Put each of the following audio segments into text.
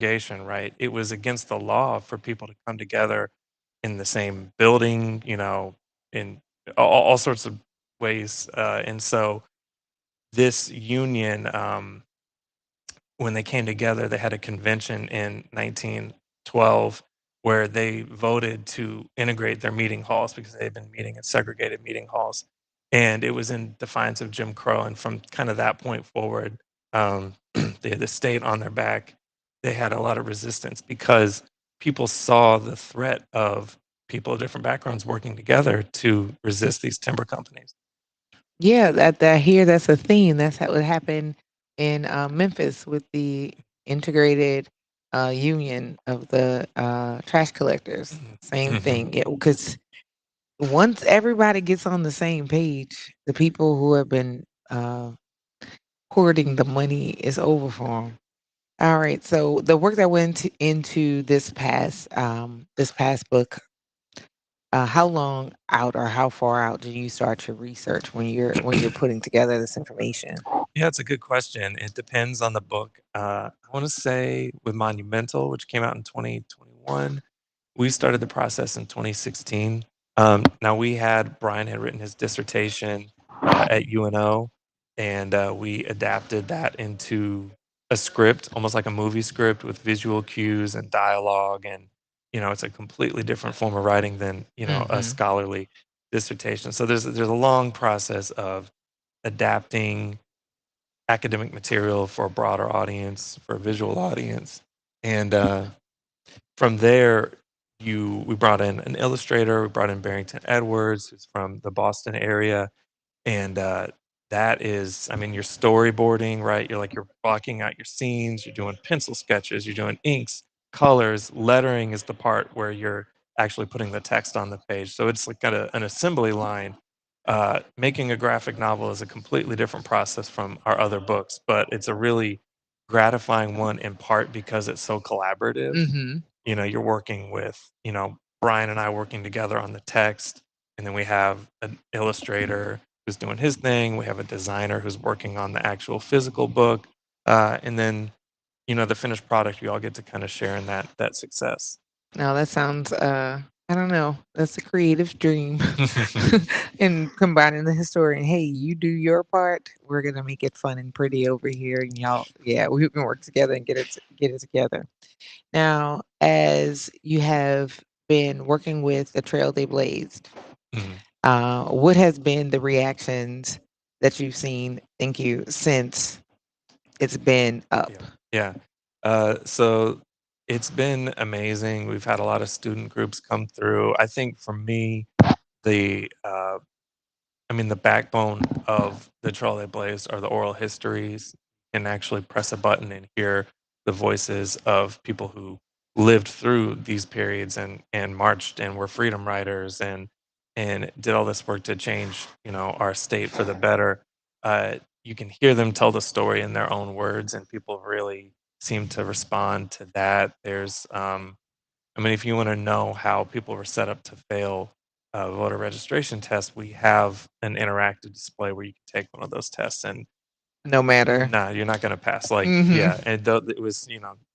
segregation, right? It was against the law for people to come together in the same building, in all sorts of ways. And so this union, when they came together, they had a convention in 1912 where they voted to integrate their meeting halls because they had been meeting in segregated meeting halls. And it was in defiance of Jim Crow. And from kind of that point forward, they had the state on their back. They had a lot of resistance because people saw the threat of people of different backgrounds working together to resist these timber companies. Yeah, that here that's a theme. That's how it happened in Memphis with the integrated union of the trash collectors. Same Hmm. thing. Because once everybody gets on the same page, the people who have been hoarding the money is over for them. All right. So the work that went into this past book, how long out or how far out do you start your research when you're putting together this information? Yeah, it's a good question. It depends on the book. I want to say with Monumental, which came out in 2021, we started the process in 2016. Now Brian had written his dissertation at UNO, and we adapted that into a script, almost like a movie script with visual cues and dialogue. And, it's a completely different form of writing than, a Hmm. scholarly dissertation. So there's a long process of adapting academic material for a broader audience, for a visual audience. And from there, we brought in an illustrator. We brought in Barrington Edwards, who's from the Boston area, and that is, I mean, you're storyboarding, right? You're blocking out your scenes. You're doing pencil sketches. You're doing inks, colors. Lettering is the part where you're actually putting the text on the page. So it's like got an assembly line. Making a graphic novel is a completely different process from our other books, but it's a really gratifying one in part because it's so collaborative. Hmm. You're working with, Brian and I working together on the text, and then we have an illustrator who's doing his thing. We have a designer who's working on the actual physical book, and then, the finished product. We all get to kind of share in that success. Now that sounds I don't know. That's a creative dream. And combining the historian, hey, you do your part. We're gonna make it fun and pretty over here, and y'all, yeah, we can work together and get it together. Now, as you have been working with the Trail They Blazed, Mhm. what has been the reactions that you've seen? Thank you since it's been up. Yeah. Yeah. So it's been amazing. We've had a lot of student groups come through. I think for me, the the backbone of the Trail They Blazed are the oral histories. You can actually press a button and hear the voices of people who lived through these periods and marched and were freedom riders and did all this work to change, our state for the better. You can hear them tell the story in their own words, and people really seem to respond to that. If you want to know how people were set up to fail voter registration tests, we have an interactive display where you can take one of those tests, and No matter. nah, you're not going to pass. Like, Hmm. yeah, and it was,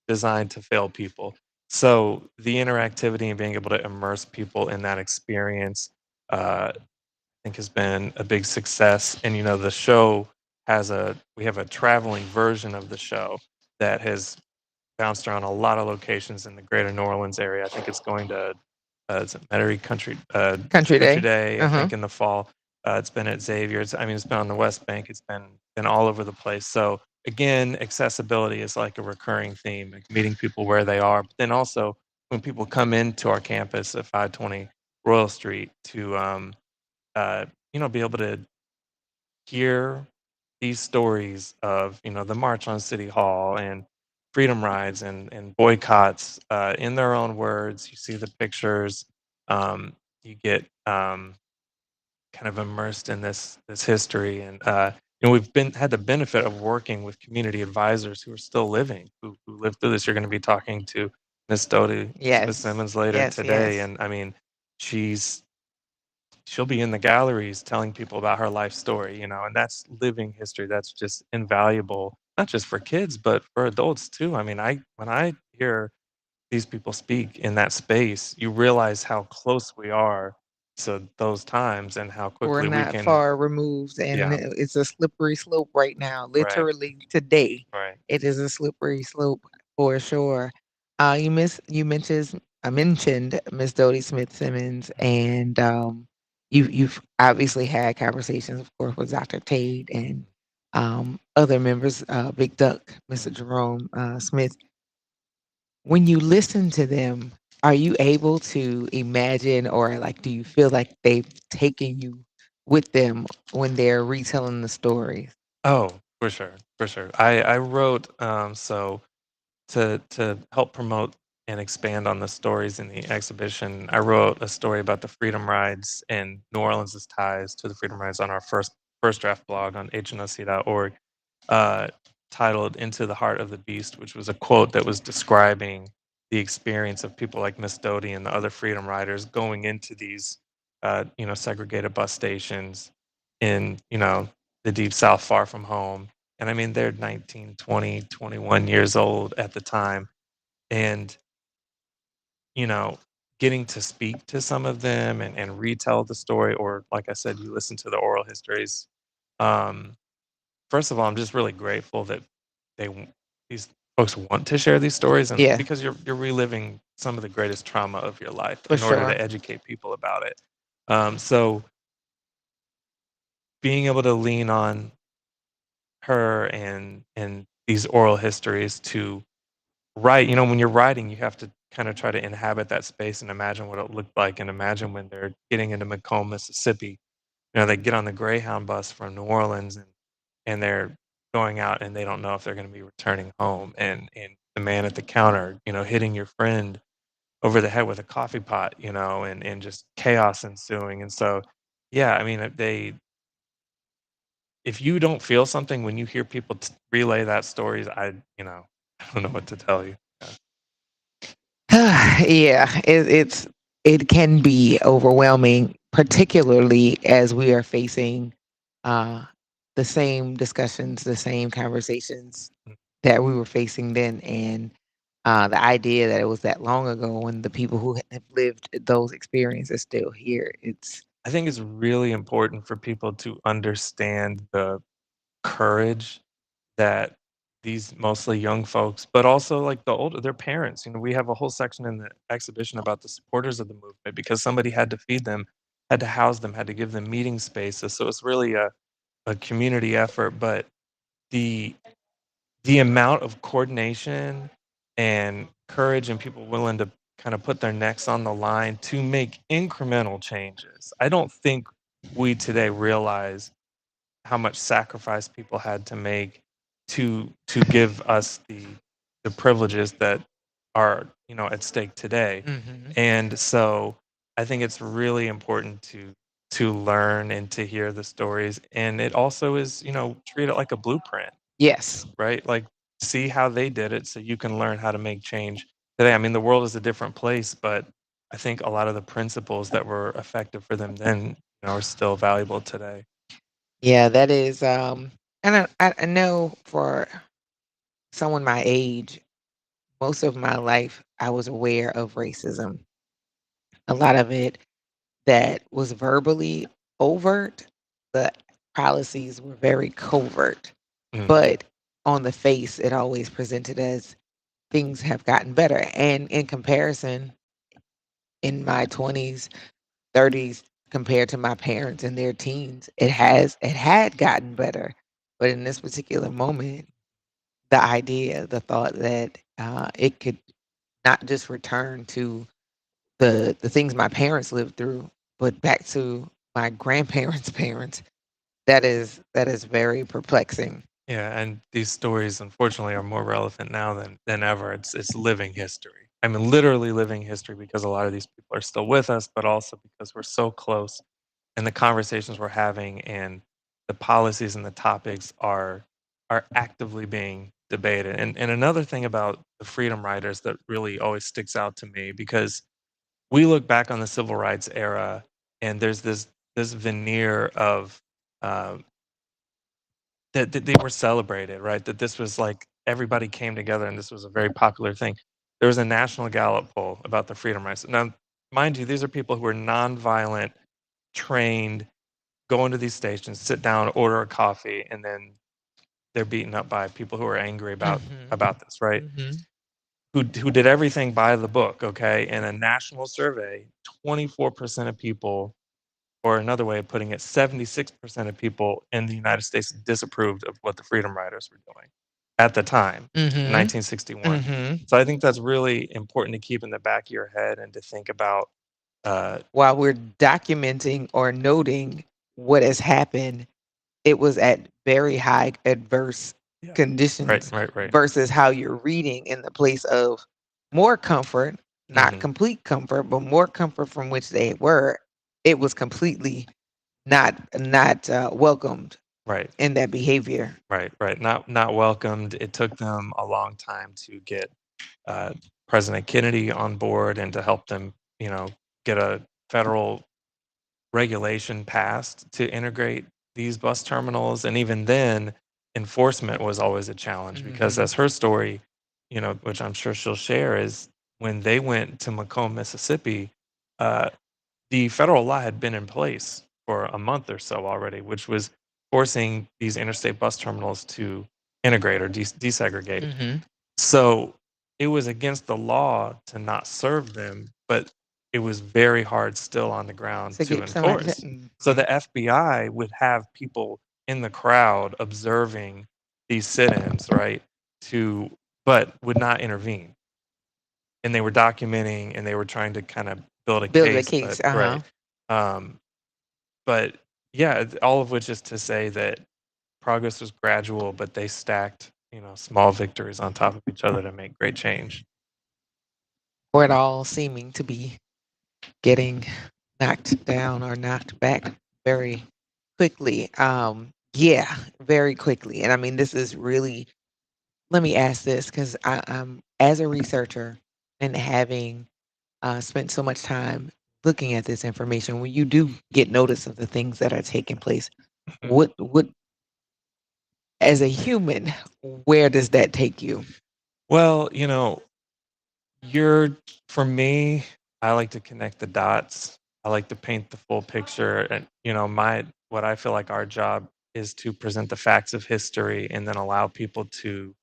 designed to fail people. So the interactivity and being able to immerse people in that experience, I think, has been a big success. And the show we have a traveling version of the show that has bounced around a lot of locations in the greater New Orleans area. I think it's going to it's at Metairie Country Country Day. Day, I Uh-huh. think, in the fall. It's been at Xavier's. It's been on the West Bank. It's been all over the place. So again, accessibility is like a recurring theme, like meeting people where they are. But then also when people come into our campus at 520 Royal Street to uh, be able to hear these stories of the march on City Hall and freedom rides and boycotts in their own words. You see the pictures. You get kind of immersed in this history, and we've been had the benefit of working with community advisors who are still living, who lived through this. You're going to be talking to Miss Dodie Smith Yes. Simmons later Yes, today, yes. and she's she'll be in the galleries telling people about her life story, and that's living history. That's just invaluable, not just for kids, but for adults too. I mean, when I hear these people speak in that space, you realize how close we are to those times and how We're quickly we not can. far removed, and Yeah, it's a slippery slope right now. right, Literally today, right. it is a slippery slope for sure. I mentioned Miss Dodie Smith Simmons, and you've obviously had conversations, of course, with Dr. Tate and other members, Big Duck, Mr. Mhm. Jerome Smith. When you listen to them, are you able to imagine, or like do you feel like they've taken you with them when they're retelling the stories? Oh, for sure, for sure. I wrote so to help promote and expand on the stories in the exhibition. I wrote a story about the Freedom Rides and New Orleans' ties to the Freedom Rides on our first draft blog on hnoc.org, uh, titled "Into the Heart of the Beast," which was a quote that was describing the experience of people like Miss Doty and the other Freedom Riders going into these, segregated bus stations in, the deep South, far from home. And I mean, they're 19, 20, 21 years old at the time. And, you know, getting to speak to some of them and retell the story, or like I said, you listen to the oral histories. Um, First of all, I'm just really grateful that these folks want to share these stories, and Yeah, because you're reliving some of the greatest trauma of your life for in order sure. to educate people about it. So being able to lean on her and these oral histories to write, when you're writing, you have to kind of try to inhabit that space and imagine what it looked like, and imagine when they're getting into Macomb, Mississippi. They get on the Greyhound bus from New Orleans, and they're going out and they don't know if they're going to be returning home, and the man at the counter, hitting your friend over the head with a coffee pot, and just chaos ensuing. And so, yeah, I mean, they if you don't feel something when you hear people relay that stories, I don't know what to tell you. Yeah. Yeah, it can be overwhelming, particularly as we are facing uh, the same discussions, the same conversations that we were facing then, and the idea that it was that long ago, and the people who have lived those experiences still here. It's I think it's really important for people to understand the courage that these mostly young folks, but also like their parents. We have a whole section in the exhibition about the supporters of the movement, because somebody had to feed them, had to house them, had to give them meeting spaces. So it's really a community effort. But the the amount of coordination and courage and people willing to kind of put their necks on the line to make incremental changes. I don't think we today realize how much sacrifice people had to make to give us the privileges that are, at stake today. Mhm. And so I think it's really important to learn and to hear the stories. And it also is, treat it like a blueprint, Yes. right? Like, see how they did it so you can learn how to make change today. I mean, the world is a different place, but I think a lot of the principles that were effective for them then, are still valuable today. Yeah, that is. And I know for someone my age, most of my life, I was aware of racism. A lot of it that was verbally overt, the policies were very covert. Mhm. But on the face, it always presented as things have gotten better. And in comparison, in my 20s, 30s, compared to my parents in their teens, it had gotten better. But in this particular moment, the idea, the thought that it could not just return to the things my parents lived through, but back to my grandparents' parents, that is very perplexing. Yeah, and these stories, unfortunately, are more relevant now than ever. It's living history. I mean, literally living history, because a lot of these people are still with us, but also because we're so close, and the conversations we're having and the policies and the topics are actively being debated. And another thing about the freedom riders that really always sticks out to me, because we look back on the civil rights era, and there's this veneer of uh, that they were celebrated, right? That this was like everybody came together and this was a very popular thing. there was a national Gallup poll about the freedom riders. Now, mind you, these are people who are nonviolent, trained, go into these stations, sit down, order a coffee, and then they're beaten up by people who are angry Mhm. about this, right? Mhm. Who did everything by the book, okay? In a national survey, 24% of people, or another way of putting it, 76% of people in the United States disapproved of what the Freedom Riders were doing at the time, in Mhm. 1961. Mhm. So I think that's really important to keep in the back of your head and to think about. Uh, While we're documenting or noting what has happened, it was at very high adverse yeah, right, conditions right, right. versus how you're reading in the place of more comfort, not Hmm. complete comfort, but more comfort from which they were. It was completely not welcomed Right, in that behavior. right, right. Not welcomed. It took them a long time to get uh, President Kennedy on board and to help them, get a federal regulation passed to integrate these bus terminals. And even then, enforcement was always a challenge because, Mhm. as her story, which I'm sure she'll share, is when they went to Macomb, Mississippi, uh, the federal law had been in place for a month or so already, which was forcing these interstate bus terminals to integrate or desegregate. Mhm. So it was against the law to not serve them, but it was very hard still on the ground To to get somebody to enforce. So mhm. the FBI would have people in the crowd observing these sit-ins, right? To but would not intervene. And they were documenting and they were trying to kind of build a Build a case, but case. Uh-huh. right. Um, but yeah, all of which is to say that progress was gradual, but they stacked, small victories on top of each other to make great change. Or it all seeming to be getting knocked down or knocked back very quickly. Yeah, very quickly. And I mean, this is really, let me ask this because I'm, as a researcher and having spent so much time looking at this information, when you do get notice of the things that are taking place, what, as a human, where does that take you? Well, you're for me, I like to connect the dots. I like to paint the full picture. And, my what I feel like our job is to present the facts of history and then allow people to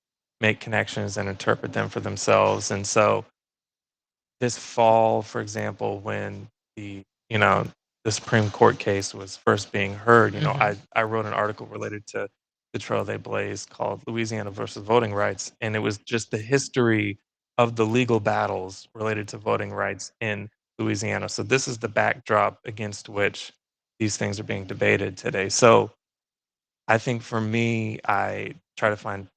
make connections and interpret them for themselves. And so this fall, for example, when the you know the Supreme Court case was first being heard, Hmm. I wrote an article related to the trail they blazed called Louisiana versus Voting Rights, and it was just the history of the legal battles related to voting rights in Louisiana. So this is the backdrop against which these things are being debated today. So I think for me, I try to find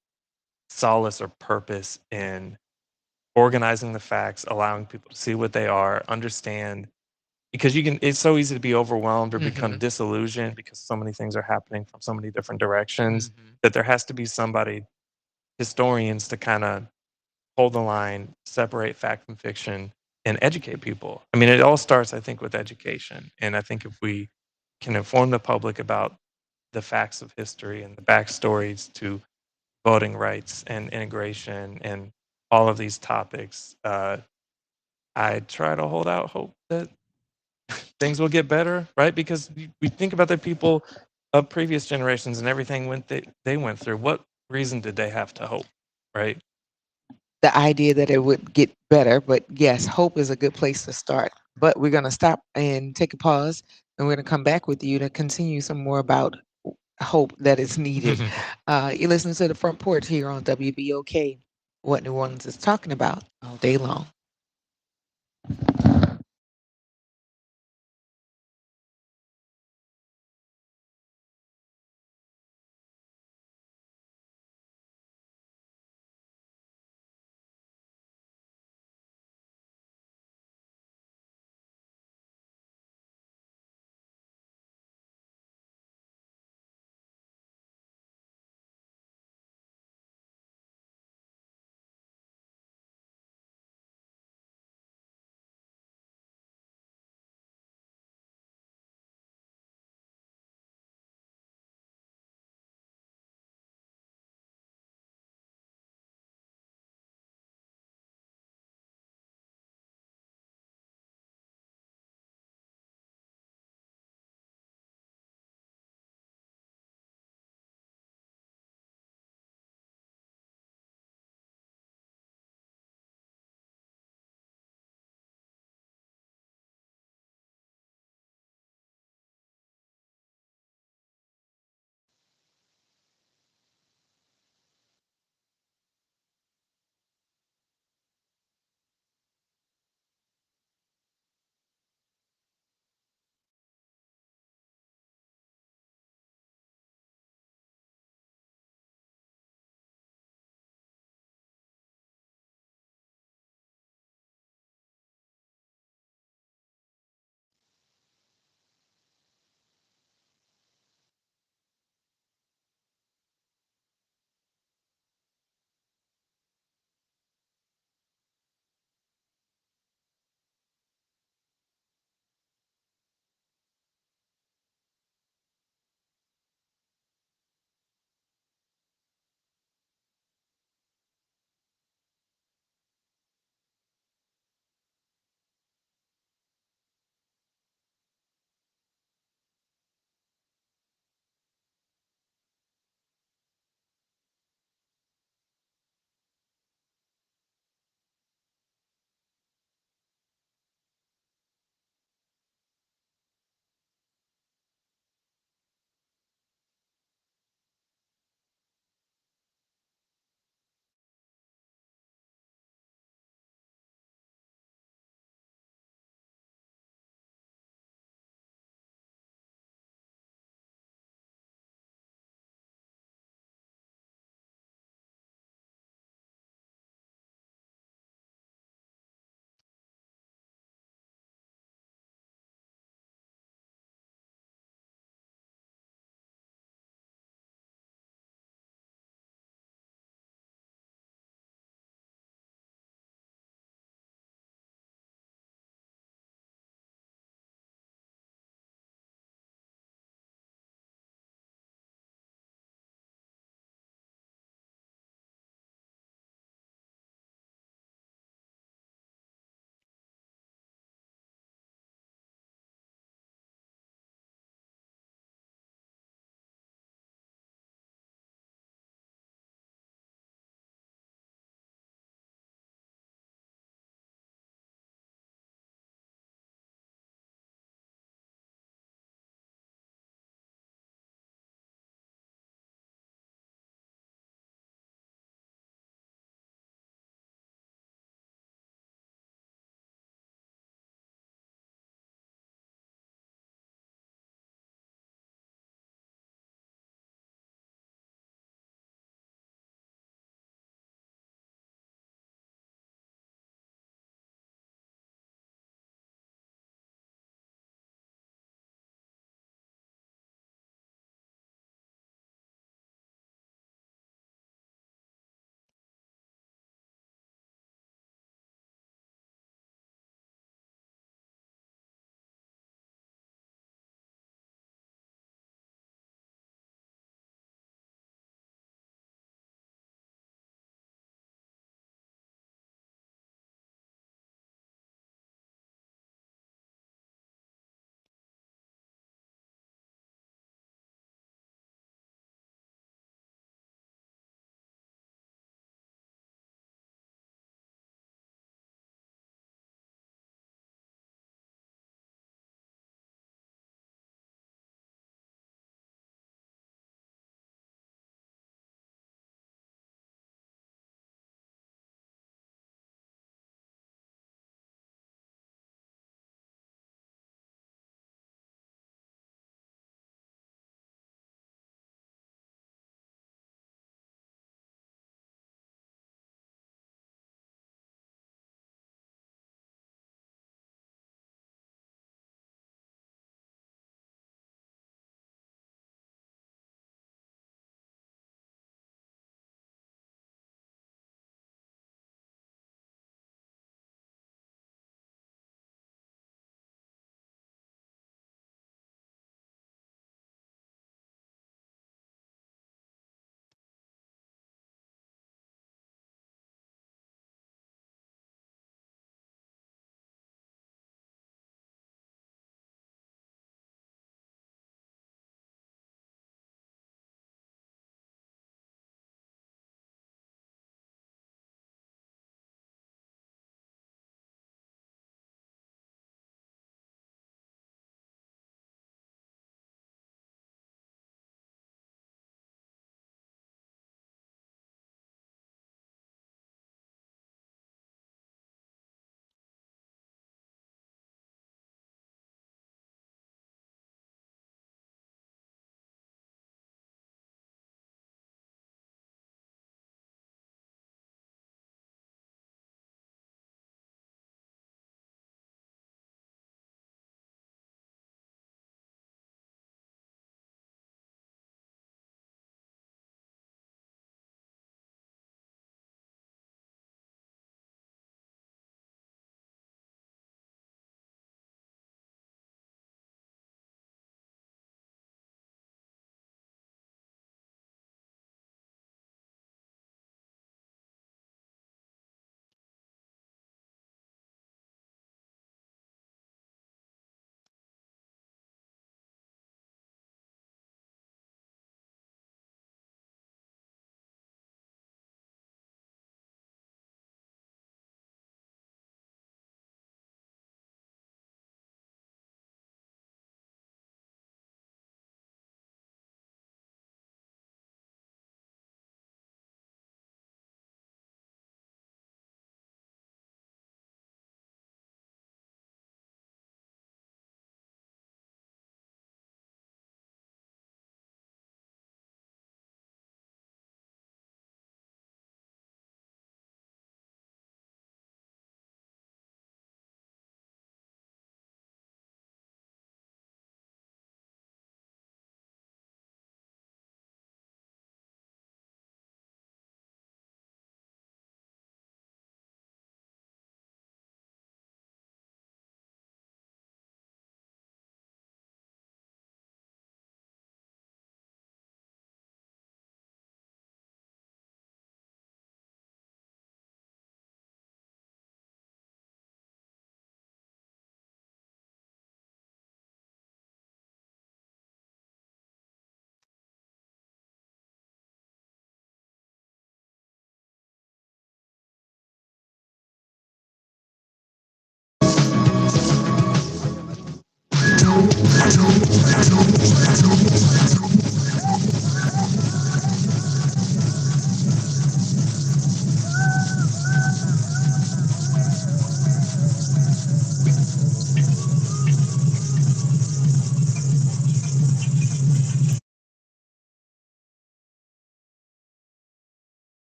solace or purpose in organizing the facts, allowing people to see what they are, understand, because it's so easy to be overwhelmed or become Hmm. disillusioned because so many things are happening from so many different directions Hmm. that there has to be somebody, historians, to kind of hold the line, separate fact from fiction, and educate people. I mean, it all starts, I think, with education. And I think if we can inform the public about the facts of history and the backstories to voting rights and integration and all of these topics, I try to hold out hope that things will get better, right? Because we think about the people of previous generations and everything they went through. What reason did they have to hope, right? The idea that it would get better, but yes, hope is a good place to start. But we're going to stop and take a pause, and we're going to come back with you to continue some more about hope that is needed. You're listening to the Front Porch here on WBOK, what New Orleans is talking about all day long.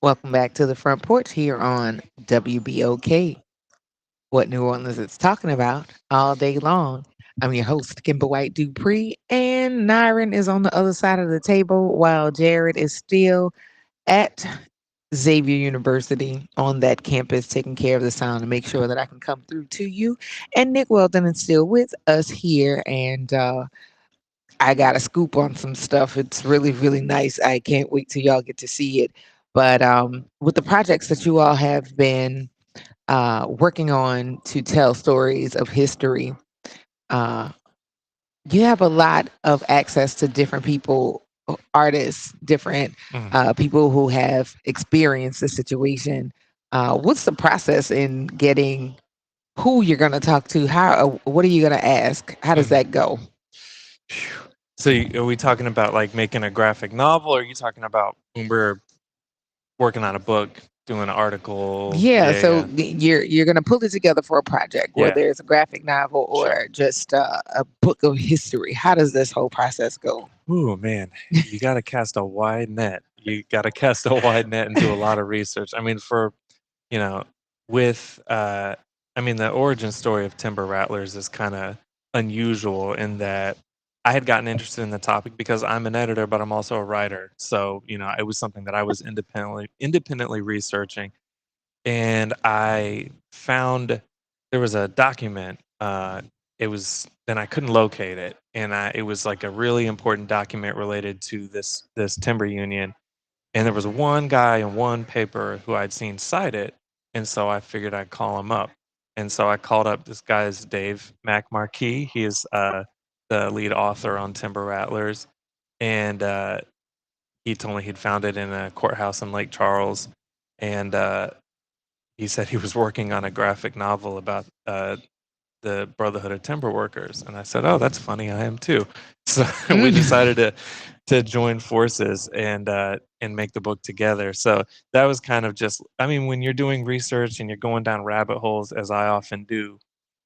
Welcome back to the Front Porch here on WBOK. What New Orleans is talking about all day long. I'm your host, Kimber White Dupree, and Nyron is on the other side of the table while Jared is still at Xavier University on that campus taking care of the sound to make sure that I can come through to you. And Nick Weldon is still with us here, and I got a scoop on some stuff. It's really, really nice. I can't wait till y'all get to see it. But with the projects that you all have been working on to tell stories of history, uh, you have a lot of access to different people, artists, different Mhm. people who have experienced the situation. What's the process in getting who you're going to talk to? What are you going to ask? How does Mhm. that go? Phew. So, are we talking about like making a graphic novel, or are you talking about when we're working on a book, doing an article? Yeah, Yeah, so yeah, you're gonna pull it together for a project, yeah. whether it's a graphic novel Sure. or just a book of history. How does this whole process go? Ooh, man, you got to cast a wide net. You got to cast a wide net and do a lot of research. I mean, you know, with, I mean, the origin story of Timber Rattlers is kind of unusual in that I had gotten interested in the topic because I'm an editor, but I'm also a writer. So, it was something that I was independently researching, and I found there was a document. It was then I couldn't locate it, and it was like a really important document related to this timber union, and there was one guy in one paper who I'd seen cite it, and so I figured I'd call him up. And so I called up this guy's Dave McMarkey. He is the lead author on Timber Rattlers, and he told me he'd found it in a courthouse in Lake Charles, and he said he was working on a graphic novel about the Brotherhood of Timber Workers, and I said, "Oh, that's funny. I am too." So we Mm. decided to join forces and make the book together. So that was kind of just, I mean, when you're doing research and you're going down rabbit holes, as I often do,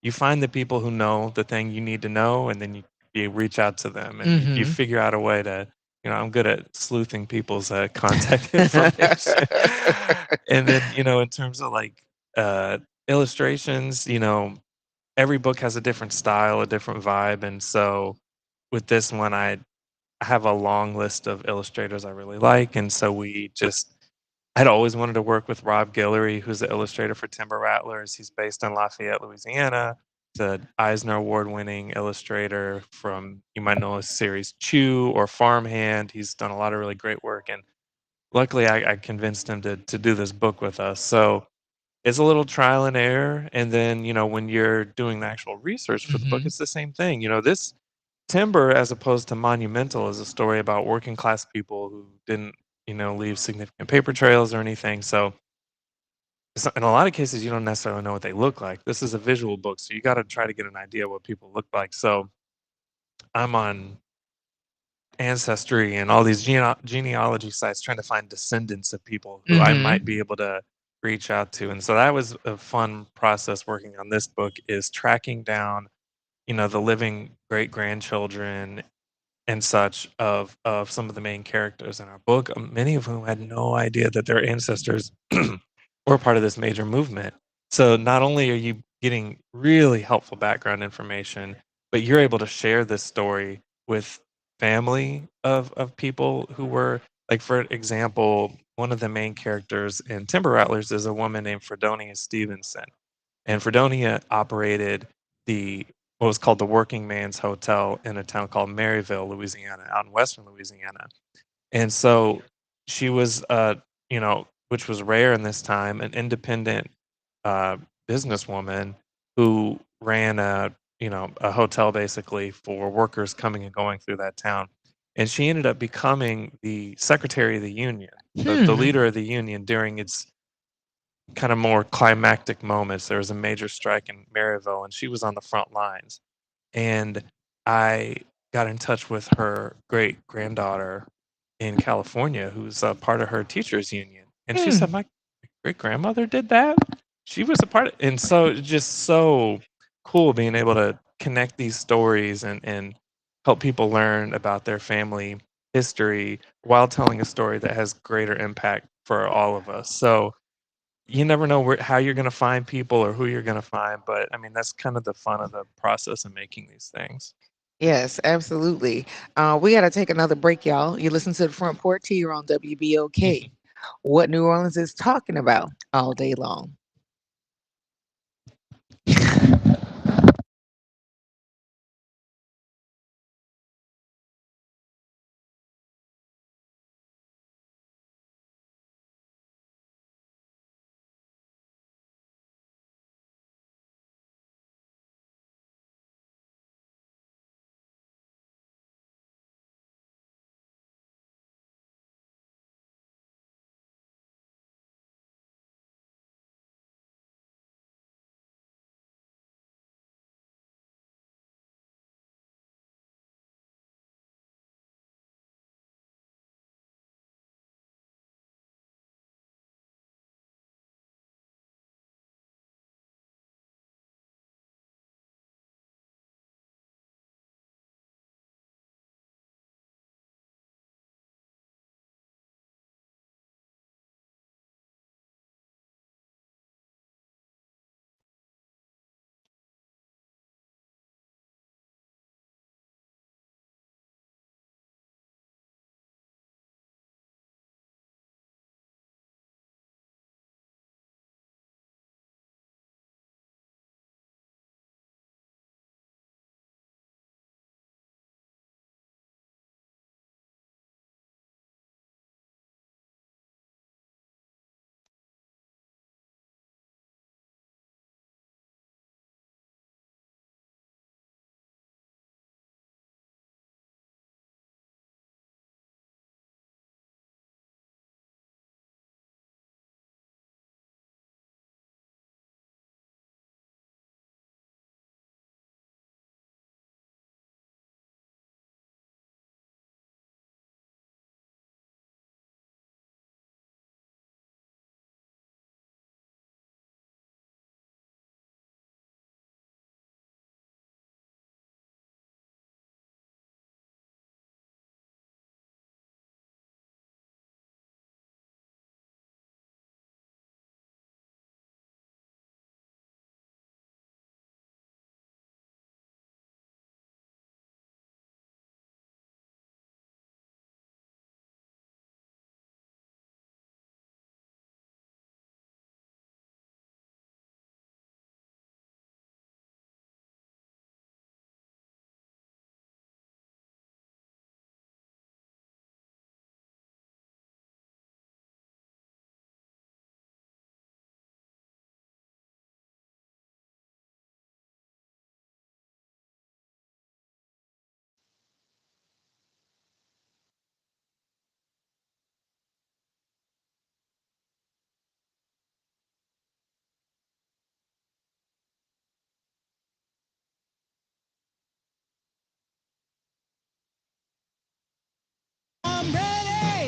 you find the people who know the thing you need to know, and then you reach out to them and you Hmm. figure out a way to. I'm good at sleuthing people's contact information, and then in terms of like illustrations, every book has a different style, a different vibe, and so with this one, I have a long list of illustrators I really like, and so I'd always wanted to work with Rob Guillory, who's the illustrator for Timber Rattlers. He's based in Lafayette, Louisiana. He's an Eisner Award-winning illustrator from, you might know his series Chew or Farmhand. He's done a lot of really great work, and luckily I convinced him to do this book with us. So it's a little trial and error, and then, when you're doing the actual research for the book, Hmm. it's the same thing. This Timber, as opposed to Monumental, is a story about working class people who didn't, leave significant paper trails or anything. So in a lot of cases, you don't necessarily know what they look like. This is a visual book, so you got to try to get an idea what people look like. So I'm on Ancestry and all these genealogy sites trying to find descendants of people who I Hmm. might be able to reach out to. And so that was a fun process working on this book, is tracking down the living great grandchildren and such of some of the main characters in our book, many of whom had no idea that their ancestors were part of this major movement. So not only are you getting really helpful background information, but you're able to share this story with family of people who were like, for example, one of the main characters in Timber Rattlers is a woman named Fredonia Stevenson. And Fredonia operated the what was called the Working Man's Hotel in a town called Maryville, Louisiana, out in western Louisiana. And so she was, which was rare in this time, an independent uh, businesswoman who ran a hotel basically for workers coming and going through that town. And she ended up becoming the secretary of the union, the Hmm. leader of the union during its kind of more climactic moments. There was a major strike in Maryville, and she was on the front lines. And I got in touch with her great granddaughter in California, who's a part of her teachers union, and she Hmm. said, "My great grandmother did that. She was a part of," and so it's just so cool being able to connect these stories and help people learn about their family history while telling a story that has greater impact for all of us. So you never know how you're going to find people or who you're going to find, but I mean that's kind of the fun of the process of making these things. Yes, absolutely. We got to take another break, y'all. You listen to the Front Porch here on WBOK. What New Orleans is talking about all day long.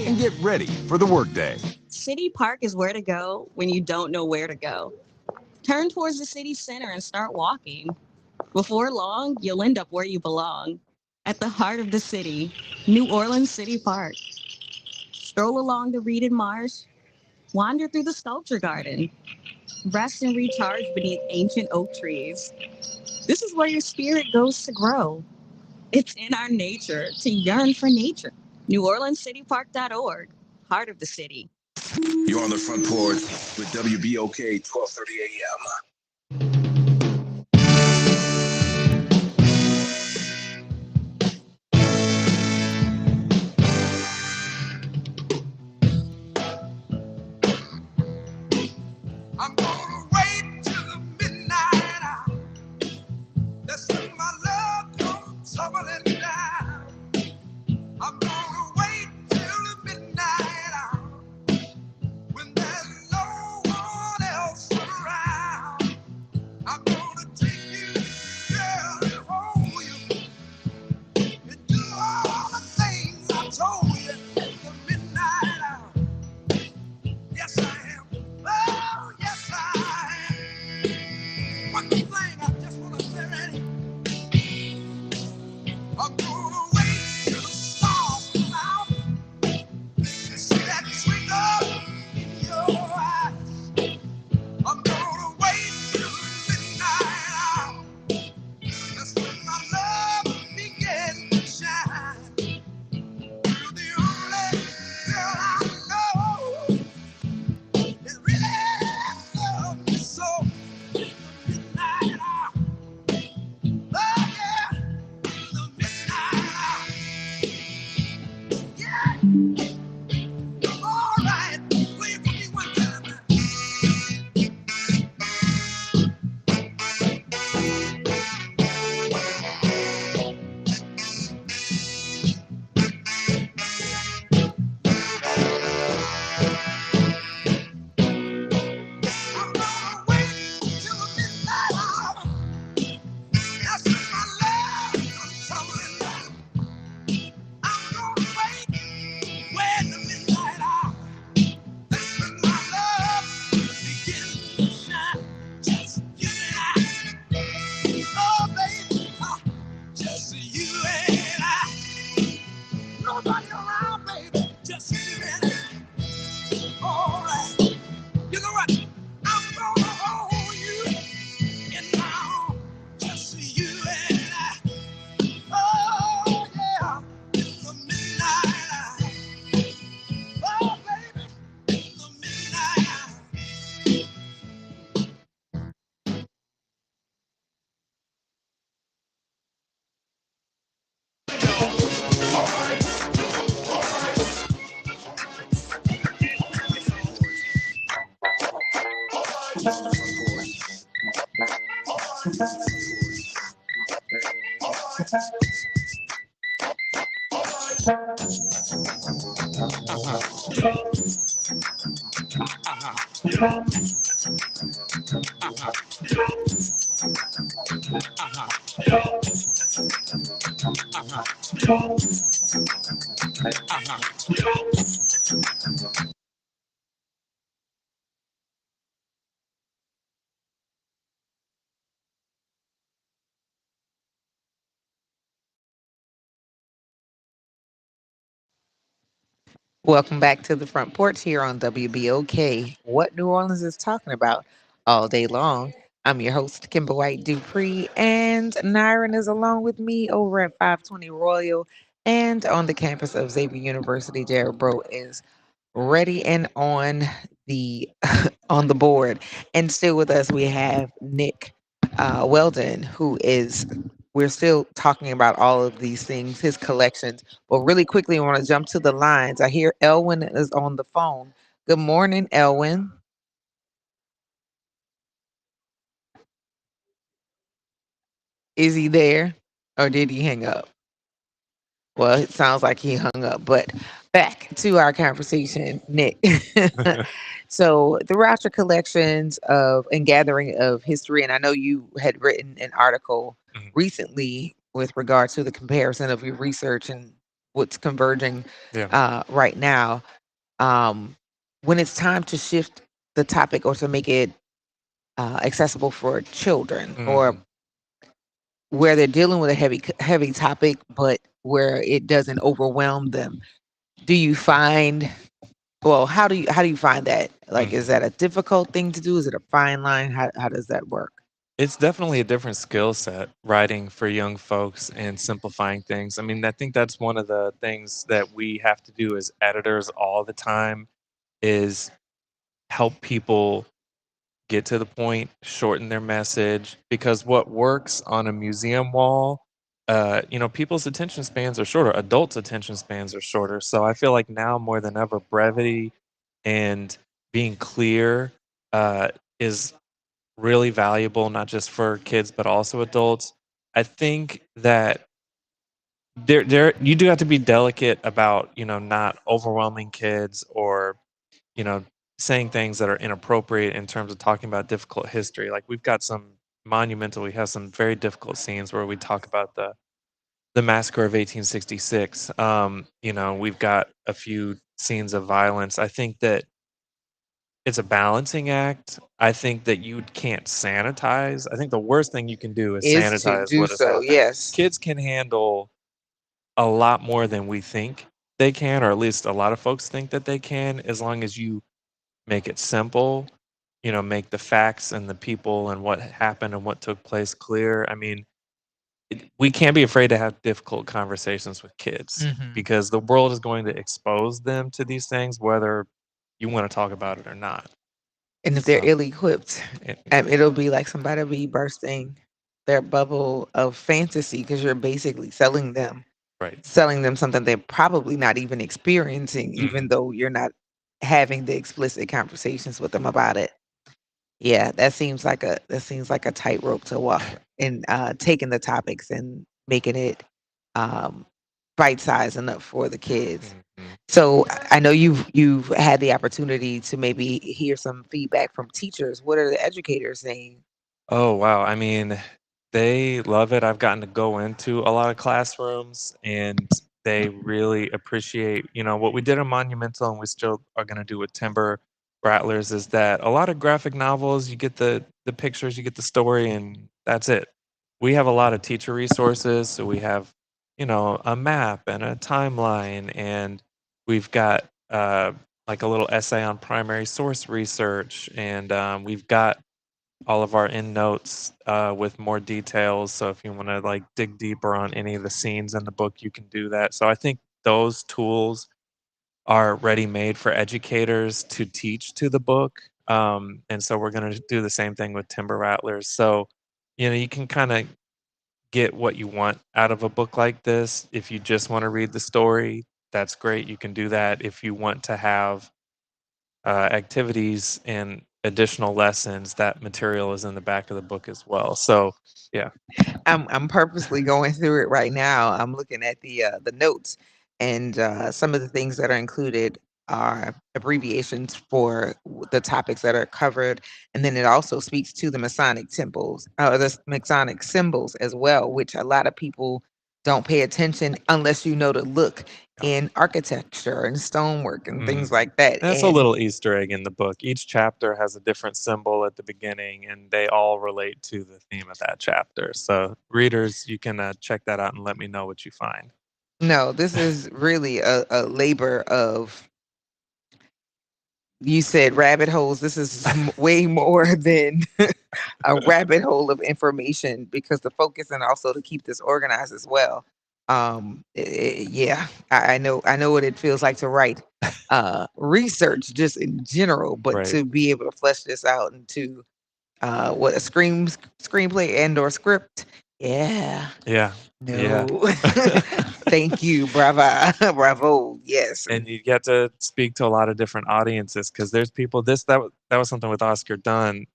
And get ready for the workday. City Park is where to go when you don't know where to go. Turn towards the city center and start walking. Before long, you'll end up where you belong, at the heart of the city, New Orleans City Park. Stroll along the reeded marsh, wander through the sculpture garden, rest and recharge beneath ancient oak trees. This is where your spirit goes to grow. It's in our nature to yearn for nature. NewOrleansCityPark.org, heart of the city. You're on the front porch with WBOK 1230 AM. I'm gonna wait till the midnight hour. That's when my love comes tumbling down. I'm gonna wait till the midnight hour when there's no one else around. I'm gonna take you, girl, and hold you and do all the things I told you at the midnight hour. Yes, I am. Oh, yes, I am. One thing I just wanna say right here. I'm gonna wait till the stars come out and see that twinkle in your eyes. I'm gonna wait till midnight hour. That's when my love begins to shine. You're the only girl I know that really loves me so. Midnight hour. Oh yeah, the midnight hour. Yeah, all right. Will you give me one time? I'm gonna wait till the midnight hour. That's when my love comes tumbling down. I'm gonna wait when the midnight hour. That's when my love begins to shine. Just you and I. Oh, baby. Just you and I. Nobody around, baby. Just you and I. All right. You know what? I'm gonna hold you in my arms. Just you and I. Oh, yeah. It's the midnight hour. Oh, baby. It's the midnight hour. Welcome back to the front porch here on WBOK. What New Orleans is talking about all day long. I'm your host, Kimber White Dupree, and Nyron is along with me over at 520 Royal and on the campus of Xavier University. Jared Bro is ready and on the on the board. And still with us, we have Nick Weldon, who is. We're still talking about all of these things, his collections. But really quickly, I want to jump to the lines. I hear Elwin is on the phone. Good morning, Elwin. Is he there, or did he hang up? Well, it sounds like he hung up, but back to our conversation, Nick. So, throughout your collections of and gathering of history, and I know you had written an article Mhm. recently with regard to the comparison of your research and what's converging Yeah. right now. Um, when it's time to shift the topic or to make it accessible for children or Mhm. where they're dealing with a heavy topic, but where it doesn't overwhelm them. Do you find well, how do you find that? Like, is Mhm. that a difficult thing to do? Is it a fine line? How does that work? It's definitely a different skill set, writing for young folks and simplifying things. I mean, I think that's one of the things that we have to do as editors all the time is help people get to the point, shorten their message, because what works on a museum wall, people's attention spans are shorter. Adults' attention spans are shorter. So I feel like now more than ever, brevity and being clear is really valuable, not just for kids but also adults. I think that there you do have to be delicate about not overwhelming kids or you know, saying things that are inappropriate in terms of talking about difficult history. Like we've got some monumental, we have some very difficult scenes where we talk about the massacre of 1866. We've got a few scenes of violence. I think that it's a balancing act. I think that you can't sanitize. I think the worst thing you can do is Is to sanitize do what has so, happened. yes. Kids can handle a lot more than we think they can, or at least a lot of folks think that they can, as long as you make it simple, make the facts and the people and what happened and what took place clear. I mean, we can't be afraid to have difficult conversations with kids Hmm. because the world is going to expose them to these things, whether you want to talk about it or not. And if they're So, ill equipped, it'll be like somebody be bursting their bubble of fantasy because you're basically right. selling them something they're probably not even experiencing, even Mhm. though you're not having the explicit conversations with them about it. Yeah, that seems like a tightrope to walk in, taking the topics and making it um, bite sized enough for the kids. Mhm. So I know you've had the opportunity to maybe hear some feedback from teachers. What are the educators saying? Oh, wow. I mean, they love it. I've gotten to go into a lot of classrooms and they really appreciate, what we did in Monumental and we still are going to do with Timber Rattlers is that a lot of graphic novels, you get the pictures, you get the story and that's it. We have a lot of teacher resources, so we have, a map and a timeline and we've got like a little essay on primary source research and we've got all of our end notes with more details. So if you want to like dig deeper on any of the scenes in the book, you can do that. So I think those tools are ready made for educators to teach to the book. And so we're going to do the same thing with Timber Rattlers. So, you can kind of get what you want out of a book like this. If you just want to read the story, that's great. You can do that. If you want to have activities and additional lessons, that material is in the back of the book as well. So, yeah. I'm purposely going through it right now. I'm looking at the notes, and some of the things that are included are abbreviations for the topics that are covered, and then it also speaks to the Masonic temples, or the Masonic symbols as well, which a lot of people don't pay attention unless you know to look Yeah. in architecture and stonework and things Mhm. like that. That's a And little Easter egg in the book. Each chapter has a different symbol at the beginning, and they all relate to the theme of that chapter. So, readers, you can check that out and let me know what you find. no, this is really a labor of, you said rabbit holes. This is way more than a rabbit hole of information because the focus and also to keep this organized as well. Yeah, I know what it feels like to write research just in general, but Right. to be able to flesh this out into what a screenplay and or script. Yeah, Yeah. Yeah. no. Thank you, brava, bravo. Yes. And you get to speak to a lot of different audiences because there's people that was something with Oscar Dunn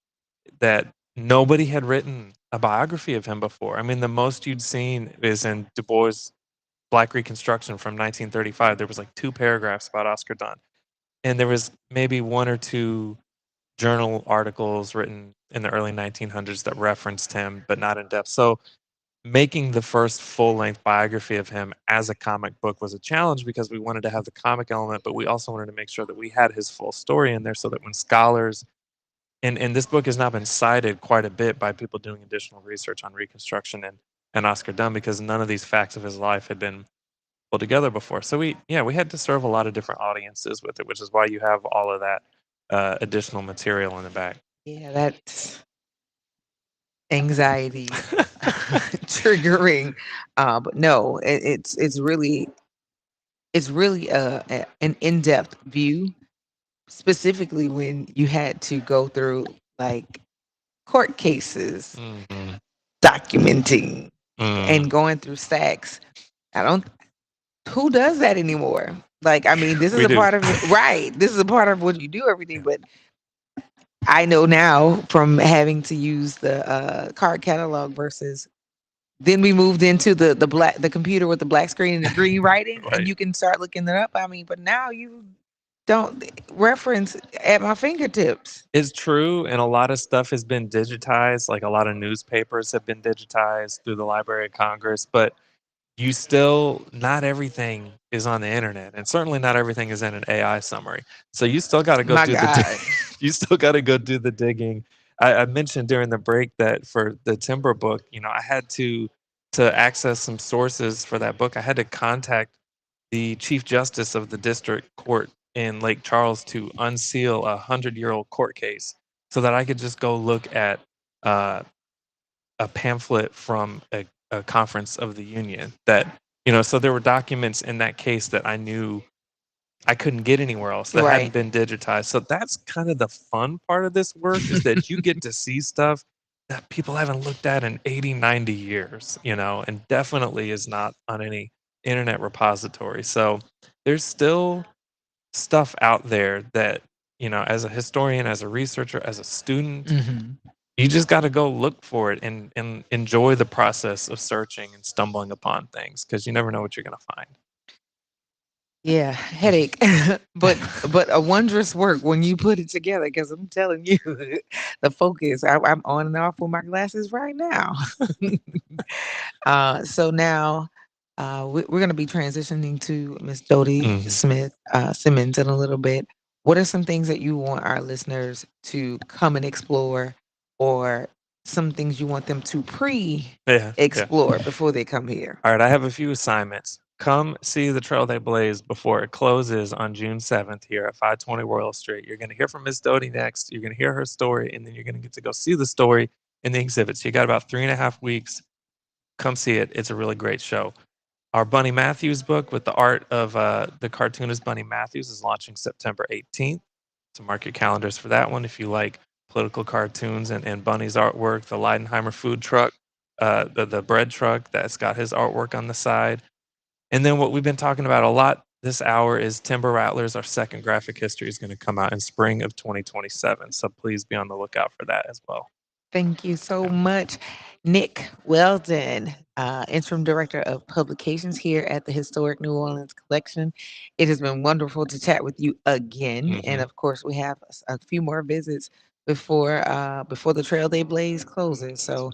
that nobody had written a biography of him before. I mean, the most you'd seen is in Du Bois' Black Reconstruction from 1935. There was like 2 paragraphs about Oscar Dunn, and there was maybe 1 or 2 journal articles written in the early 1900s that referenced him, but not in depth. So making the first full-length biography of him as a comic book was a challenge because we wanted to have the comic element, but we also wanted to make sure that we had his full story in there so that when scholars and this book has now been cited quite a bit by people doing additional research on Reconstruction, and and Oscar Dunn because none of these facts of his life had been pulled together before. So we had to serve a lot of different audiences with it, which is why you have all of that additional material in the back. Yeah, that's anxiety triggering. But no, it's really an in-depth view, specifically when you had to go through like court cases, Mm-hmm. documenting Mm. and going through stacks. I don't who does that anymore? Like, I mean, this is We a do. part of it, right? This is a part of what you do everything, Yeah. but I know now from having to use the card catalog versus then we moved into the computer with the black screen and the green writing, and Right. you can start looking it up. I mean, but now you don't reference at my fingertips. It's true, and a lot of stuff has been digitized. Like a lot of newspapers have been digitized through the Library of Congress, but you still not everything is on the internet, and certainly not everything is in an AI summary. So you still got to go My do the God. you still got to go do the digging. I mentioned during the break that for the Timber book, I had to access some sources for that book. I had to contact the Chief Justice of the District Court in Lake Charles to unseal a 100-year-old court case so that I could just go look at uh, a pamphlet from a conference of the union so there were documents in that case that I knew I couldn't get anywhere else that hadn't Right. been digitized. So that's kind of the fun part of this work is that you get to see stuff that people haven't looked at in 80, 90 years, and definitely is not on any internet repository. So there's still stuff out there that, as a historian, as a researcher, as a student, Hmm. you just got to go look for it and enjoy the process of searching and stumbling upon things because you never know what you're going to find. Yeah, headache, but a wondrous work when you put it together. Because I'm telling you, the focus. I'm on and off with my glasses right now. So now we're going to be transitioning to Miss Jody Mhm. Smith Simmons in a little bit. What are some things that you want our listeners to come and explore, or some things you want them to Yeah, yeah. pre-explore before they come here? All right, I have a few assignments. Come see the Trail They Blaze before it closes on June 7th here at 520 Royal Street. You're going to hear from Miss Doty next. You're going to hear her story, and then you're going to get to go see the story in the exhibits. You got about 3.5 weeks. Come see it. It's a really great show. Our Bunny Matthews book with the art of the cartoonist Bunny Matthews is launching September 18th. So mark your calendars for that one if you like political cartoons and Bunny's artwork. The Leidenheimer food truck, the bread truck that's got his artwork on the side. And then what we've been talking about a lot this hour is Timber Rattlers. Our second graphic history is going to come out in spring of 2027. So please be on the lookout for that as well. Thank you so Yeah. much, Nick Weldon, Interim Director of Publications here at the Historic New Orleans Collection. It has been wonderful to chat with you again, and Mhm. of course, we have a few more visits before the Trail Day Blaze closes. So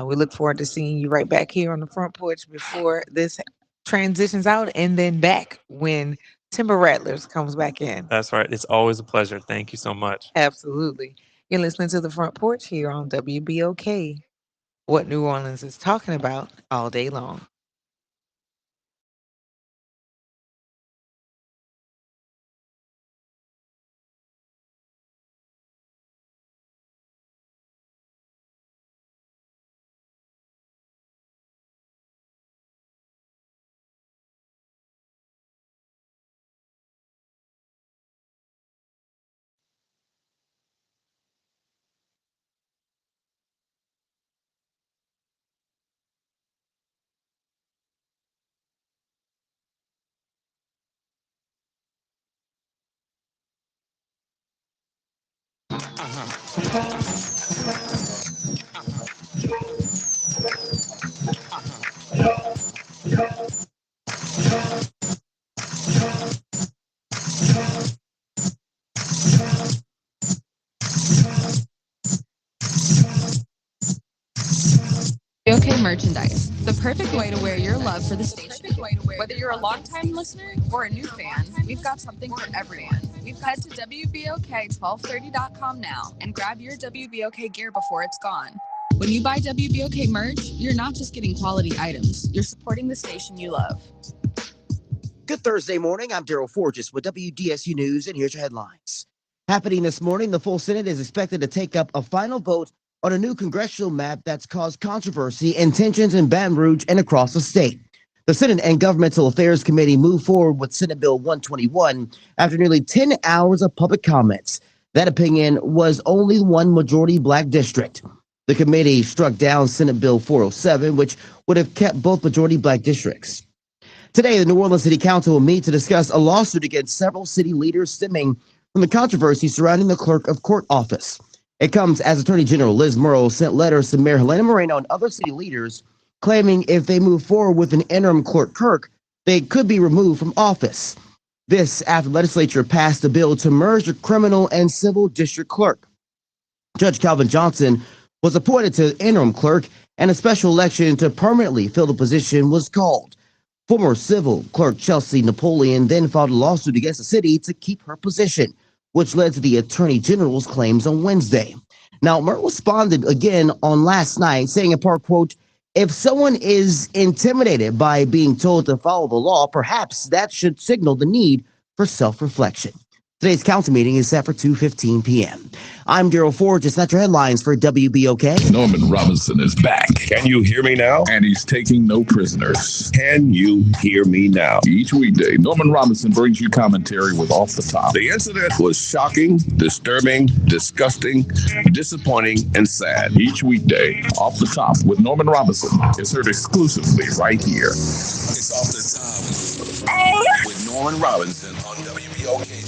we look forward to seeing you right back here on the front porch before this transitions out, and then back when Timber Rattlers comes back in. That's right. It's always a pleasure. Thank you so much. Absolutely. You're listening to the front porch here on WBOK. What New Orleans is talking about all day long. Okay merchandise, the perfect way to wear your love for the station. Whether you're a longtime listener or a new fan, we've got something for everyone. Head to WBOK1230.com now and grab your WBOK gear before it's gone. When you buy WBOK merch, you're not just getting quality items, you're supporting the station you love. Good Thursday morning. I'm Daryl Forges with WDSU News, and here's your headlines. Happening this morning, the full Senate is expected to take up a final vote on a new congressional map that's caused controversy and tensions in Baton Rouge and across the state. The Senate and Governmental Affairs Committee moved forward with Senate Bill 121 after nearly 10 hours of public comments. That opinion was only one majority black district. The committee struck down Senate Bill 407, which would have kept both majority black districts. Today, the New Orleans City Council will meet to discuss a lawsuit against several city leaders stemming from the controversy surrounding the clerk of court office. It comes as Attorney General Liz Murrow sent letters to Mayor Helena Moreno and other city leaders claiming if they move forward with an interim clerk, they could be removed from office. This after the legislature passed a bill to merge the criminal and civil district clerk. Judge Calvin Johnson was appointed to interim clerk, and a special election to permanently fill the position was called. Former civil clerk Chelsea Napoleon then filed a lawsuit against the city to keep her position, which led to the Attorney General's claims on Wednesday. Now, Murrow responded again on last night, saying in part, quote, if someone is intimidated by being told to follow the law, perhaps that should signal the need for self-reflection. Today's council meeting is set for 2:15 p.m. I'm Daryl Ford. It's not your headlines for WBOK. Norman Robinson is back. Can you hear me now? And he's taking no prisoners. Can you hear me now? Each weekday, Norman Robinson brings you commentary with Off the Top. The incident was shocking, disturbing, disgusting, disappointing, and sad. Each weekday, Off the Top with Norman Robinson is heard exclusively right here. It's Off the Top with Norman Robinson on WBOK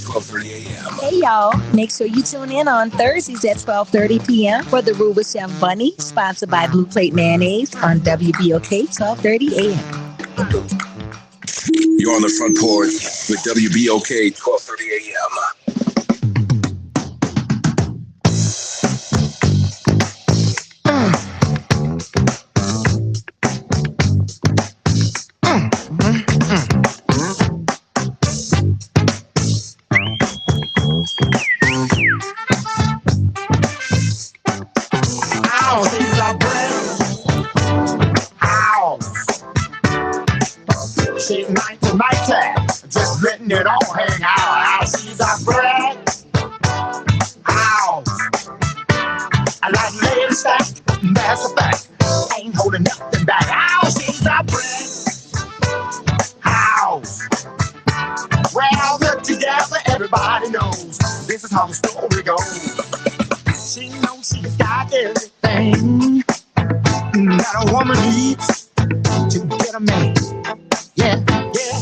1230 AM. Hey y'all, make sure you tune in on Thursdays at 12:30 p.m. for the Ruba Chef Bunny, sponsored by Blue Plate Mayonnaise on WBOK 1230 AM. You're on the front porch with WBOK 1230 AM. She's 1990, just letting it all hang out. She's a bread house. I like lady stack, that's a fact. Ain't holding nothing back. Ow, she's a bread house. Well, look together, everybody knows this is how the story goes. She knows she's got everything that a woman needs to get a man. Yeah, yeah.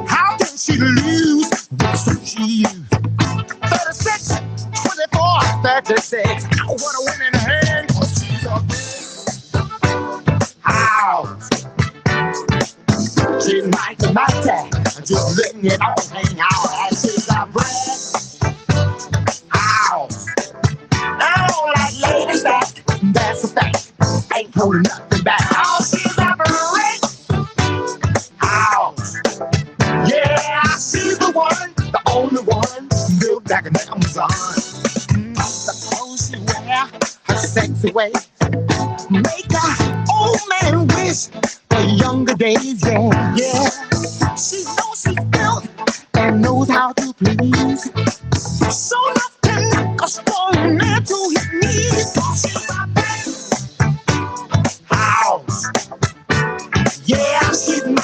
How can she lose what she used? 36, 24, 36. What a winning hand. She's a big house. She's 90, just letting it all hang out. She's a bread house. I don't like ladies that's a fact. Ain't holding nothing back. Oh, she's a bread house. Yeah, she's the one, the only one, built like an Amazon. The clothes she wear, her sexy ways, make a old man wish for younger days. Yeah, yeah. She knows she's built and knows how to please. So enough to knock a strong man to his knees. She's a big house. Yeah, she's 90,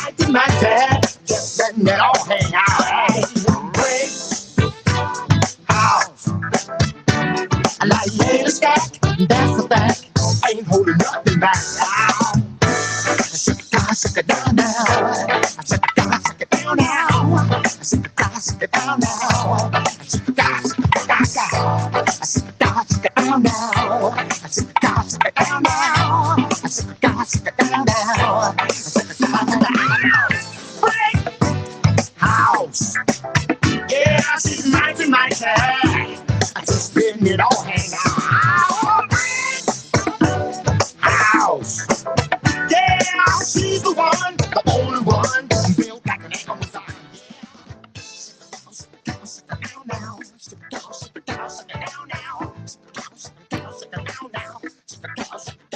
just letting it all hang out. Hey, great house. I like lady stack, that's a fact. Ain't holding nothing back. Shake it down now. Shake it down now. Shake it down now. Shake it down now. Shake it down now. Shake it down now. Break house. Yeah, she's 90. I just letting it all hang out. Break house. Yeah, she's the one, the only one, built like an Amazon. Yeah. Sit down now. Sit down now. Sit down now. Sit down now.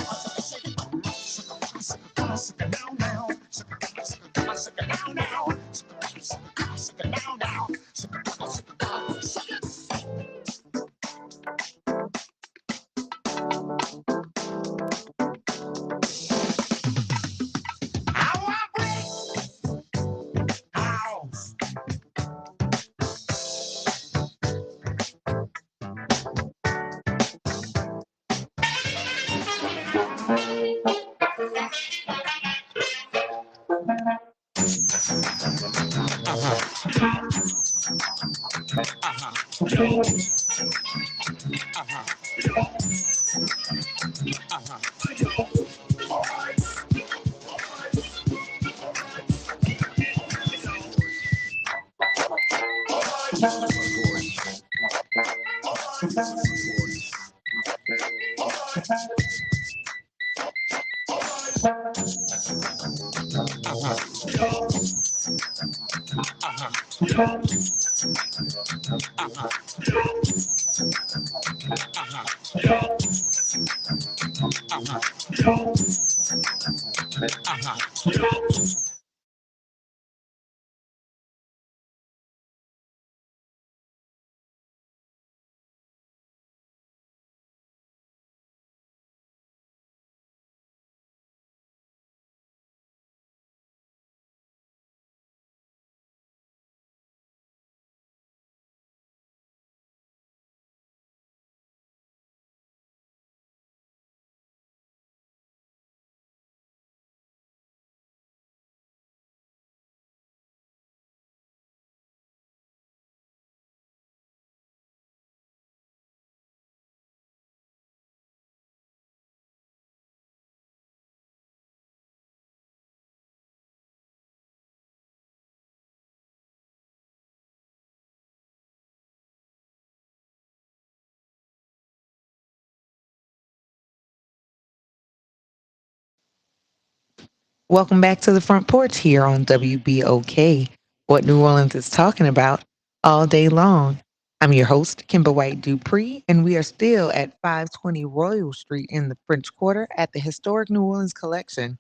Welcome back to the front porch here on WBOK, what New Orleans is talking about all day long. I'm your host, Kimber White Dupree, and we are still at 520 Royal Street in the French Quarter at the Historic New Orleans Collection.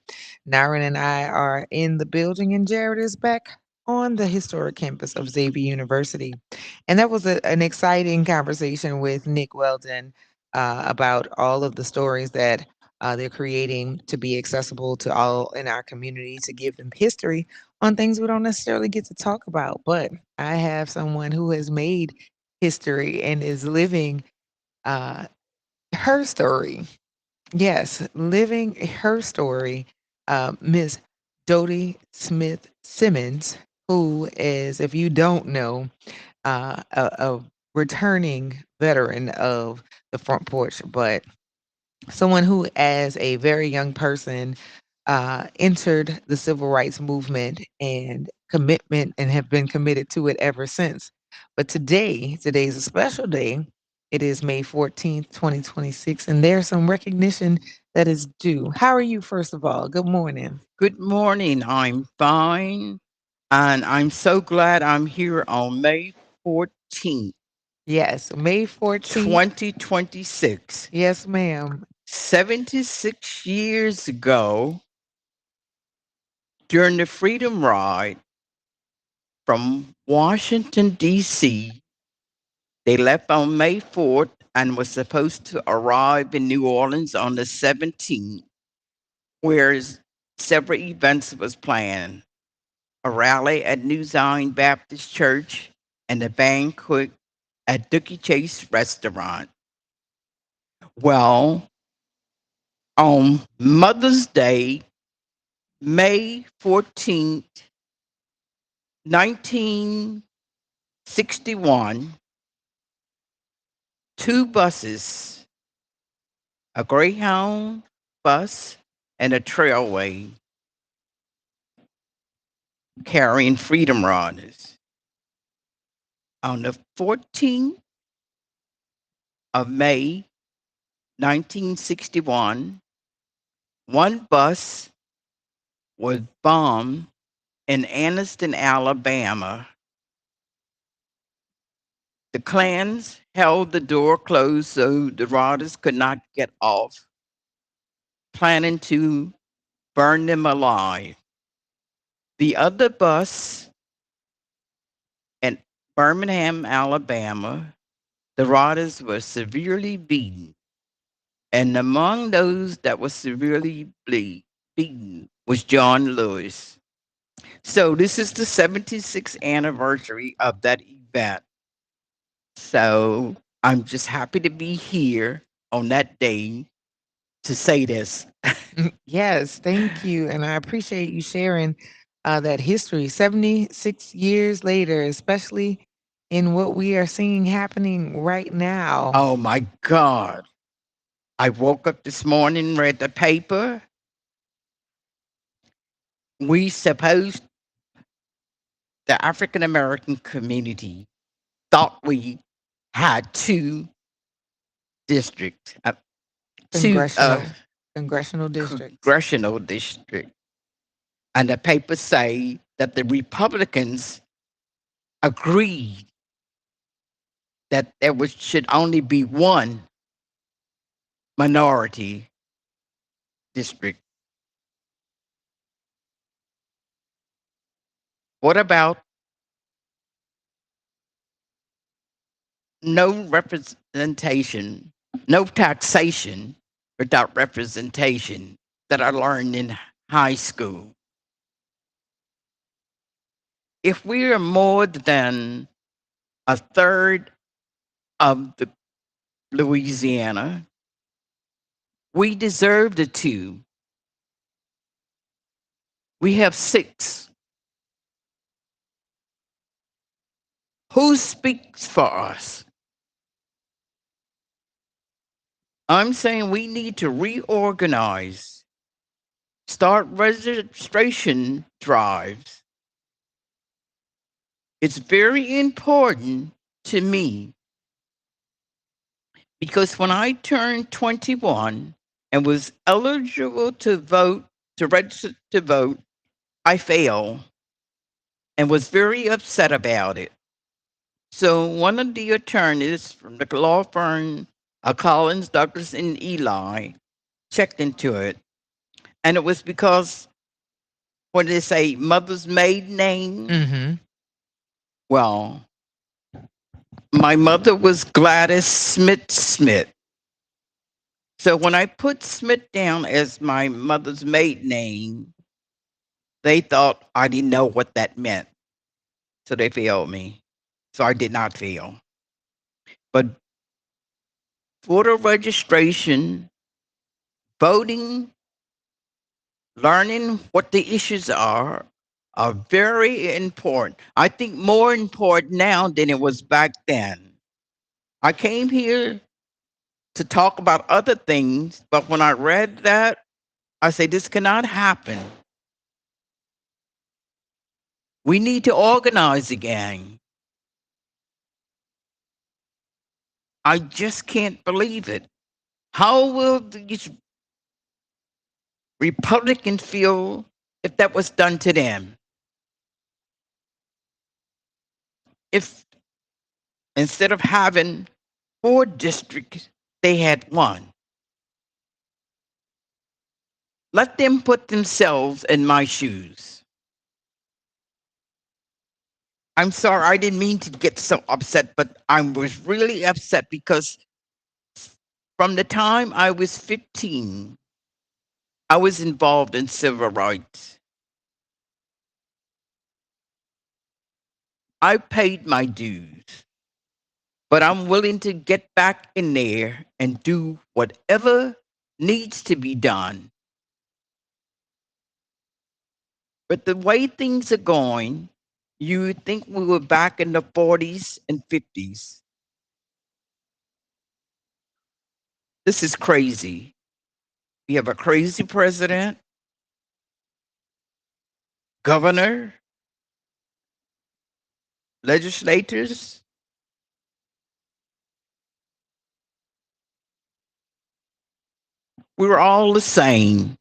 Naren and I are in the building, and Jared is back on the historic campus of Xavier University. And that was an exciting conversation with Nick Weldon about all of the stories that they're creating to be accessible to all in our community to give them history on things we don't necessarily get to talk about. But I have someone who has made history and is living uh, her story. Yes, living her story. Miss Dodie Smith Simmons, who is, if you don't know, a returning veteran of the front porch, but someone who, as a very young person, entered the civil rights movement and commitment and have been committed to it ever since. But today is a special day. It is May 14th, 2026, and there's some recognition that is due. How are you, first of all? Good morning. Good morning. I'm fine. And I'm so glad I'm here on May 14th, Yes, May 14th. 2026. Yes, ma'am. 76 years ago, during the Freedom Ride from Washington, D.C., they left on May 4th and was supposed to arrive in New Orleans on the 17th, where several events was planned. A rally at New Zion Baptist Church, and a banquet at Dookie Chase Restaurant. Well, on Mother's Day, May 14th, 1961, two buses, a Greyhound bus and a Trailway, carrying Freedom Riders. On the 14th of May, 1961, one bus was bombed in Anniston, Alabama. The Klans held the door closed so the riders could not get off, planning to burn them alive. The other bus in Birmingham, Alabama, the riders were severely beaten. And among those that were severely beaten was John Lewis. So this is the 76th anniversary of that event. So I'm just happy to be here on that day to say this. Yes, thank you. And I appreciate you sharing that history. 76 years later, especially in what we are seeing happening right now. Oh my God. I woke up this morning, read the paper. We supposed the African American community thought we had two districts, two Congressional districts. congressional districts, and the papers say that the Republicans agreed that should only be one minority district. What about no representation, no taxation without representation that I learned in high school? If we are more than a third of the Louisiana, we deserve the two. We have six. Who speaks for us? I'm saying we need to reorganize, start registration drives. It's very important to me because when I turned 21 and was eligible to vote, to register to vote, I failed and was very upset about it. So one of the attorneys from the law firm, Collins, Douglas, and Eli, checked into it. And it was because when they say mother's maiden name, Mm-hmm. well, my mother was Gladys Smith Smith. So when I put Smith down as my mother's maiden name, they thought I didn't know what that meant. So they failed me. So I did not fail. But voter registration, voting, learning what the issues are very important. I think more important now than it was back then. I came here to talk about other things, but when I read that, I say this cannot happen. We need to organize again. I just can't believe it. How will these Republicans feel if that was done to them? If instead of having 4 districts, they had one. Let them put themselves in my shoes. I'm sorry, I didn't mean to get so upset, but I was really upset because from the time I was 15, I was involved in civil rights. I paid my dues, but I'm willing to get back in there and do whatever needs to be done. But the way things are going, you would think we were back in the 40s and 50s. This is crazy. We have a crazy president, governor, legislators. We're all the same.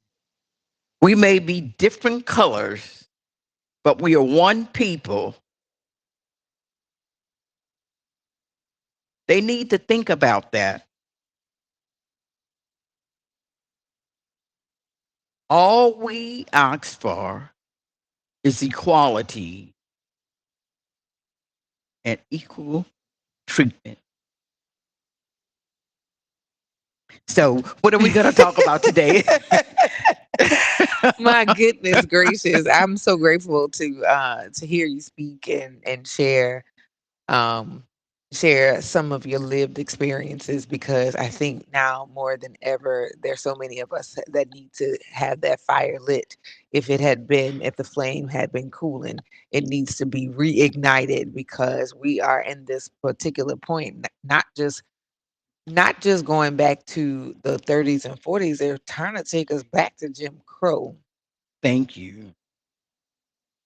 We may be different colors, but we are one people. They need to think about that. All we ask for is equality and equal treatment. So, what are we going to talk about today? My goodness gracious. I'm so grateful to hear you speak and share um share some of your lived experiences, because I think now more than ever, there's so many of us that need to have that fire lit. If the flame had been cooling, it needs to be reignited, because we are in this particular point, not just going back to the 30s and 40s, they're trying to take us back to Jim Crow. Thank you.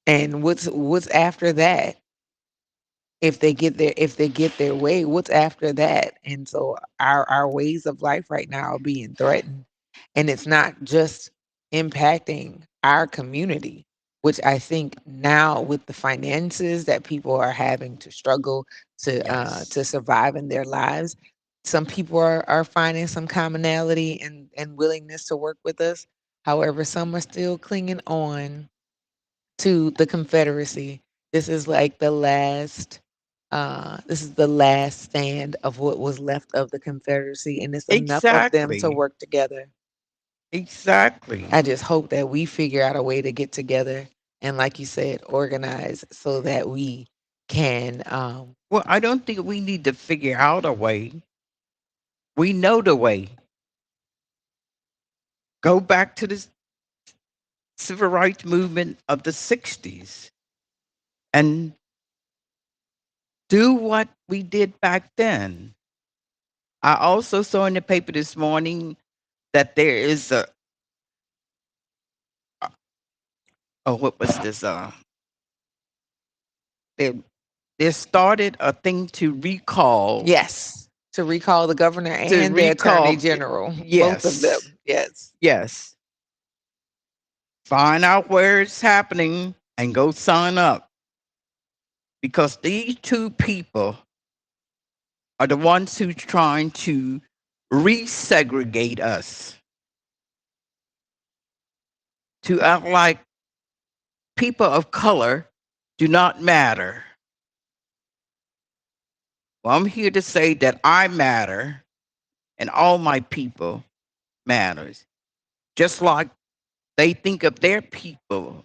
And what's after that? If they get their way, what's after that? And so our ways of life right now are being threatened, and it's not just impacting our community, which I think now, with the finances that people are having to struggle to Yes. survive in their lives, some people are finding some commonality and willingness to work with us. However, some are still clinging on to the Confederacy. This is like this is the last stand of what was left of the Confederacy, and it's enough of them to Exactly. work together. Exactly. I just hope that we figure out a way to get together and, like you said, organize so that we can. Well, I don't think we need to figure out a way. We know the way. Go back to the civil rights movement of the 60s and do what we did back then. I also saw in the paper this morning that there is oh, what was this? They, they started a thing Yes, to recall the governor to and the attorney recall, general, both of them. yes, Yes. yes, find out where it's happening and go sign up because these two people are the ones who trying to resegregate us to act like people of color do not matter. Well, I'm here to say that I matter and all my people matters. Just like they think of their people.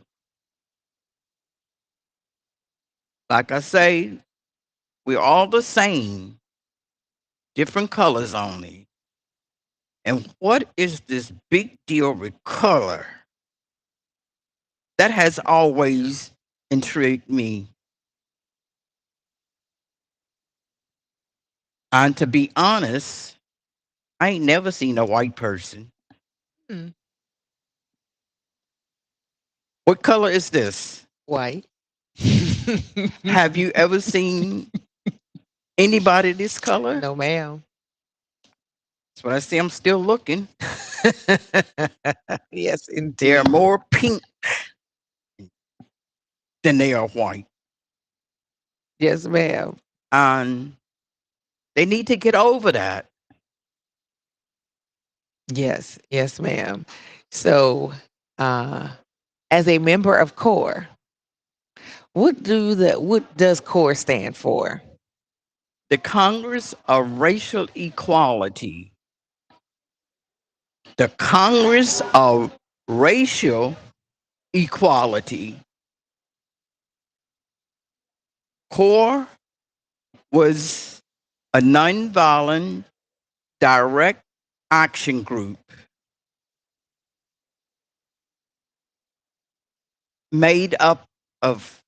Like I say, we're all the same, different colors only. And what is this big deal with color? That has always intrigued me. And to be honest, I ain't never seen a white person. Mm, What color is this? white. Have you ever seen anybody this color? No, ma'am. That's what I say. I'm still looking. Yes, They are indeed. more pink than they are white. Yes, ma'am. And they need to get over that. Yes, yes, ma'am. So, uh, as a member of CORE, what does CORE stand for? The Congress of Racial Equality. The Congress of Racial Equality. CORE was a nonviolent direct action group made up of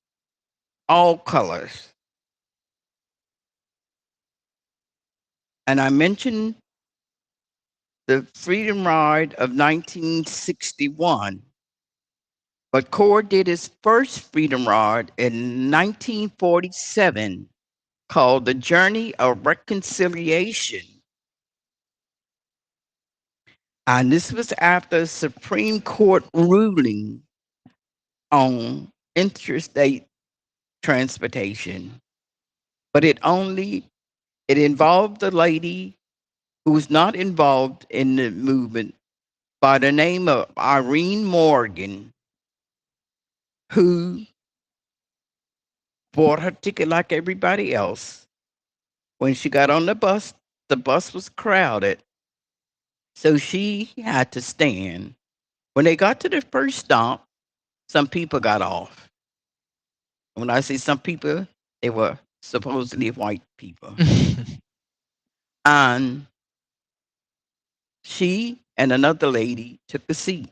all colors. And I mentioned the Freedom Ride of 1961, but CORE did its first Freedom Ride in 1947 called The Journey of Reconciliation. And this was after a Supreme Court ruling on interstate transportation. But it involved a lady who was not involved in the movement by the name of Irene Morgan, who bought her ticket like everybody else. When she got on the bus was crowded, so she had to stand. When they got to the first stop, some people got off. When I say some people, they were supposedly white people. And she and another lady took a seat.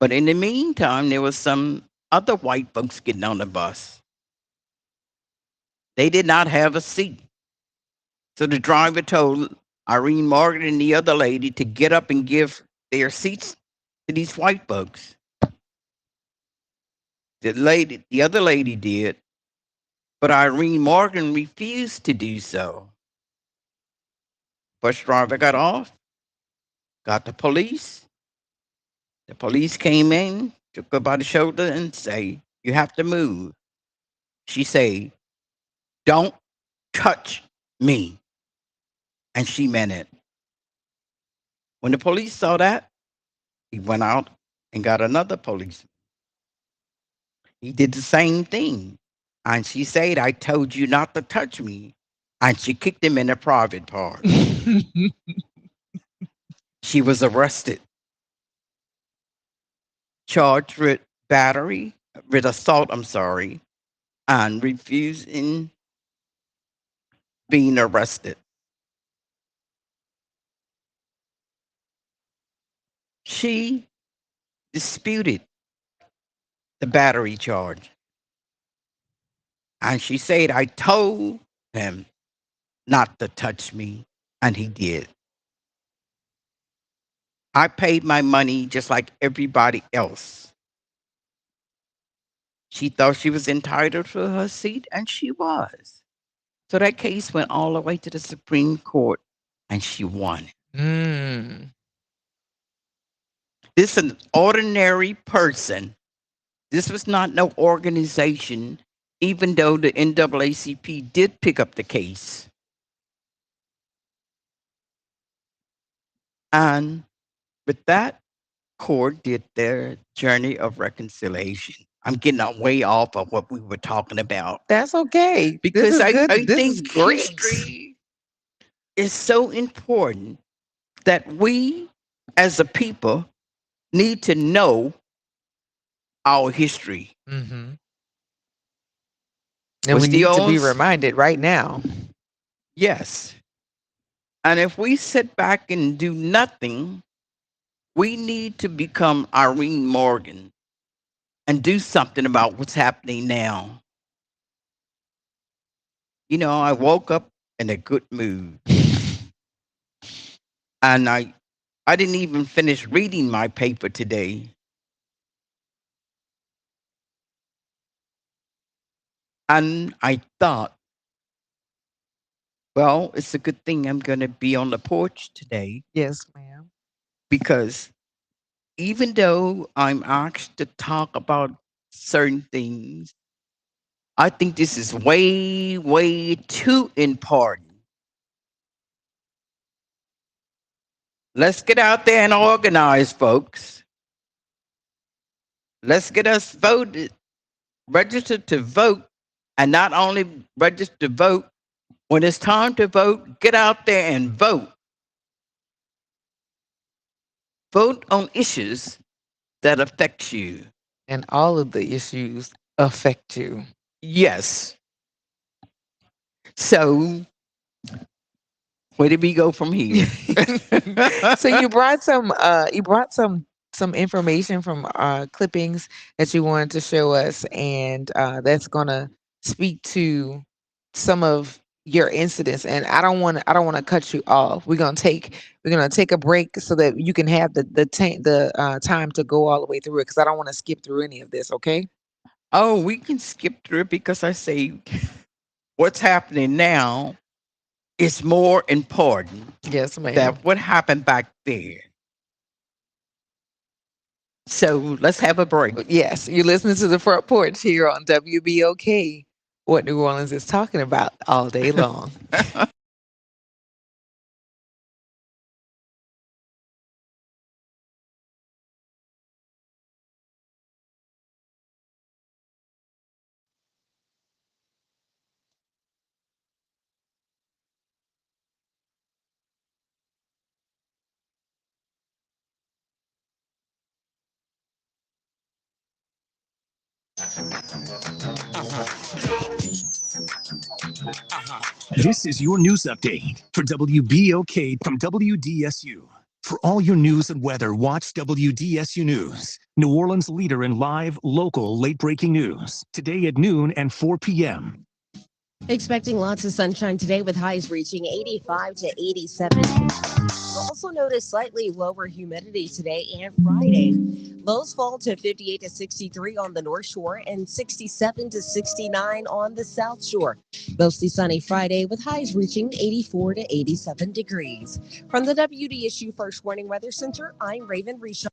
But in the meantime, there was some other white folks getting on the bus. They did not have a seat. So the driver told Irene Morgan and the other lady to get up and give their seats to these white folks. The other lady did, but Irene Morgan refused to do so. Bus driver got off, got the police. The police came in, took her by the shoulder and say, "You have to move." She say, "Don't touch me." And she meant it. When the police saw that, he went out and got another policeman. He did the same thing. And she said, "I told you not to touch me." And she kicked him in the private part. She was arrested, charged with battery, with assault, I'm sorry, and refusing being arrested. She disputed the battery charge. And she said, "I told him not to touch me." And he did. I paid my money just like everybody else. She thought she was entitled to her seat, and she was. So that case went all the way to the Supreme Court, and she won. Mm. This is an ordinary person. This was not no organization, even though the NAACP did pick up the case. And with that, court did their journey of reconciliation. I'm getting way off of what we were talking about That's okay. This because is good. I This is think great. history is so important that we as a people need to know our history. Mm-hmm. And we Was the need to be old reminded right now. yes. And if we sit back and do nothing, we need to become Irene Morgan and do something about what's happening now. You know, I woke up in a good mood and I didn't even finish reading my paper today. And I thought, well, it's a good thing I'm going to be on the porch today Yes, ma'am. because even though I'm asked to talk about certain things, I think this is way, way too important. Let's get out there and organize, folks. Let's get us voted, registered to vote, and not only register to vote, when it's time to vote, get out there and vote. Vote on issues that affect you. And all of the issues affect you. Yes. So where did we go from here? So you brought some information from clippings that you wanted to show us, and that's gonna speak to some of your incidents. And I don't want to cut you off. We're gonna take a break so that you can have the time to go all the way through it, because I don't want to skip through any of this. Okay. Oh, we can skip through it because I say what's happening now is more important Yes, ma'am. than what happened back there. So let's have a break. Yes, you're listening to the Front Porch here on WBOK, what New Orleans is talking about all day long. This is your news update for WBOK from WDSU. For all your news and weather, watch WDSU News, New Orleans leader in live, local, late breaking news. Today at noon and 4 p.m. Expecting lots of sunshine today with highs reaching 85 to 87. We'll also notice slightly lower humidity today and Friday. Lows fall to 58 to 63 on the North Shore and 67 to 69 on the South Shore. Mostly sunny Friday with highs reaching 84 to 87 degrees. From the WDSU First Warning Weather Center, I'm Raven Reshaw.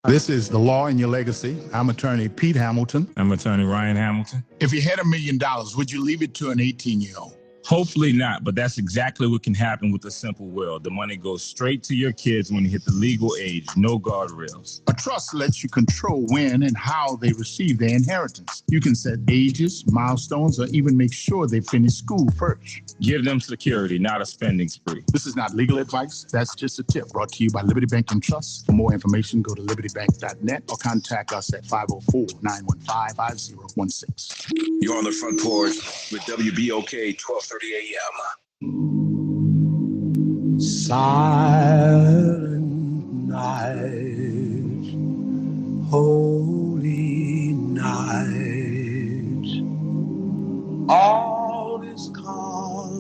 This is The Law in Your Legacy. I'm attorney Pete Hamilton. I'm attorney Ryan Hamilton. If you had $1 million, would you leave it to an 18-year-old? Hopefully not, but that's exactly what can happen with a simple will. The money goes straight to your kids when you hit the legal age, no guardrails. A trust lets you control when and how they receive their inheritance. You can set ages, milestones, or even make sure they finish school first. Give them security, not a spending spree. This is not legal advice. That's just a tip brought to you by Liberty Bank and Trust. For more information, go to libertybank.net or contact us at 504-915-5016. You're on the front porch with WBOK 1230 AM. Silent night, holy night, all is calm,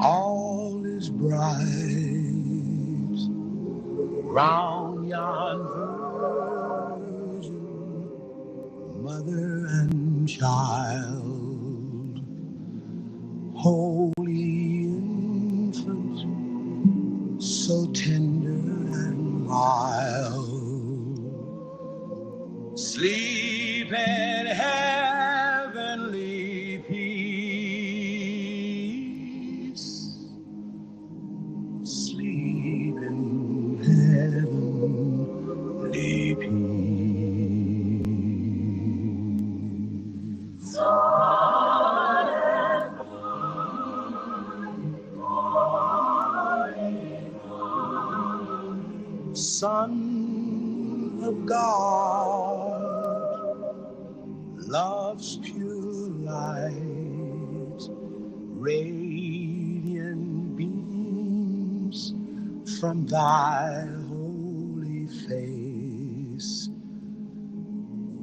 all is bright, round yon virgin, mother and child, holy infant, so tender and mild, sleep in heavenly peace, sleep in heavenly peace. Son of God, love's pure light, radiant beams from thy holy face.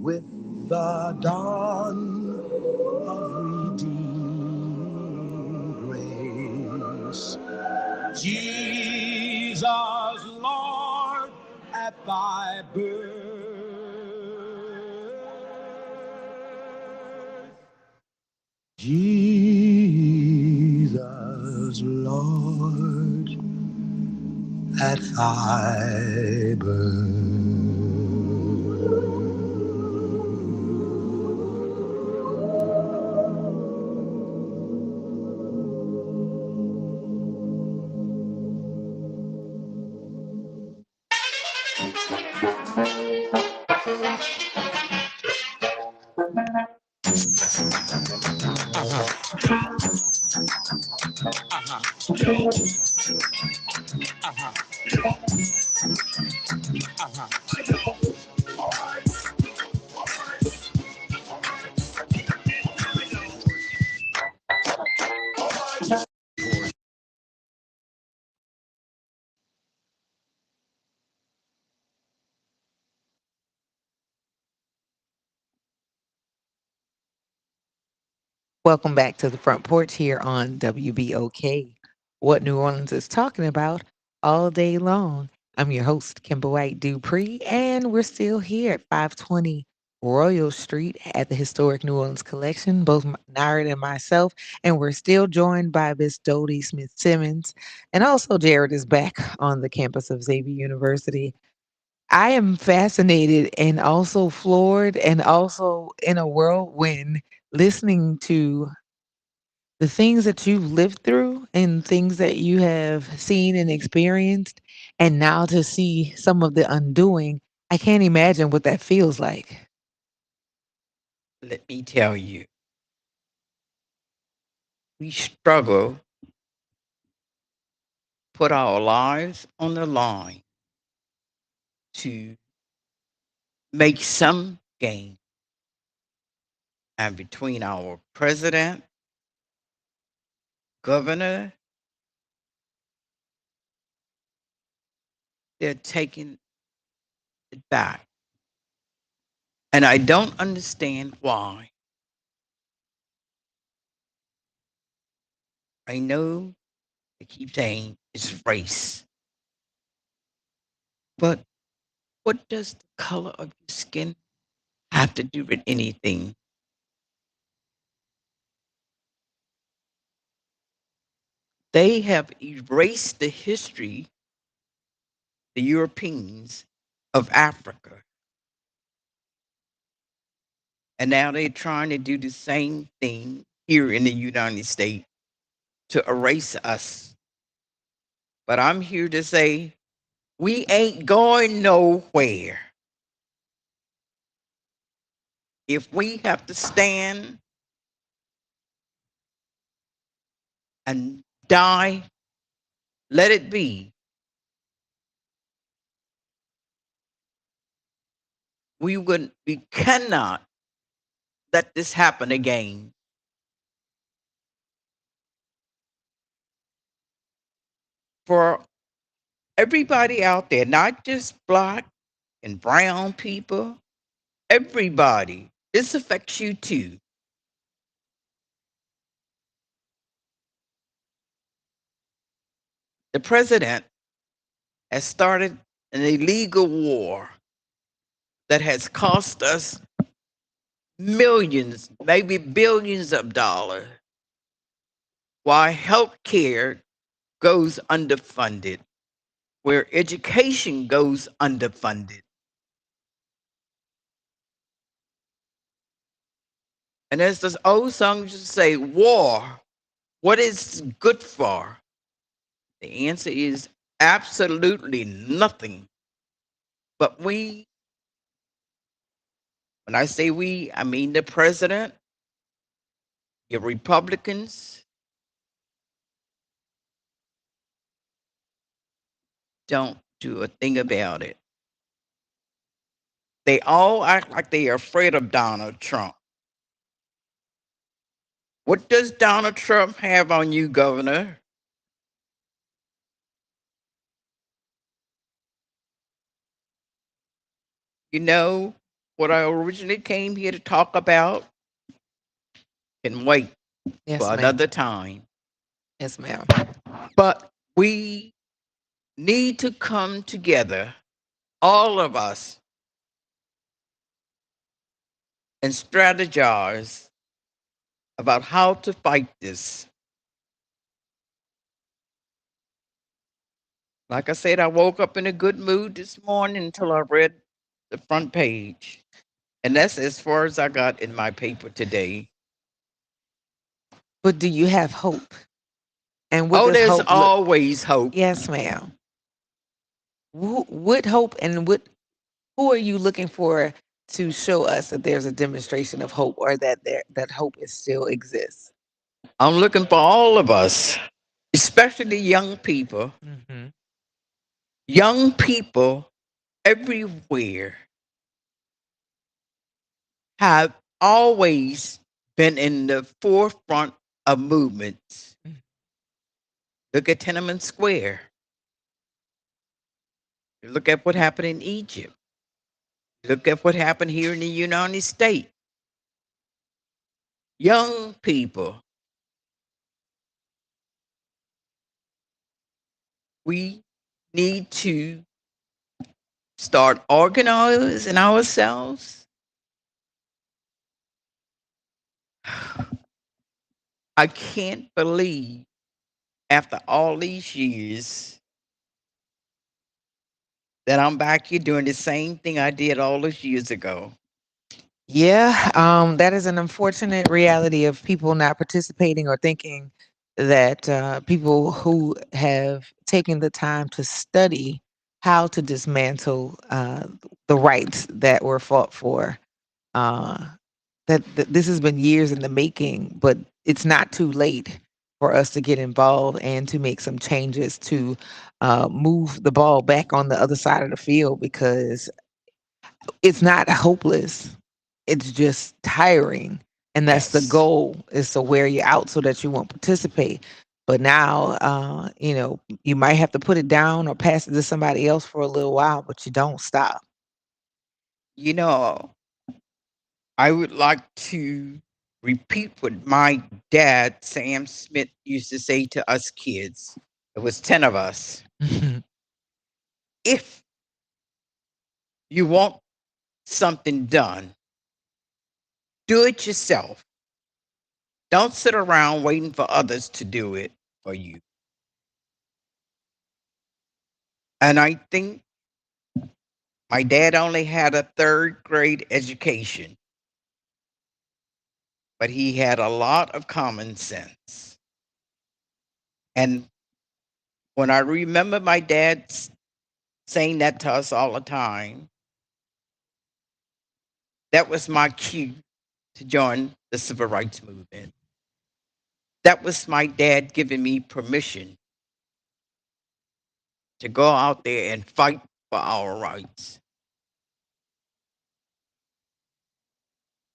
With the dawn of redeeming grace, Jesus, Lord, at thy birth. Jesus, Lord, at thy birth. Welcome back to the front porch here on WBOK. What New Orleans is talking about all day long. I'm your host, Kimber White Dupree, and we're still here at 520 Royal Street at the Historic New Orleans Collection, both Nard and myself, and we're still joined by Miss Dodie Smith Simmons, and also Jared is back on the campus of Xavier University. I am fascinated and also floored and also in a whirlwind listening to the things that you've lived through and things that you have seen and experienced, and now to see some of the undoing. I can't imagine what that feels like. Let me tell you, we struggle, put our lives on the line to make some gain. and between our president, governor, they're taking it back. And I don't understand why. I know they keep saying it's race, but what does the color of your skin have to do with anything? They have erased the history, the Europeans, of Africa. And now they're trying to do the same thing here in the United States to erase us. But I'm here to say we ain't going nowhere. If we have to stand and die, let it be. We cannot let this happen again. For everybody out there, not just black and brown people, everybody, this affects you too. The president has started an illegal war that has cost us millions, maybe billions of dollars, while health care goes underfunded, where education goes underfunded. And as this old song used to say, war, what is good for? The answer is absolutely nothing. But we, when I say we, I mean the president, your Republicans, don't do a thing about it. They all act like they are afraid of Donald Trump. What does Donald Trump have on you, Governor? You know what I originally came here to talk about can wait Yes, for ma'am. another time. Yes, ma'am. But we need to come together, all of us, and strategize about how to fight this. Like I said, I woke up in a good mood this morning until I read the front page. And that's as far as I got in my paper today. But do you have hope? And what Oh, does there's hope look? always hope. Yes, ma'am. What hope and who are you looking for to show us that there's a demonstration of hope or that hope is still exists? I'm looking for all of us, especially young people. Hmm. Young people everywhere have always been in the forefront of movements. Look at Tiananmen Square. Look at what happened in Egypt. Look at what happened here in the United States. Young people, we need to start organizing ourselves. I can't believe after all these years that I'm back here doing the same thing I did all those years ago. Yeah, that is an unfortunate reality of people not participating or thinking that people who have taken the time to study how to dismantle the rights that were fought for. Uh, that this has been years in the making, but it's not too late for us to get involved and to make some changes to move the ball back on the other side of the field because it's not hopeless. It's just tiring and that's the Yes. goal, is to wear you out so that you won't participate. But now, you might have to put it down or pass it to somebody else for a little while, but you don't stop. You know, I would like to repeat what my dad, Sam Smith, used to say to us kids. It was 10 of us. If you want something done, do it yourself. Don't sit around waiting for others to do it for you. And I think my dad only had a third grade education, but he had a lot of common sense. And when I remember my dad saying that to us all the time, that was my cue to join the civil rights movement. That was my dad giving me permission to go out there and fight for our rights.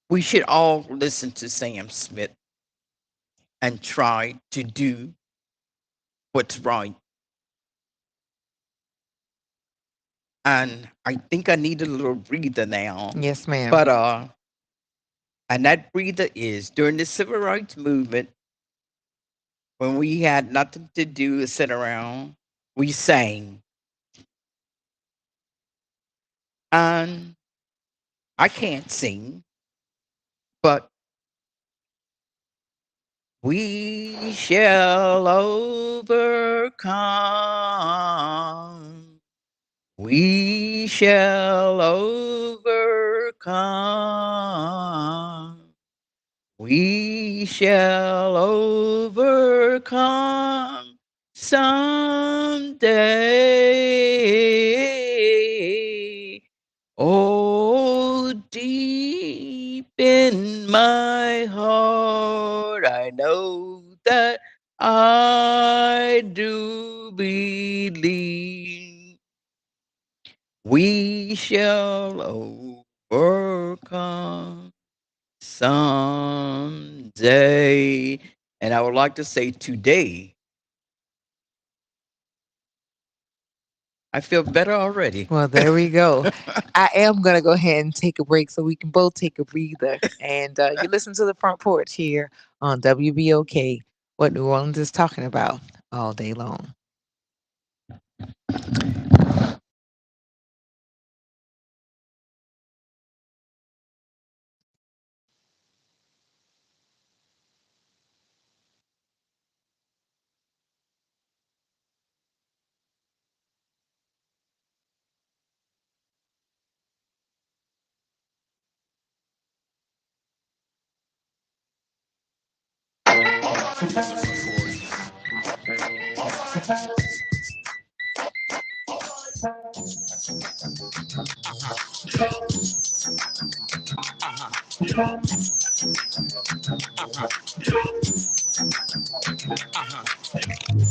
We should all listen to Sam Smith and try to do what's right. And I think I need a little breather now. Yes, ma'am. But and that breather is during the civil rights movement, when we had nothing to do but sit around, we sang. And I can't sing, but we shall overcome. We shall overcome. We shall overcome someday. Oh, deep in my heart, I know that I do believe we shall overcome someday. And I would like to say today, I feel better already. Well, there we go. I am going to go ahead and take a break so we can both take a breather. And you listen to the Front Porch here on WBOK, what New Orleans is talking about all day long.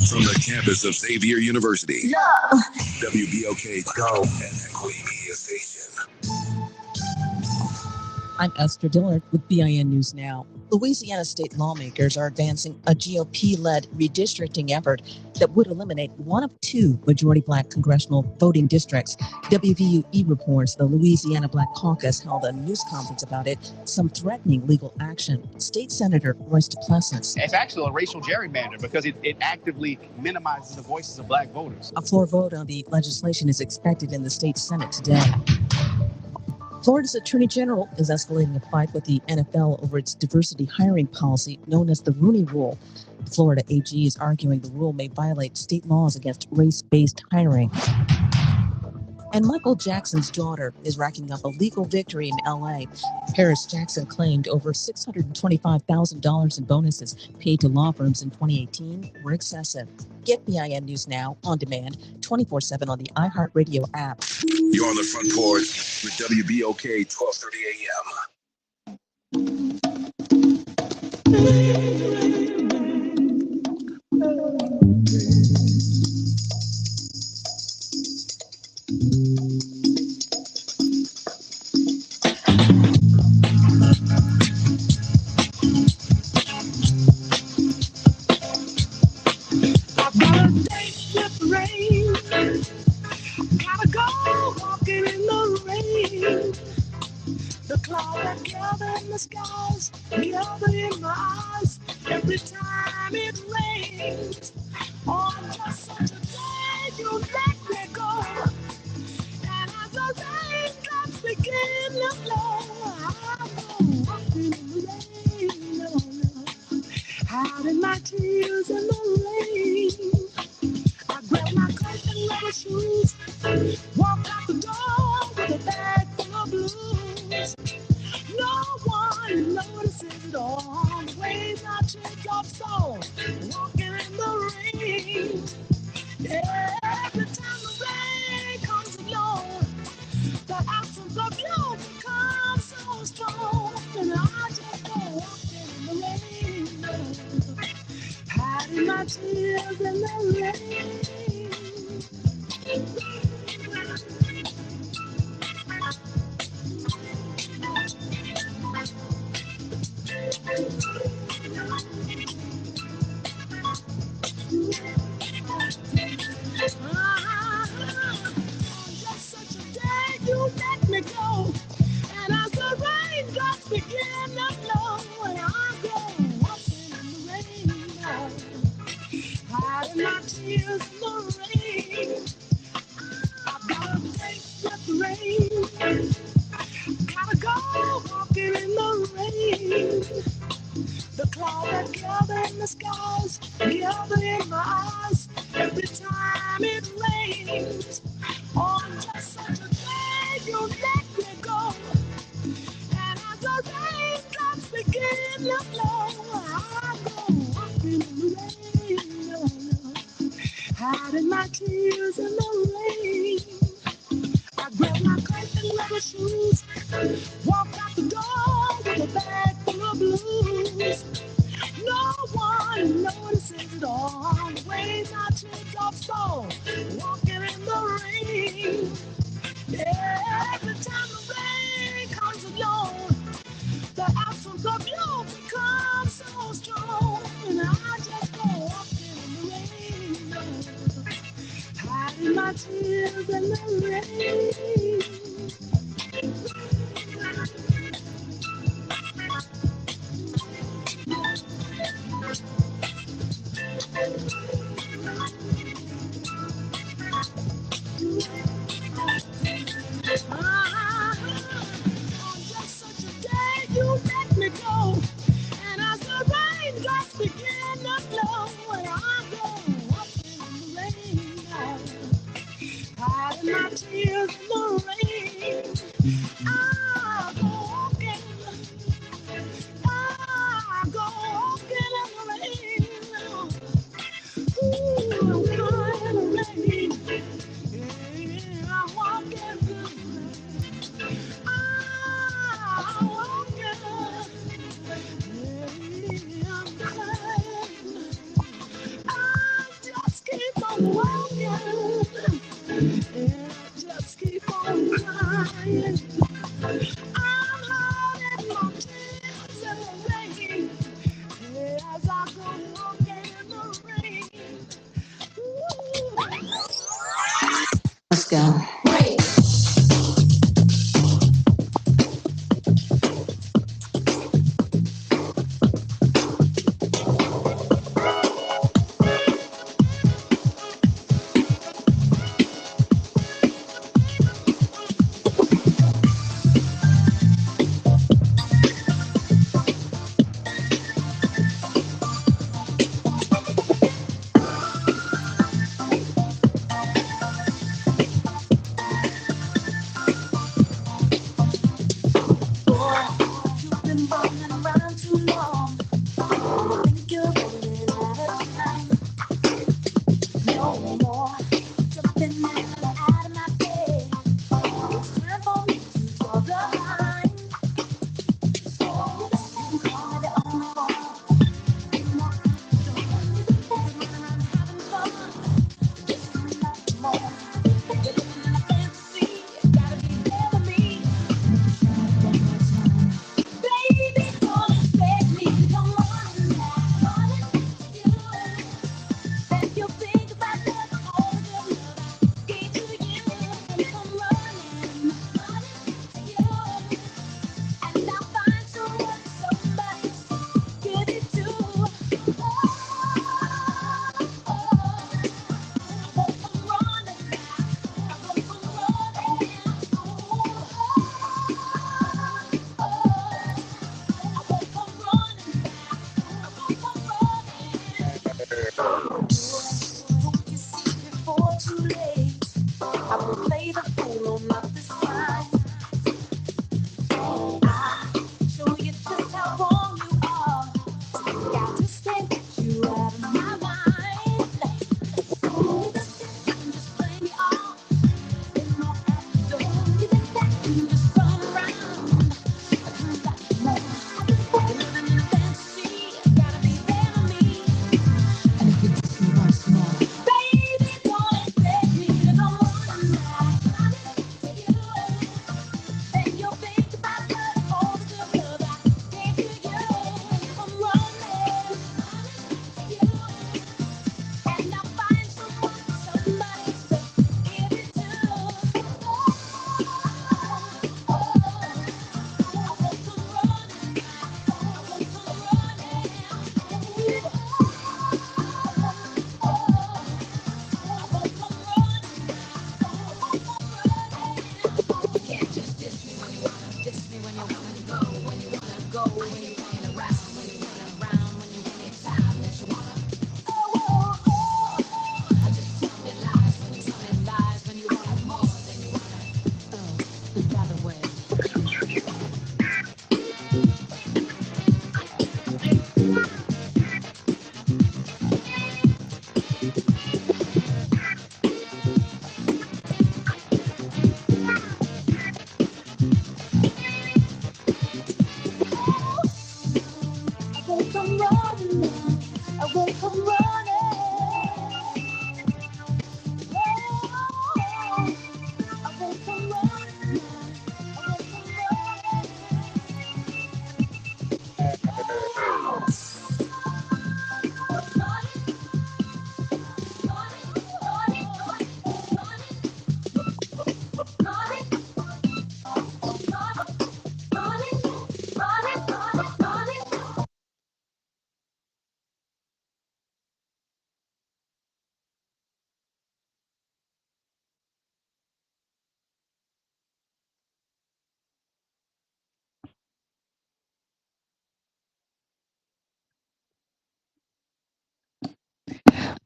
From the campus of Xavier University, WBOK Go and Equity Media Station. I'm Esther Dillard with BIN News Now. Louisiana state lawmakers are advancing a GOP-led redistricting effort that would eliminate one of two majority Black congressional voting districts. WVUE reports the Louisiana Black Caucus held a news conference about it, some threatening legal action. State Senator Royce DePlessis. It's actually a racial gerrymander because it actively minimizes the voices of Black voters. A floor vote on the legislation is expected in the state Senate today. Florida's Attorney General is escalating a fight with the NFL over its diversity hiring policy known as the Rooney Rule. The Florida AG is arguing the rule may violate state laws against race-based hiring. And Michael Jackson's daughter is racking up a legal victory in LA. Paris Jackson claimed over $625,000 in bonuses paid to law firms in 2018 were excessive. Get BIN News Now on demand 24/7 on the iHeartRadio app. You're on the Front Porch with WBOK 1230 AM. walking in the rain. The clouds that gather in the skies, gather in my eyes every time it rains. On just such a day, you let me go. And as the raindrops begin to flow, I go walking in the rain, hiding my tears in the rain. I grab my coat and rubber shoes, walk out the door with a bag full of blues. No one notices it all. The waves I take off so, walking in the rain. Every time the rain comes along, the absence of you becomes so strong. And I just go walking in the rain, hiding my tears in the rain. Just such a day you let me go, and as the raindrops begin to flow, and I go walking in the rain, hiding my tears in the rain. I've gotta face with the rain, gotta go walking in the rain. The clouds that gather in the skies, gather in my eyes every time it rains. On just such a day, you let me go. And as the raindrops begin to flow, I go walking in the rain, hiding my tears in the rain. I grab my coat and rubber shoes, walk out the door with a bag full of blues. No one notices it all. The waves I take off so, walking in the rain. Every time the rain comes along, the absence of you becomes so strong. And I just go walking in the rain, hiding my tears in the rain. On just such a day, you let me go. And as the raindrops begin to flow, and I go walking in the rain, hiding my tears in the rain. I go walking, I go walking in the rain. Ooh, I'm crying in the rain. Yeah, I'm walking through the rain. I'm walking. Yeah, I'm crying. I just keep on walking. Yeah, just keep on crying. I'm hiding my tears in the rain. Yeah, as I go walking in the rain. Ooh. Let's go.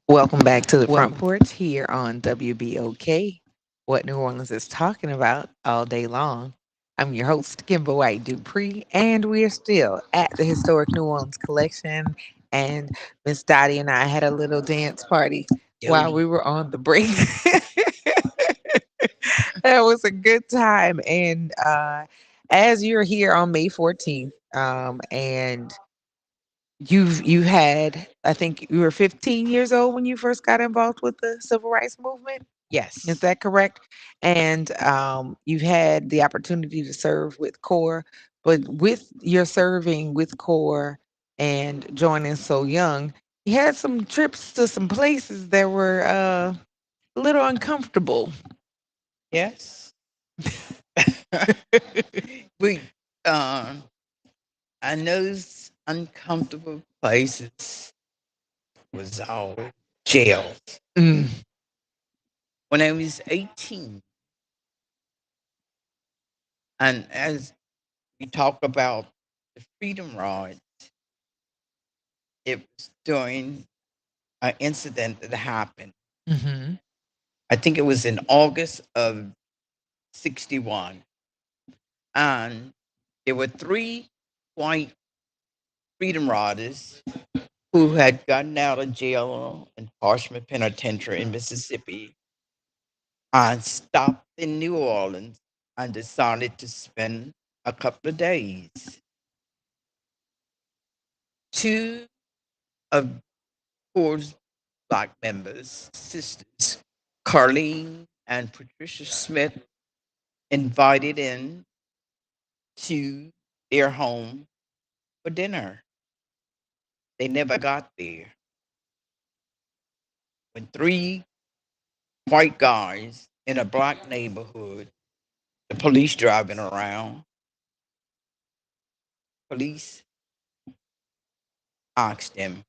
Welcome back to the Front Porch here on WBOK. What New Orleans is talking about all day long. I'm your host, Kimber White Dupree, and we are still at the Historic New Orleans Collection. And Miss Dottie and I had a little dance party while we were on the break. That was a good time. And as you're here on May 14th, and you had, I think you were 15 years old when you first got involved with the civil rights movement. Is Yes. that correct? And you've had the opportunity to serve with CORE, but with your serving with CORE and joining so young, you had some trips to some places that were a little uncomfortable. Yes. we, um, and those uncomfortable places was all jail. Mm. When I was 18, and as we talk about the Freedom Ride, it was during an incident that happened. Mhm. I think it was in August of 61. And there were three white Freedom Riders who had gotten out of jail in Parchment Penitentiary in Mississippi and stopped in New Orleans and decided to spend a couple of days. Two of Ford's black members, sisters, Carlene and Patricia Smith, invited in to their home for dinner. They never got there. When three white guys in a black neighborhood, the police driving around, police asked them,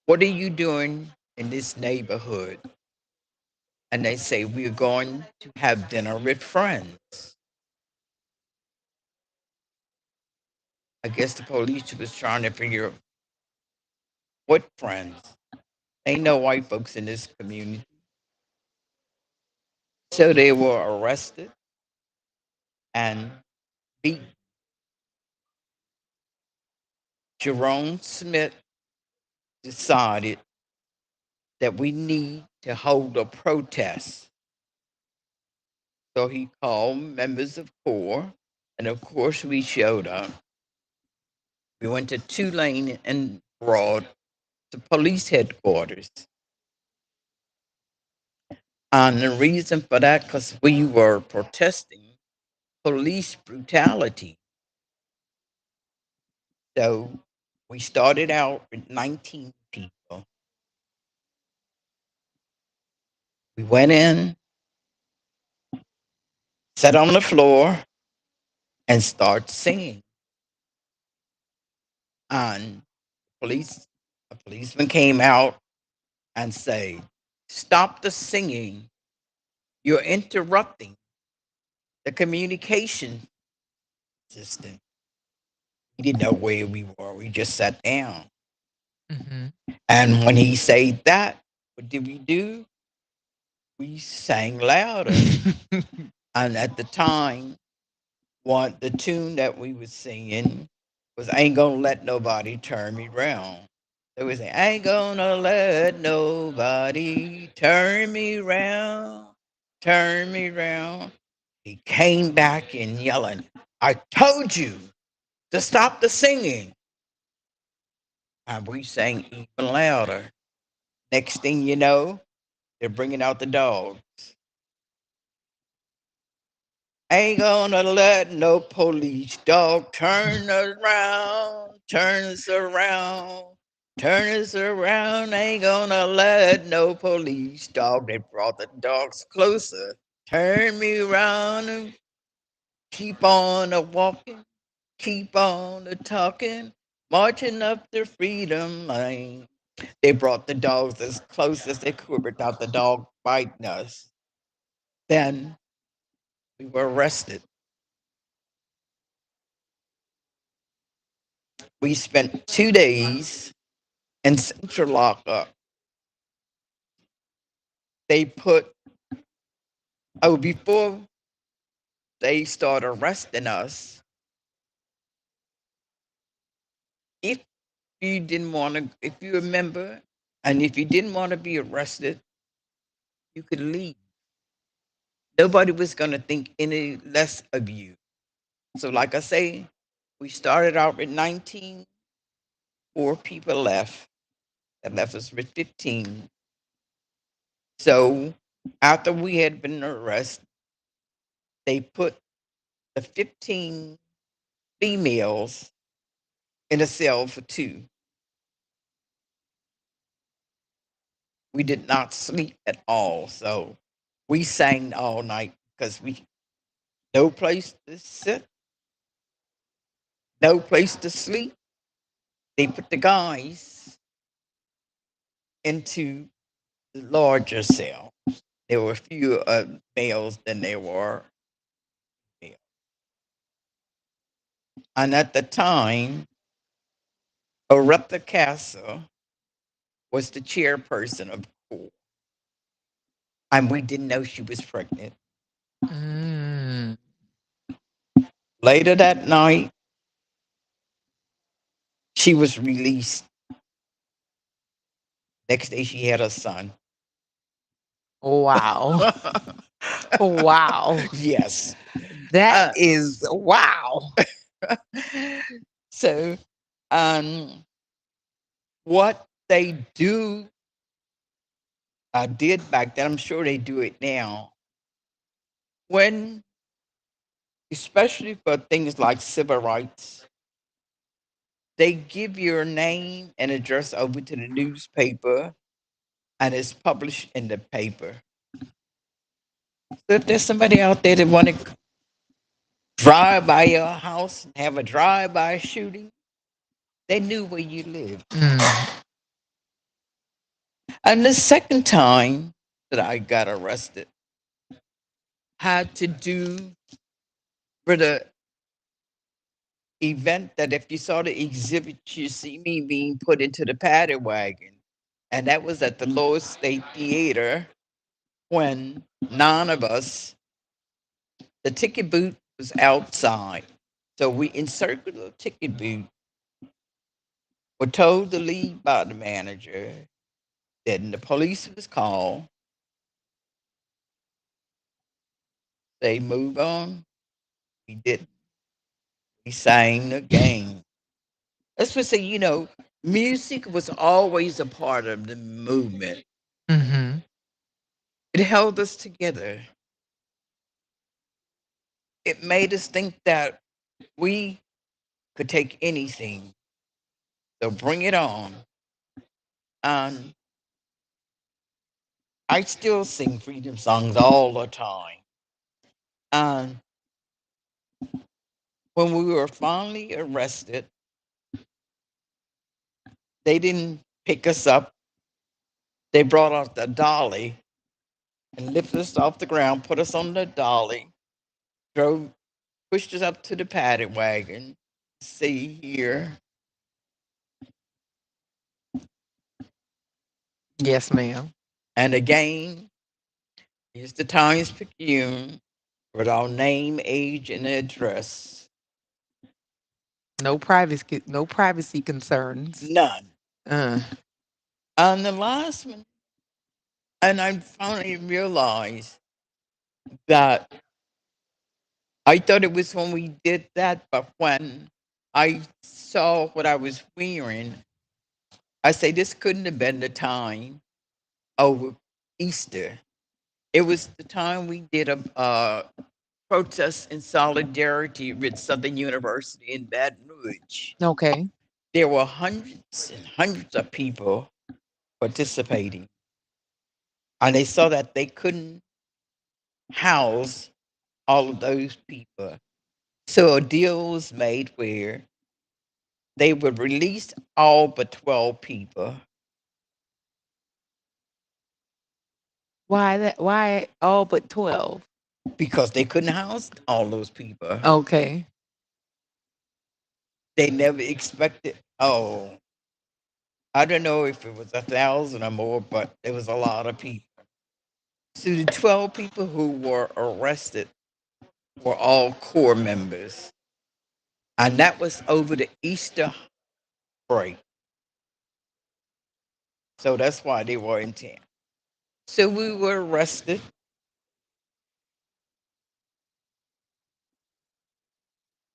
"What are you doing in this neighborhood?" And they say, "We're going to have dinner with friends." I guess the police was trying to figure out what friends. Ain't no white folks in this community. So they were arrested and beat. Jerome Smith decided that we need to hold a protest. So he called members of CORE, and of course we showed up. We went to Tulane and Broad to police headquarters. And the reason for that, because we were protesting police brutality. So we started out with 19 people. We went in, sat on the floor, and started singing. And police, a policeman came out and said, "Stop the singing. You're interrupting the communication system." We didn't know where we were. We just sat down. Mhm. And when he said that, what did we do? We sang louder. And at the time, the tune that we was singing was "I Ain't Gonna Let Nobody Turn Me Round." So we say, "I ain't gonna let nobody turn me round, turn me round." He came back and yelling, "I told you to stop the singing." And we sang even louder. Next thing you know, they're bringing out the dogs. Ain't gonna let no police dog turn us around, turn us around, turn us around. Ain't gonna let no police dog. They brought the dogs closer. Turn me around and keep on a walking, keep on a talking, marching up the freedom lane. They brought the dogs as close as they could without the dog biting us. Then we were arrested. We spent 2 days in central lockup. They put, oh, before they start arresting us, if you didn't want to, if you remember, and if you didn't want to be arrested, you could leave. Nobody was going to think any less of you. So, like I say, we started out with 19, 4 people left. That left us with 15. So, after we had been arrested, they put the 15 females in a cell for two. We did not sleep at all. So we sang all night because we no place to sit, no place to sleep. They put the guys into the larger cell. There were fewer males than there were females. And at the time, Aretha Castle was the chairperson of the court. And we didn't know she was pregnant. Mm. Later that night, she was released. Next day, she had a son. Wow. Wow. Yes. That Uh, is wow. so, um, what they do, did back then, I'm sure they do it now. When, especially for things like civil rights, they give your name and address over to the newspaper, and it's published in the paper. So if there's somebody out there that want to drive by your house and have a drive-by shooting, they knew where you lived. Mm. And the second time that I got arrested had to do with the event that if you saw the exhibit, you see me being put into the paddy wagon. And that was at the Lower State Theater when Nine of us. The ticket booth was outside. So we encircled the ticket booth. Were told to leave by the manager. Then the police was called. They move on. We didn't. We sang again. That's what say, music was always a part of the movement. Mm-hmm. It held us together. It made us think that we could take anything. So bring it on. And I still sing freedom songs all the time. And when we were finally arrested, they didn't pick us up. They brought out the dolly and lifted us off the ground, put us on the dolly, drove, pushed us up to the paddy wagon. See here. Yes, ma'am. And again, here's the Times Picayune with our name, age, and address. No privacy concerns. None. Uh. On the last one, and I finally realized that I thought it was when we did that, but when I saw what I was wearing, I say this couldn't have been the time over Easter. It was the time we did a protest in solidarity with Southern University in Baton Rouge. Okay. There were hundreds and hundreds of people participating, and they saw that they couldn't house all of those people. So a deal was made where they would release all but 12 people Why that? Why all but 12? because they couldn't house all those people. Okay. They never expected, oh, I don't know if it was 1,000 or more, but it was a lot of people. So the 12 people who were arrested were all core members. And that was over the Easter break. So that's why they were in town. So we were arrested.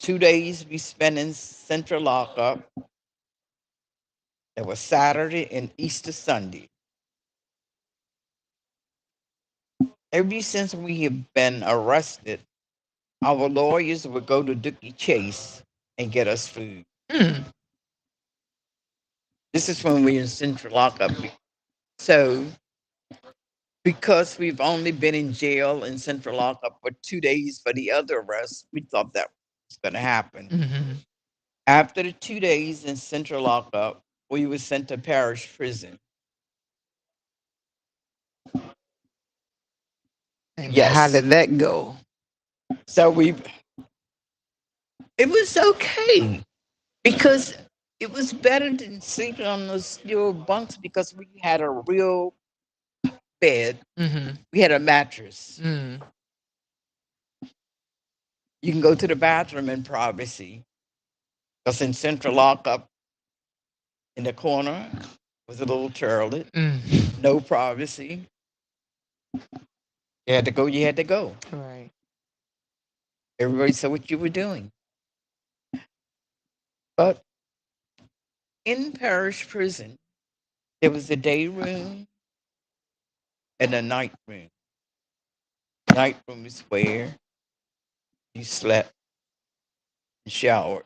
2 days we spent in central lockup. It was Saturday and Easter Sunday. Ever since we have been arrested, our lawyers would go to Dookie Chase and get us food. Hmm. This is when we were in central lockup. So, because we've only been in jail in central lockup for 2 days for the other arrests, we thought that was going to happen. Mm-hmm. After the 2 days in central lockup, we were sent to parish prison. And how Yes. did that go? So it was okay because it was better than sleeping on those steel bunks because we had a real bed. Mm-hmm. We had a mattress. Mm. You can go to the bathroom in privacy. Because in central lockup, in the corner was a little toilet. Mm. No privacy. You had to go. You had to go. Right. Everybody saw what you were doing. But in parish prison, there was a day room and a night room. Night room is where you slept and showered.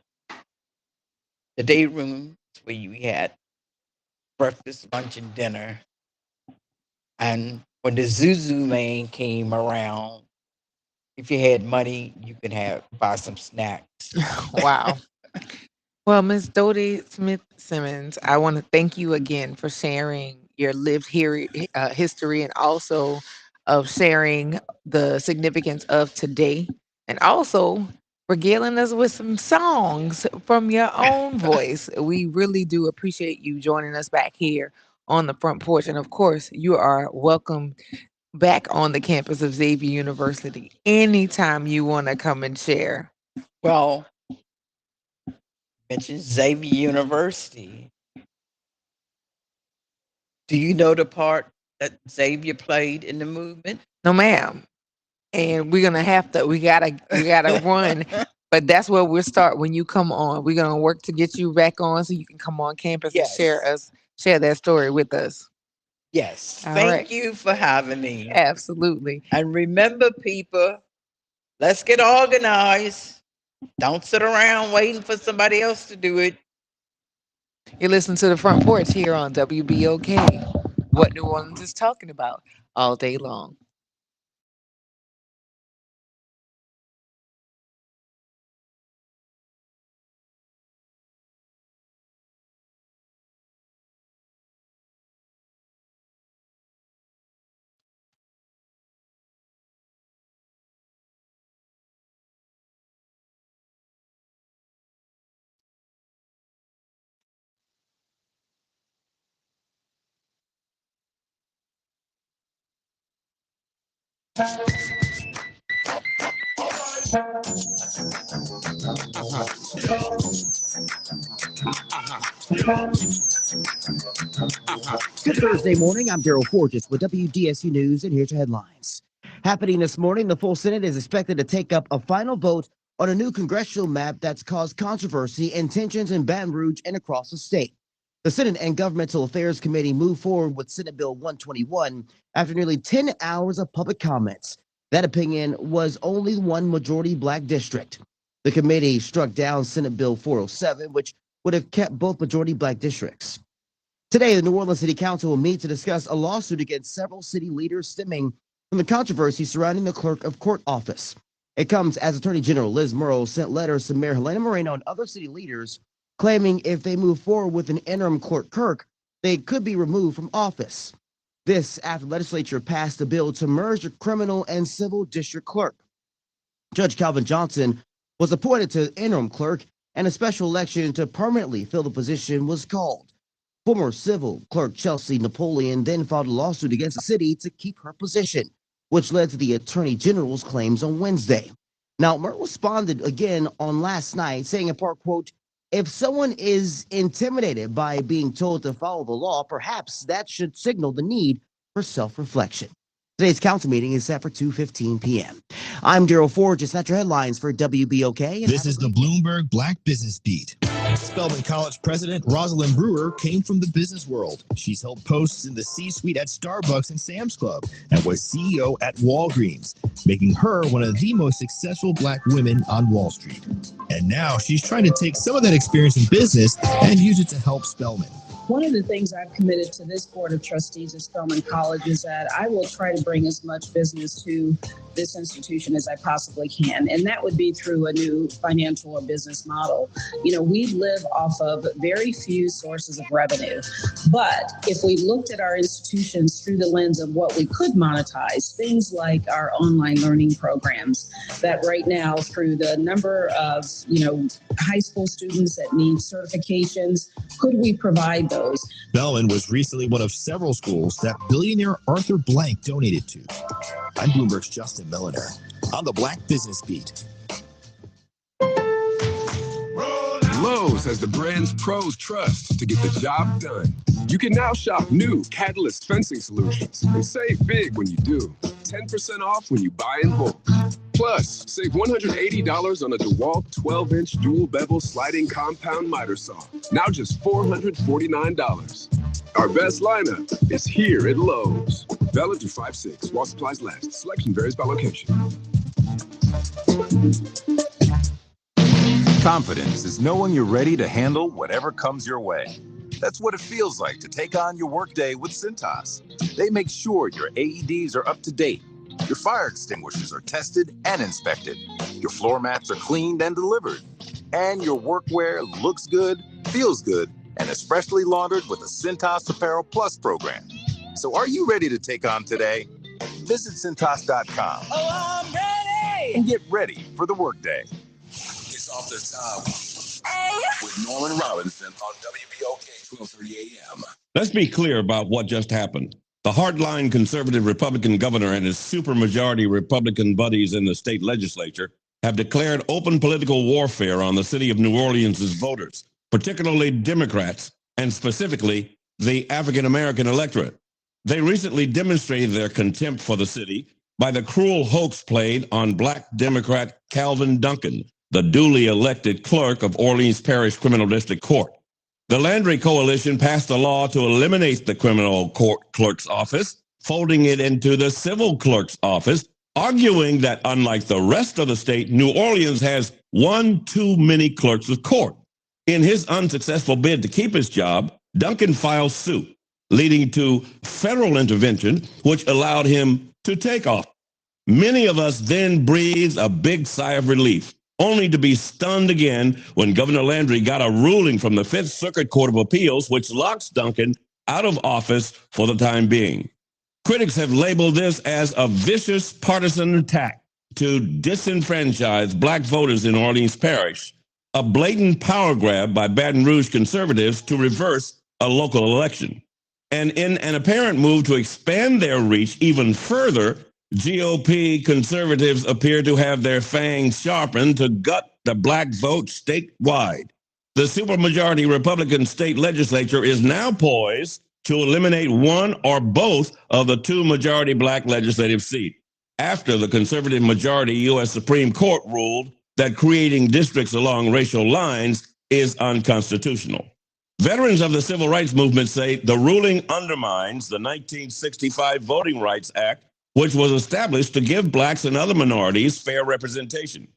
The day room is where you had breakfast, lunch, and dinner. And when the Zuzu man came around, if you had money, you could have buy some snacks. Wow. Well, Miss Dodie Smith Simmons, I want to thank you again for sharing your lived history and also of sharing the significance of today and also regaling us with some songs from your own voice. We really do appreciate you joining us back here on the front porch. And of course, you are welcome back on the campus of Xavier University anytime you want to come and share. Well, mentioned Xavier University. Do you know the part that Xavier played in the movement? No, ma'am. And we gotta run. But that's where we'll start when you come on. We're gonna work to get you back on so you can come on campus and share that story with us. Yes. All right. Thank you for having me. Absolutely. And remember, people, let's get organized. Don't sit around waiting for somebody else to do it. You're listening to the Front Porch here on WBOK. What New Orleans is talking about all day long. Good Thursday morning. I'm Daryl Forges with WDSU News, and here's your headlines. Happening this morning, the full Senate is expected to take up a final vote on a new congressional map that's caused controversy and tensions in Baton Rouge and across the state. The Senate and Governmental Affairs Committee moved forward with Senate Bill 121 after nearly 10 hours of public comments. That opinion was only one majority black district. The committee struck down Senate Bill 407, which would have kept both majority black districts. Today, the New Orleans City Council will meet to discuss a lawsuit against several city leaders stemming from the controversy surrounding the clerk of court office. It comes as Attorney General Liz Murrow sent letters to Mayor Helena Moreno and other city leaders claiming if they move forward with an interim clerk, they could be removed from office. This after the legislature passed a bill to merge the criminal and civil district clerk. Judge Calvin Johnson was appointed to interim clerk, and a special election to permanently fill the position was called. Former civil clerk Chelsea Napoleon then filed a lawsuit against the city to keep her position, which led to the Attorney General's claims on Wednesday. Now, Murrow responded again on last night, saying in part, quote, if someone is intimidated by being told to follow the law, perhaps that should signal the need for self-reflection. Today's council meeting is set for 2:15 p.m. I'm Daryl Forges. That's your headlines for WBOK. This is the Bloomberg Black Business Beat. Spelman College president Rosalind Brewer came from the business world. She's held posts in the C-suite at Starbucks and Sam's Club and was CEO at Walgreens, making her one of the most successful black women on Wall Street. And now she's trying to take some of that experience in business and use it to help Spelman. One of the things I've committed to this board of trustees at Spelman College is that I will try to bring as much business to this institution as I possibly can. And that would be through a new financial or business model. You know, we live off of very few sources of revenue. But if we looked at our institutions through the lens of what we could monetize, things like our online learning programs, that right now through the number of, high school students that need certifications, could we provide those? Spelman was recently one of several schools that billionaire Arthur Blank donated to. I'm Bloomberg's Justin Milliner on the Black Business Beat. Lowe's has the brands pros trust to get the job done. You can now shop new Catalyst fencing solutions and save big when you do. 10% off when you buy in bulk. Plus, save $180 on a DeWalt 12-inch dual bevel sliding compound miter saw. Now just $449. Our best lineup is here at Lowe's. Valid through 5/6 while supplies last. Selection varies by location. Confidence is knowing you're ready to handle whatever comes your way. That's what it feels like to take on your workday with Cintas. They make sure your AEDs are up to date, your fire extinguishers are tested and inspected, your floor mats are cleaned and delivered, and your workwear looks good, feels good, and is freshly laundered with a Cintas Apparel Plus program. So are you ready to take on today? Visit Cintas.com. Oh, I'm ready! And get ready for the workday. It's Off the Top with Norman Robinson on WBOK 1230 AM. Let's be clear about what just happened. The hardline conservative Republican governor and his supermajority Republican buddies in the state legislature have declared open political warfare on the city of New Orleans' voters, particularly Democrats, and specifically the African American electorate. They recently demonstrated their contempt for the city by the cruel hoax played on Black Democrat Calvin Duncan, the duly elected clerk of Orleans Parish Criminal District Court. The Landry Coalition passed a law to eliminate the criminal court clerk's office, folding it into the civil clerk's office, arguing that unlike the rest of the state, New Orleans has one too many clerks of court. In his unsuccessful bid to keep his job, Duncan filed suit, leading to federal intervention, which allowed him to take off. Many of us then breathed a big sigh of relief, only to be stunned again when Governor Landry got a ruling from the Fifth Circuit Court of Appeals, which locks Duncan out of office for the time being. Critics have labeled this as a vicious partisan attack to disenfranchise Black voters in Orleans Parish, a blatant power grab by Baton Rouge conservatives to reverse a local election. And in an apparent move to expand their reach even further, GOP conservatives appear to have their fangs sharpened to gut the Black vote statewide. The supermajority Republican state legislature is now poised to eliminate one or both of the two majority Black legislative seats, after the conservative majority U.S. Supreme Court ruled that creating districts along racial lines is unconstitutional. Veterans of the civil rights movement say the ruling undermines the 1965 Voting Rights Act, which was established to give Blacks and other minorities fair representation.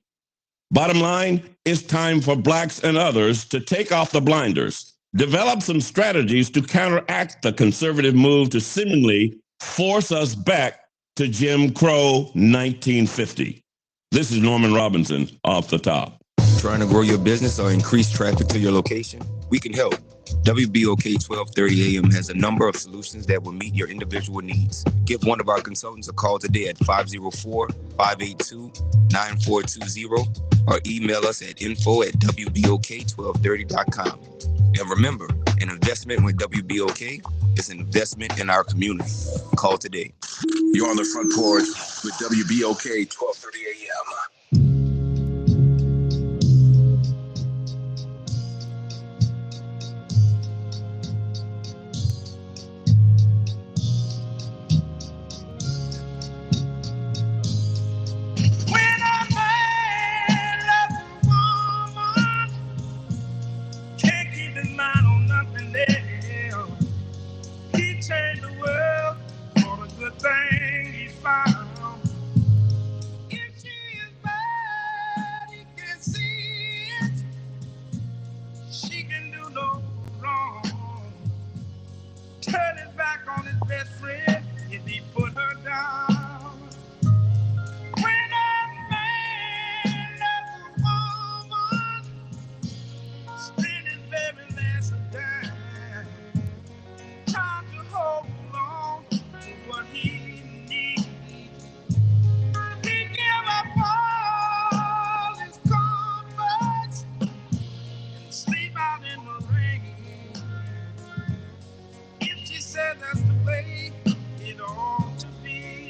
Bottom line, it's time for Blacks and others to take off the blinders, develop some strategies to counteract the conservative move to seemingly force us back to Jim Crow 1950. This is Norman Robinson, Off the Top. Trying to grow your business or increase traffic to your location? We can help. WBOK 1230 AM has a number of solutions that will meet your individual needs. Give one of our consultants a call today at 504-582-9420 or email us at info@wbok1230.com. And remember, an investment with WBOK is an investment in our community. Call today. You're on the Front Porch with WBOK 1230 AM. Thing he found. If she is bad, he can see it. She can do no wrong. Turn his back on his best friend if he put her down. When a man loves a woman, spend his very last dime, trying to hold on to what he needs. He give up all his comforts and sleep out in the rain. If she said that's the way it ought to be.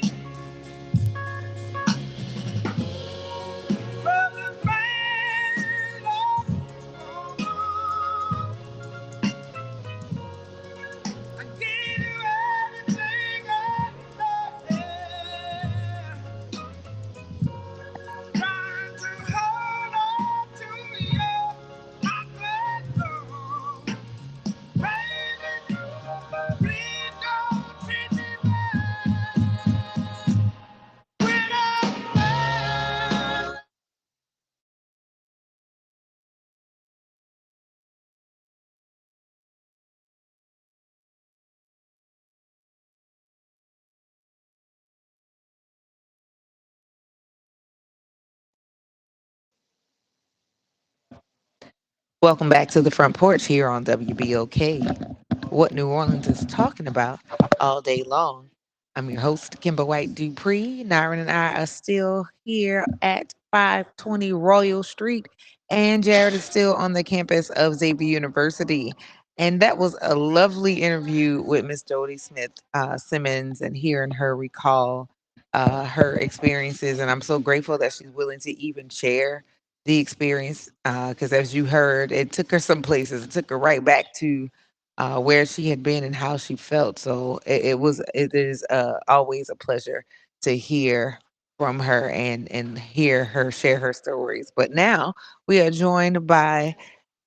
But this man loves a woman. I gave you everything I trying to hold on to you. I'm grateful. Baby, please don't treat me bad. When I'm mad. Welcome back to the Front Porch here on WBOK. What New Orleans is talking about all day long. I'm your host, Kimber White Dupree. Nyron and I are still here at 520 Royal Street, and Jared is still on the campus of Xavier University. And that was a lovely interview with Miss Jody Smith Simmons, and hearing her recall her experiences. And I'm so grateful that she's willing to even share the experience. Because as you heard, it took her some places. It took her right back to where she had been and how she felt. So it is always a pleasure to hear from her and hear her share her stories. But now we are joined by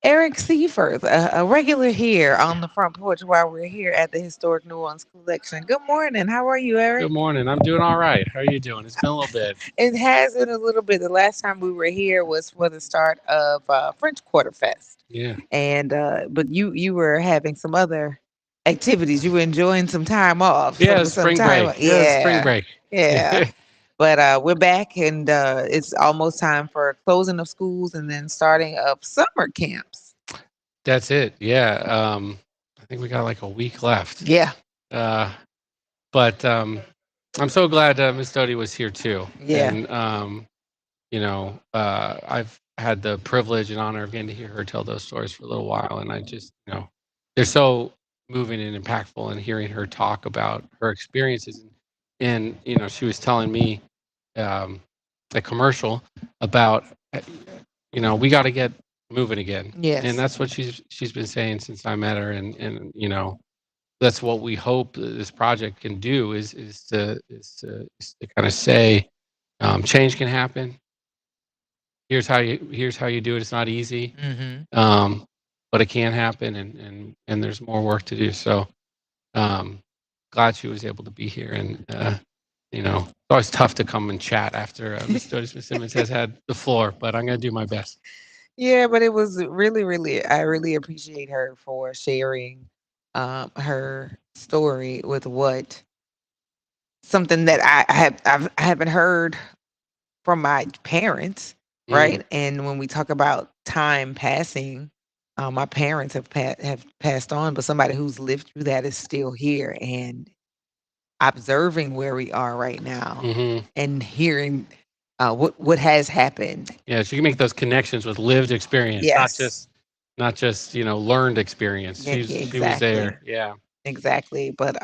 Eric Seaforth, a regular here on the front porch while we're here at the Historic New Orleans Collection. Good morning. How are you, Eric? Good morning. I'm doing all right. How are you doing? It's been a little bit. It has been a little bit. The last time we were here was for the start of French Quarter Fest, Yeah. and but you were having some other activities. You were enjoying some time off. Yeah, Some it's some spring time. break. Yeah, it's spring Yeah, break. yeah. But we're back, and it's almost time for closing of schools and then starting of summer camps. That's it. Yeah. I think we got like a week left. Yeah. Uh, but I'm so glad Miss Doty was here too. Yeah. And I've had the privilege and honor of getting to hear her tell those stories for a little while, and I just, they're so moving and impactful. And hearing her talk about her experiences, and she was telling me a commercial about, we got to get moving again. Yes. And that's what she's been saying since I met her, and that's what we hope this project can do is to kind of say, change can happen. Here's how you do it. It's not easy, but it can happen, and there's more work to do. So glad she was able to be here, and it's always tough to come and chat after Ms. Jody Smith Simmons has had the floor, but I'm going to do my best. Yeah, but it was really, really, I really appreciate her for sharing her story with something that I haven't heard from my parents, right? And when we talk about time passing, my parents have passed on, but somebody who's lived through that is still here and observing where we are right now and hearing what has happened. Yeah, so you can make those connections with lived experience, Yes. not just learned experience. Yeah, She was there. Yeah. Exactly. But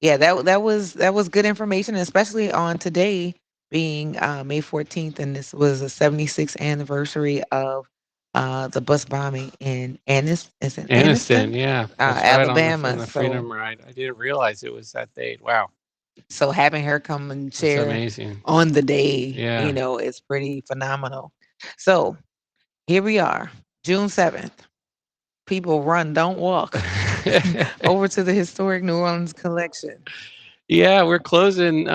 yeah, that was good information, especially on today being May 14th, and this was the 76th anniversary of the bus bombing in Anniston, yeah. That's right Alabama. on the Freedom Ride. I didn't realize it was that date. Wow. So having her come and That's share amazing. on the day, Yeah. is pretty phenomenal. So here we are, June 7th. People run, don't walk. Over to the Historic New Orleans Collection. Yeah, we're closing.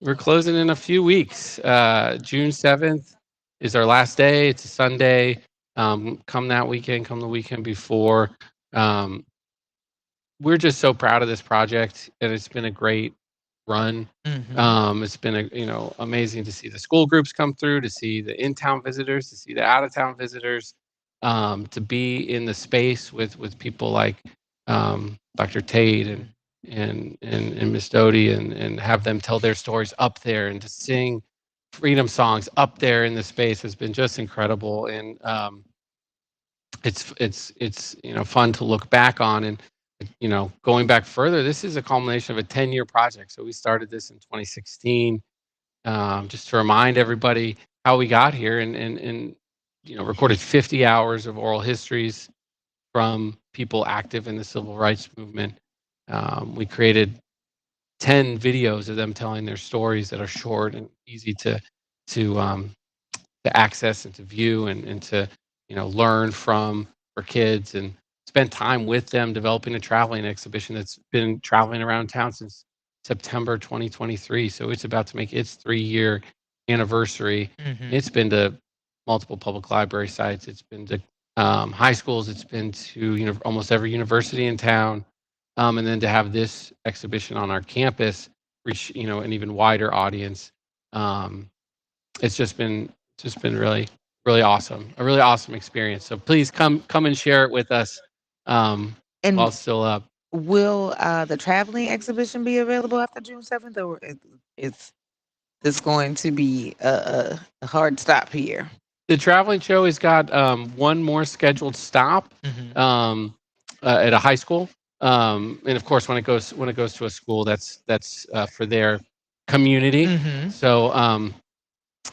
We're closing in a few weeks. June 7th is our last day. It's a Sunday. Come that weekend, come the weekend before. We're just so proud of this project, and it's been a great run. It's been amazing to see the school groups come through, to see the in-town visitors, to see the out-of-town visitors, to be in the space with people like Dr. Tate and Miss Doty, and have them tell their stories up there, and to sing freedom songs up there in the space has been just incredible. And it's fun to look back on. And going back further, this is a culmination of a 10-year project. So we started this in 2016, just to remind everybody how we got here, and recorded 50 hours of oral histories from people active in the civil rights movement. We created 10 videos of them telling their stories that are short and easy to access and to view, and to learn from for kids, and spend time with them developing a traveling exhibition that's been traveling around town since September 2023. So it's about to make its 3-year anniversary. It's been to multiple public library sites. It's been to high schools. It's been to almost every university in town. And then to have this exhibition on our campus reach an even wider audience. It's just been really, really awesome. A really awesome experience. So please come and share it with us And while it's still up. will the traveling exhibition be available after June 7th, or is this going to be a hard stop here? The traveling show has got one more scheduled stop. at a high school. And of course, when it goes to a school, that's for their community. Mm-hmm. So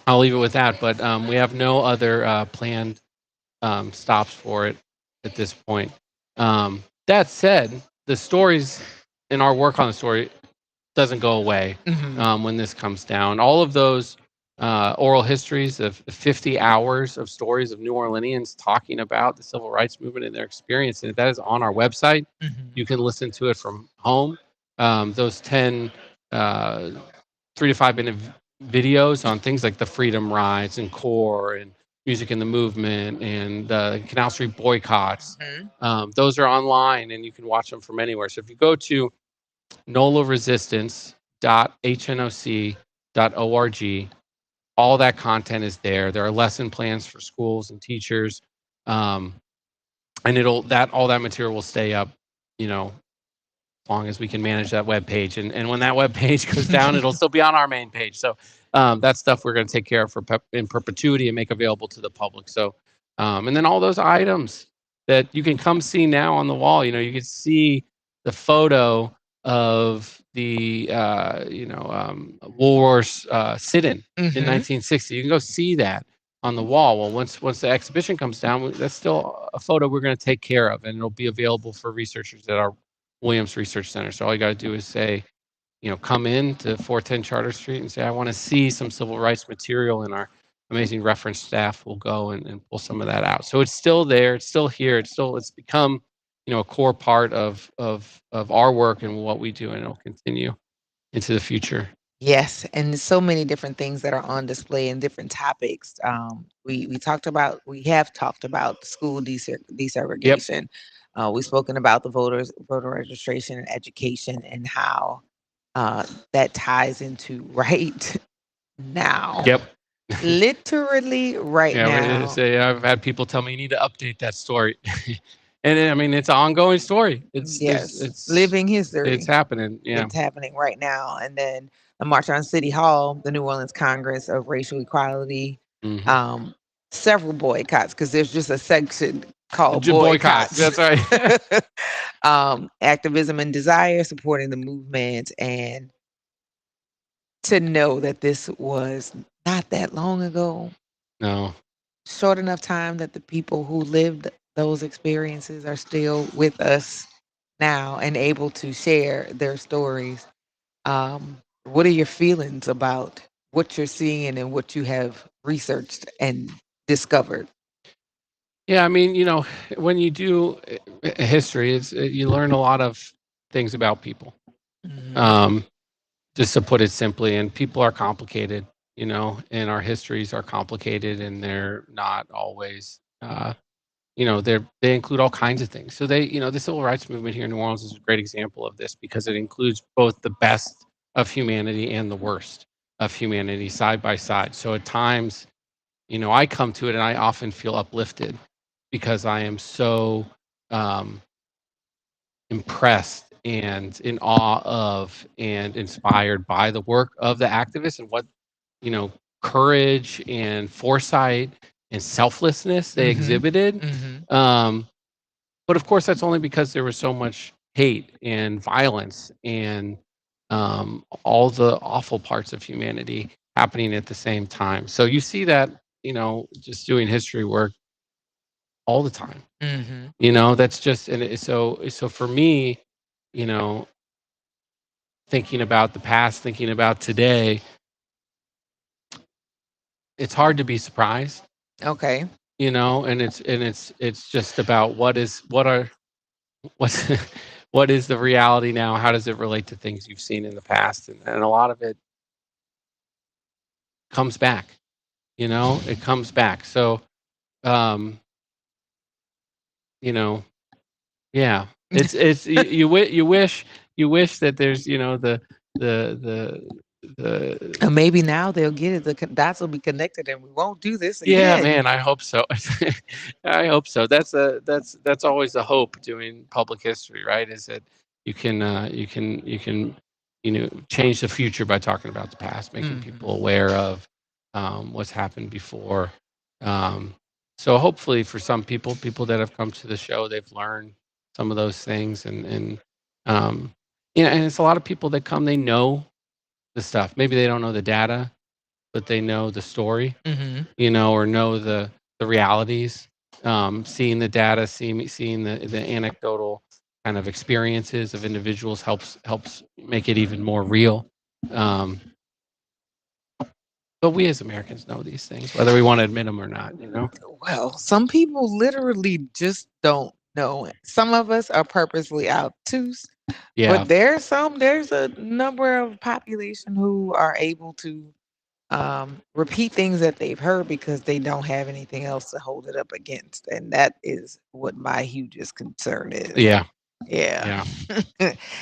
I'll leave it with that. But we have no other planned stops for it at this point. That said, the stories in our work on the story doesn't go away Mm-hmm. when this comes down. All of those oral histories of 50 hours of stories of New Orleanians talking about the civil rights movement and their experience, and that is on our website. Mm-hmm. You can listen to it from home. Those 10 3 to 5 minute videos on things like the Freedom Rides and CORE and Music in the Movement and the Canal Street boycotts. Mm-hmm. Those are online and you can watch them from anywhere. So if you go to nolaresistance.hnoc.org, all that content is there. There are lesson plans for schools and teachers, and all that material will stay up, as long as we can manage that web page. And when that web page goes down, it'll still be on our main page. So that stuff we're going to take care of in perpetuity and make available to the public. So, and then all those items that you can come see now on the wall. You can see the photo of the Woolworths sit-in in Mm-hmm. 1960. You can go see that on the wall. Well, once the exhibition comes down, that's still a photo we're going to take care of, and it'll be available for researchers at our Williams Research Center. So all you got to do is say, come in to 410 Charter Street and say, I want to see some civil rights material, and our amazing reference staff will go and pull some of that out. So it's still there, it's still here, it's become, a core part of our work and what we do, and it'll continue into the future. Yes, and there's so many different things that are on display and different topics. We have talked about school desegregation. We've spoken about the voter registration and education and how that ties into right now. Yep. Literally right now. I've had people tell me you need to update that story. And I mean, it's an ongoing story. It's living history. It's happening. Yeah. It's happening right now. And then the March on City Hall, the New Orleans Congress of Racial Equality, Mm-hmm. several boycotts, because there's just a section called boycotts. That's right. Activism and desire, supporting the movement, and to know that this was not that long ago. No. Short enough time that the people who lived those experiences are still with us now and able to share their stories. What are your feelings about what you're seeing and what you have researched and discovered? Yeah, I mean, when you do history, you learn a lot of things about people. Just to put it simply, and people are complicated, and our histories are complicated, and they're not always, they include all kinds of things. So the civil rights movement here in New Orleans is a great example of this, because it includes both the best of humanity and the worst of humanity side by side. So at times, I come to it and I often feel uplifted because I am so impressed and in awe of and inspired by the work of the activists and what, courage and foresight and selflessness they exhibited. But of course, that's only because there was so much hate and violence and all the awful parts of humanity happening at the same time. So you see that, just doing history work all the time. That's just, and so for me, thinking about the past, thinking about today, it's hard to be surprised. Okay. And it's just about what is the reality now? How does it relate to things you've seen in the past? And a lot of it comes back, it comes back. So, yeah, it's you wish that there's, the maybe now they'll get it. The dots will be connected, and we won't do this again. Yeah, man, I hope so. I hope so. That's always the hope doing public history, right? Is that you can change the future by talking about the past, making people aware of what's happened before. So hopefully for some people that have come to the show, they've learned some of those things, and and it's a lot of people that come. They know the stuff. Maybe they don't know the data, but they know the story, or know the realities. Seeing the data, seeing the anecdotal kind of experiences of individuals helps make it even more real. But we as Americans know these things, whether we want to admit them or not. Well, some people literally just don't know it. Some of us are purposely obtuse, Yeah. but there's a number of population who are able to repeat things that they've heard because they don't have anything else to hold it up against. And that is what my hugest concern is. Yeah. Yeah.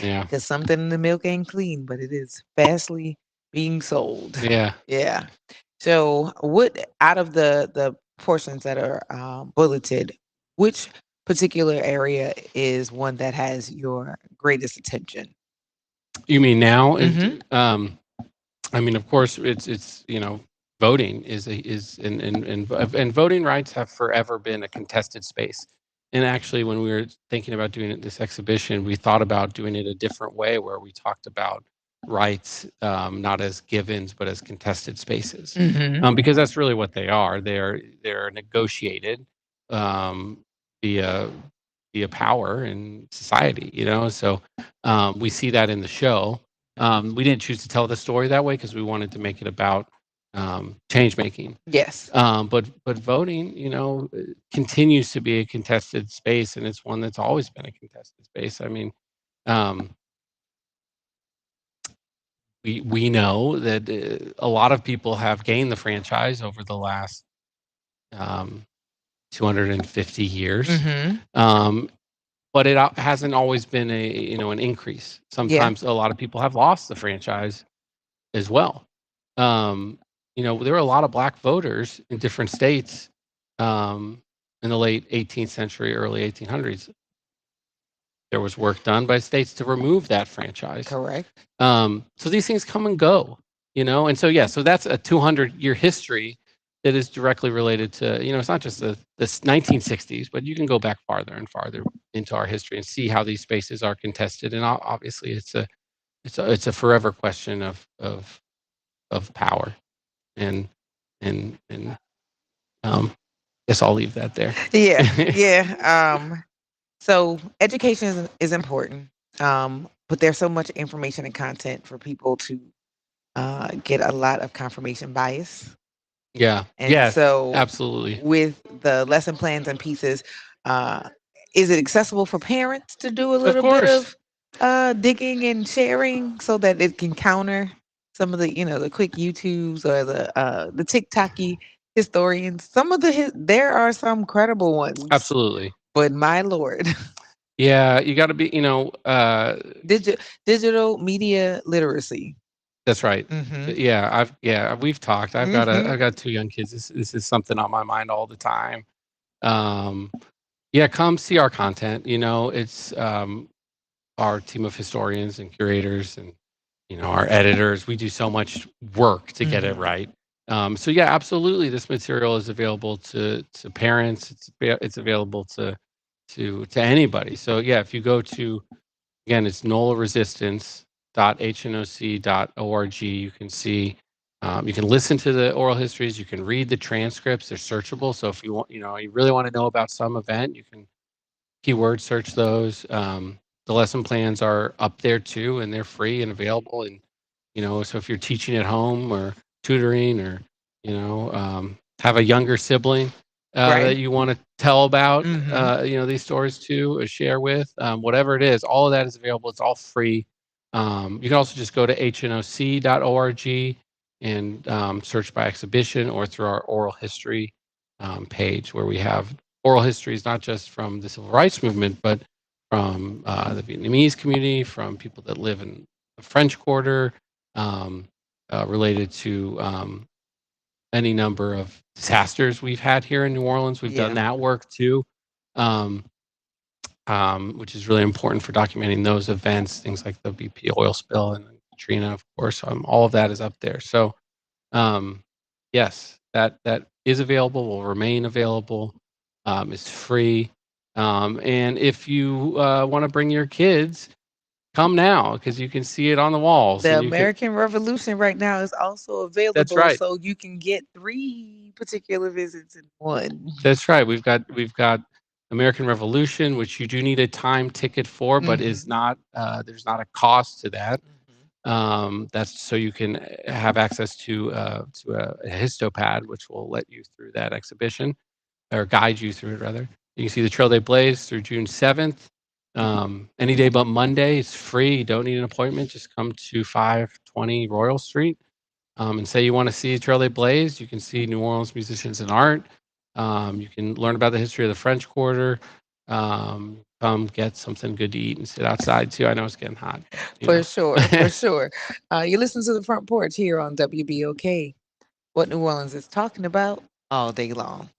Yeah. Because something in the milk ain't clean, but it is fastly being sold. Yeah. Yeah. So, what out of the portions that are bulleted, which particular area is one that has your greatest attention? You mean now? I mean, of course, it's voting is and voting rights have forever been a contested space. And actually, when we were thinking about doing this exhibition, we thought about doing it a different way, where we talked about rights not as givens but as contested spaces, because that's really what they are. They're negotiated via power in society. So we see that in the show. We didn't choose to tell the story that way because we wanted to make it about change making. Yes. But voting, continues to be a contested space, and it's one that's always been a contested space. I mean, we know that a lot of people have gained the franchise over the last 250 years. But it hasn't always been an increase. Sometimes a lot of people have lost the franchise as well. There were a lot of black voters in different states in the late 18th century, early 1800s. There was work done by states to remove that franchise. Correct. So these things come and go, and so that's a 200-year history that is directly related to, it's not just the 1960s, but you can go back farther and farther into our history and see how these spaces are contested. And obviously, it's a forever question of power, and guess I'll leave that there. Yeah. So education is important, but there's so much information and content for people to get a lot of confirmation bias. Yeah. And Yes, so absolutely. with the lesson plans and pieces, is it accessible for parents to do a little bit course. of digging and sharing so that it can counter some of the the quick YouTubes or the TikToky historians? Some of there are some credible ones, Absolutely. but my lord, Yeah, you got to be, digital media literacy. That's right. We've talked. I've got 2 young kids. This is something on my mind all the time. Come see our content. It's our team of historians and curators and our editors. We do so much work to get it right. Absolutely, this material is available to parents. It's available to anybody. So if you go to, again, it's nolaresistance.hnoc.org. You can see, you can listen to the oral histories. You can read the transcripts. They're searchable. So if you want, you really want to know about some event, you can keyword search those. The lesson plans are up there too, and they're free and available. And so if you're teaching at home or tutoring or have a younger sibling that you want to tell about, these stories to or share with, whatever it is, all of that is available. It's all free. You can also just go to hnoc.org and search by exhibition or through our oral history page, where we have oral histories not just from the civil rights movement, but from the Vietnamese community, from people that live in the French Quarter, related to any number of disasters we've had here in New Orleans. We've done that work too, which is really important for documenting those events, things like the BP oil spill and Katrina, of course. All of that is up there. So, yes, that is available, will remain available. It's free. And if you want to bring your kids, come now because you can see it on the walls, The and you can. American Revolution right now is also That's available, right. so you can get 3 particular visits in one. That's right. We've got American Revolution, which you do need a time ticket for, but is Mhm. not there's not a cost to that. That's so you can have access to a histopad, which will let you through that exhibition or guide you through it rather. You can see the Trail Day Blaze through June 7th. Any day but Monday. It's free. You don't need an appointment. Just come to 520 Royal Street and say you want to see Trail Day Blaze. You can see New Orleans musicians and art. You can learn about the history of the French Quarter. Come get something good to eat and sit outside too. I know it's getting hot. For sure, for sure. You listen to the Front Porch here on WBOK. What New Orleans is talking about all day long.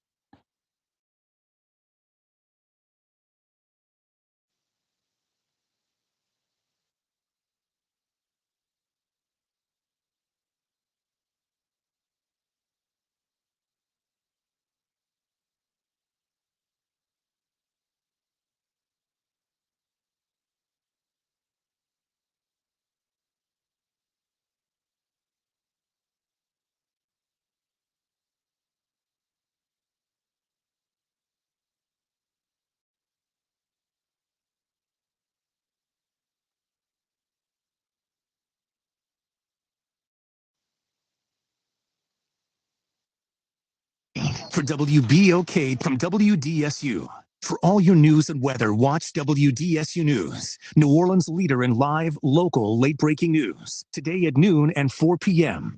For WBOK from WDSU. For all your news and weather, watch WDSU News, New Orleans leader in live, local, late-breaking news. Today at noon and 4 p.m.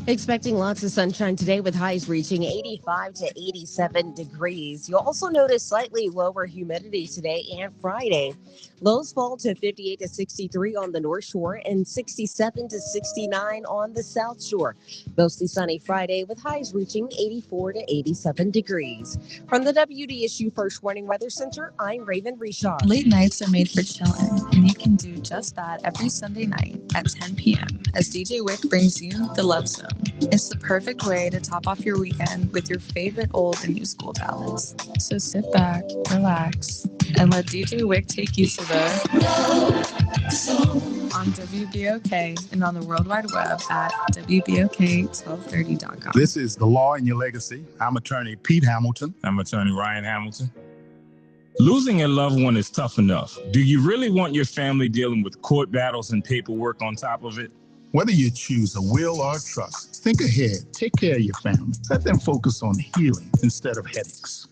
Expecting lots of sunshine today with highs reaching 85 to 87 degrees. You'll also notice slightly lower humidity today and Friday. Lows fall to 58 to 63 on the North Shore and 67 to 69 on the South Shore. Mostly sunny Friday with highs reaching 84 to 87 degrees. From the WDSU First Warning Weather Center, I'm Raven Richard. Late nights are made for chilling, and you can do just that every Sunday night at 10 p.m. as DJ Wick brings you The Love Zone. It's the perfect way to top off your weekend with your favorite old and new school ballads. So sit back, relax, and let DJ Wick take you to the on WBOK and on the World Wide Web at WBOK1230.com. This is The Law in Your Legacy. I'm attorney Pete Hamilton. I'm attorney Ryan Hamilton. Losing a loved one is tough enough. Do you really want your family dealing with court battles and paperwork on top of it? Whether you choose a will or a trust, think ahead. Take care of your family. Let them focus on healing instead of headaches.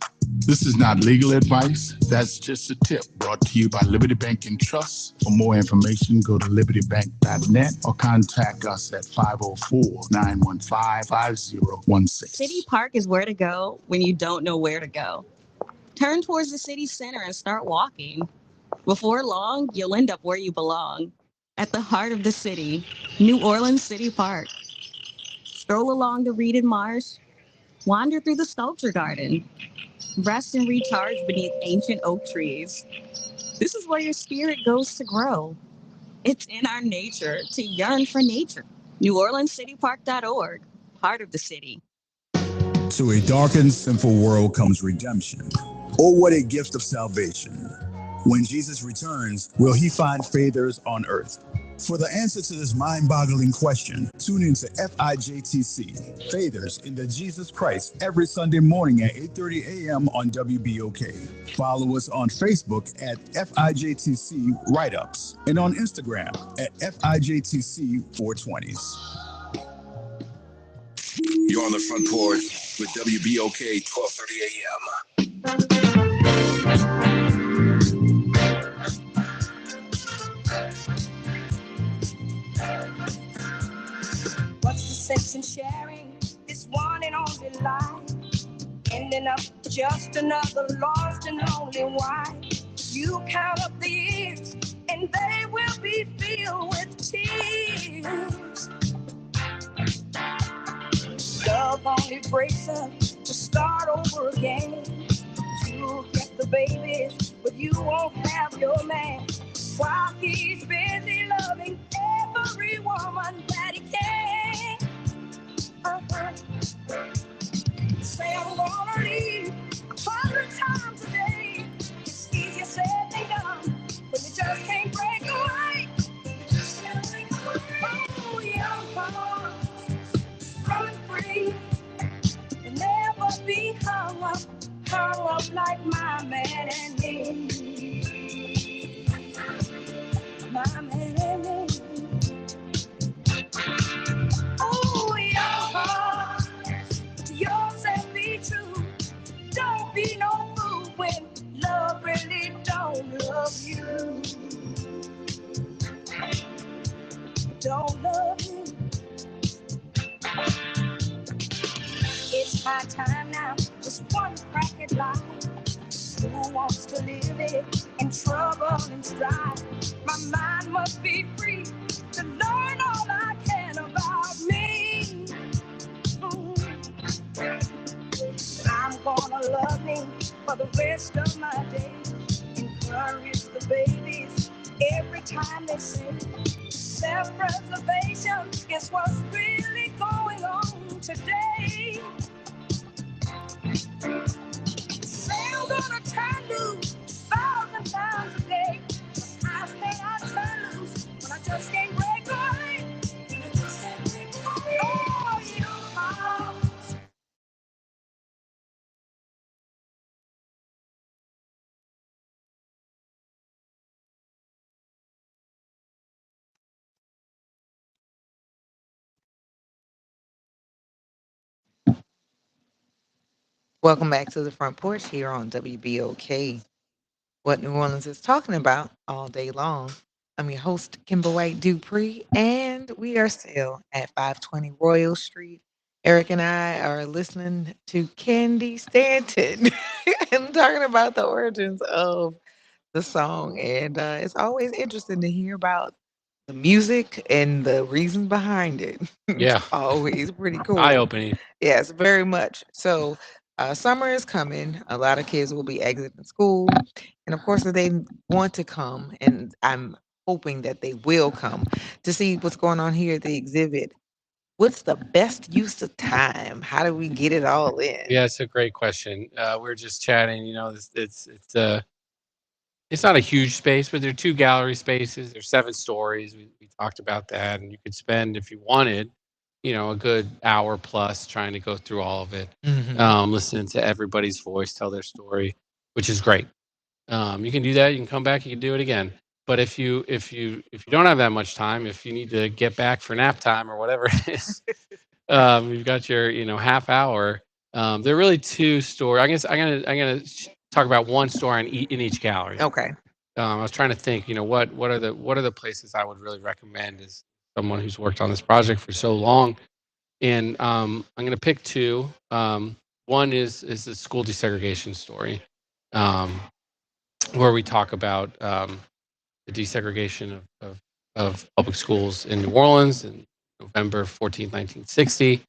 This is not legal advice. That's just a tip brought to you by Liberty Bank and Trust. For more information, go to libertybank.net or contact us at 504-915-5016. City Park is where to go when you don't know where to go. Turn towards the city center and start walking. Before long, you'll end up where you belong. At the heart of the city, New Orleans City Park. Stroll along the Reeded Marsh, wander through the sculpture garden, rest and recharge beneath ancient oak trees. This is where your spirit goes to grow. It's in our nature to yearn for nature. NewOrleansCityPark.org, heart of the city. To a darkened, sinful world comes redemption. Oh, what a gift of salvation. When Jesus returns, will he find faithers on earth? For the answer to this mind-boggling question, tune into FIJTC, Faithers in the Jesus Christ, every Sunday morning at 8:30 a.m. on WBOK. Follow us on Facebook at FIJTC Write-Ups and on Instagram at FIJTC 420s. You're on the Front Porch with WBOK 1230 a.m. What's the sense in sharing this one and only life? Ending up just another lost and lonely wife. You count up the years and they will be filled with tears. Love only breaks up to start over again. You get the babies, but you won't have your man. While he's busy loving every woman that he can. Say I'm gonna leave 100 times a day. hung up like my man and me. My man and me. Oh, your heart, yourself be true. Don't be no fool when love really don't love you. Don't love you. It's high time now, just one crack at life. Who wants to live it in trouble and strife? My mind must be free to learn all I can about me. I'm gonna love me for the rest of my days. Encourage the babies every time they say self-preservation is what's really going on today. Say I'm gonna turn loose 1,000 times a day. I say I turn loose when I just can't break away. Oh, you are. Welcome back to the Front Porch here on WBOK. What New Orleans is talking about all day long. I'm your host, Kimber White Dupree, and we are still at 520 Royal Street. Eric and I are listening to Candy Stanton and talking about the origins of the song. And it's always interesting to hear about the music and the reasons behind it. It's Yeah. always pretty cool. Eye-opening. Yes, very much. So, summer is coming. A lot of kids will be exiting school. And of course, if they want to come, and I'm hoping that they will come to see what's going on here at the exhibit, what's the best use of time? How do we get it all in? Yeah, it's a great question. We're just chatting, it's not a huge space, but there are 2 gallery spaces. There's 7 stories. We talked about that, and you could spend, if you wanted, a good hour plus trying to go through all of it, listening to everybody's voice tell their story, which is great. You can do that. You can come back. You can do it again. But if you don't have that much time, if you need to get back for nap time or whatever it is, you've got your half hour. There are really 2 stories. I guess I'm gonna talk about one story in each gallery. Okay. I was trying to think. What are the places I would really recommend as someone who's worked on this project for so long, and I'm gonna pick 2. One is the school desegregation story. Um, where we talk about the desegregation of public schools in New Orleans in November 14th, 1960.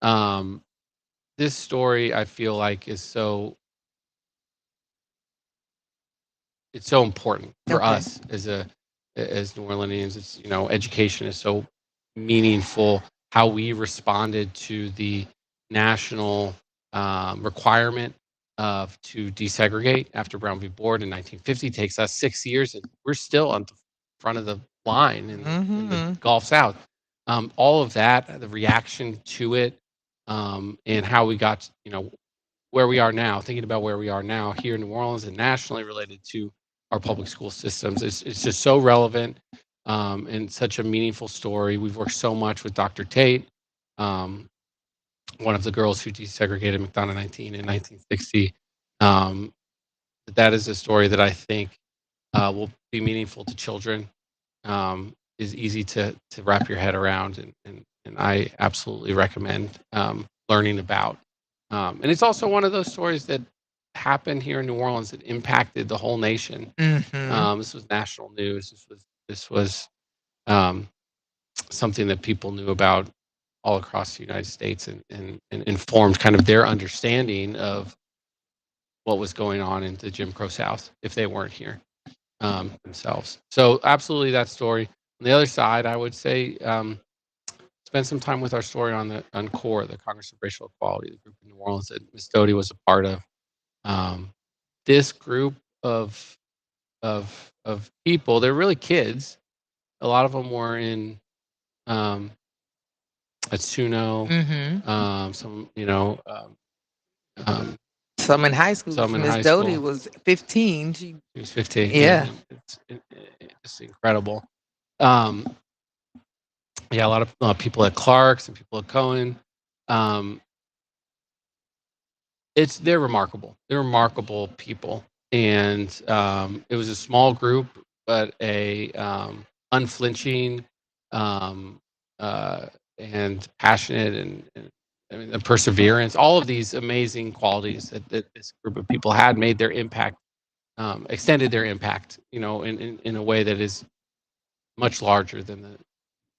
Um, this story, I feel like, it's so important for Okay. us as New Orleanians. It's education is so meaningful. How we responded to the national requirement of to desegregate after Brown v. Board in 1950 takes us 6 years, and we're still on the front of the line in the Gulf South. All of that, the reaction to it, and how we got where we are now, thinking about where we are now here in New Orleans and nationally related to our public school systems. It's just so relevant, and such a meaningful story. We've worked so much with Dr. Tate, um, one of the girls who desegregated McDonough 19 in 1960. Um, that is a story that I think will be meaningful to children, is easy to wrap your head around, and I absolutely recommend learning about. And it's also one of those stories that happened here in New Orleans that impacted the whole nation. This was national news. This was um, something that people knew about all across the United States, and informed kind of their understanding of what was going on in the Jim Crow South if they weren't here themselves. So absolutely that story. On the other side, I would say spend some time with our story on CORE, the Congress of Racial Equality, the group in New Orleans that Ms. Doty was a part of. Um, this group of people, they're really kids. A lot of them were in at Suno, Mhm. some Um, Some in high school. some in Miss high Doty school. was 15. She She was 15. Yeah. It's incredible. Um, yeah, a lot of people at Clark's and people at Cohen. Um, they're remarkable. They're remarkable people, and it was a small group, but a unflinching, um, uh, and passionate, and I mean, the perseverance. All of these amazing qualities that this group of people had made their impact, extended their impact. In a way that is much larger than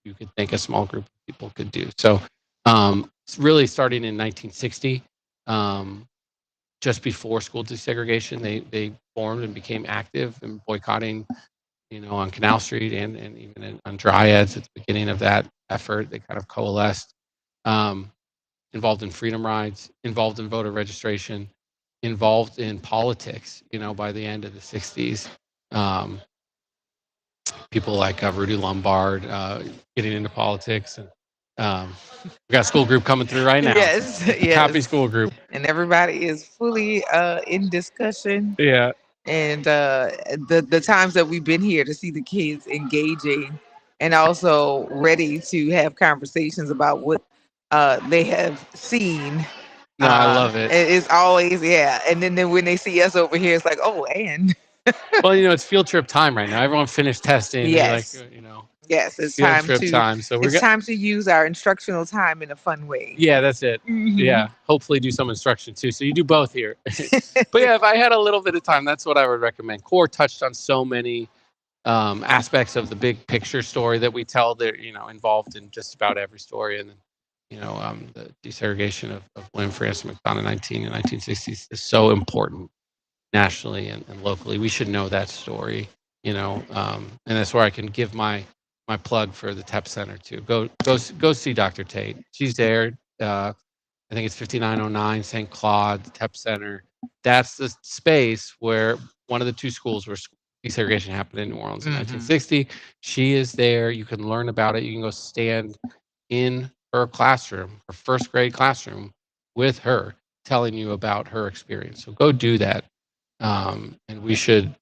you could think a small group of people could do. So, it's really starting in 1960. Um, just before school desegregation, they formed and became active in boycotting, on Canal Street and even on Dryads at the beginning of that effort. They kind of coalesced, um, involved in freedom rides, involved in voter registration, involved in politics. By the end of the 60s, um, people like Rudy Lombard getting into politics, and we got a school group coming through right now. Yes, Happy yes. school group. And everybody is fully in discussion. Yeah. And the times that we've been here to see the kids engaging and also ready to have conversations about what they have seen. No, I love it. It's always, yeah. And then when they see us over here, it's like, oh, and Well, it's field trip time right now. Everyone finished testing. They're like, yes. Yes, it's field time trip to time. So it's time to use our instructional time in a fun way. Yeah, that's it. Mhm. Yeah, hopefully do some instruction too. So you do both here. But yeah, if I had a little bit of time, that's what I would recommend. Core touched on so many aspects of the big picture story that we tell. They're involved in just about every story, and then the desegregation of William Francis McDonough 1960s is so important nationally and locally. We should know that story, and that's where I can give my plug for the TEP Center too. Go see Dr. Tate. She's there. I think it's 5909 St. Claude, the TEP Center. That's the space where one of the two schools where desegregation happened in New Orleans in 1960. She is there. You can learn about it. You can go stand in her classroom, her first grade classroom, with her, telling you about her experience. So go do that. And we should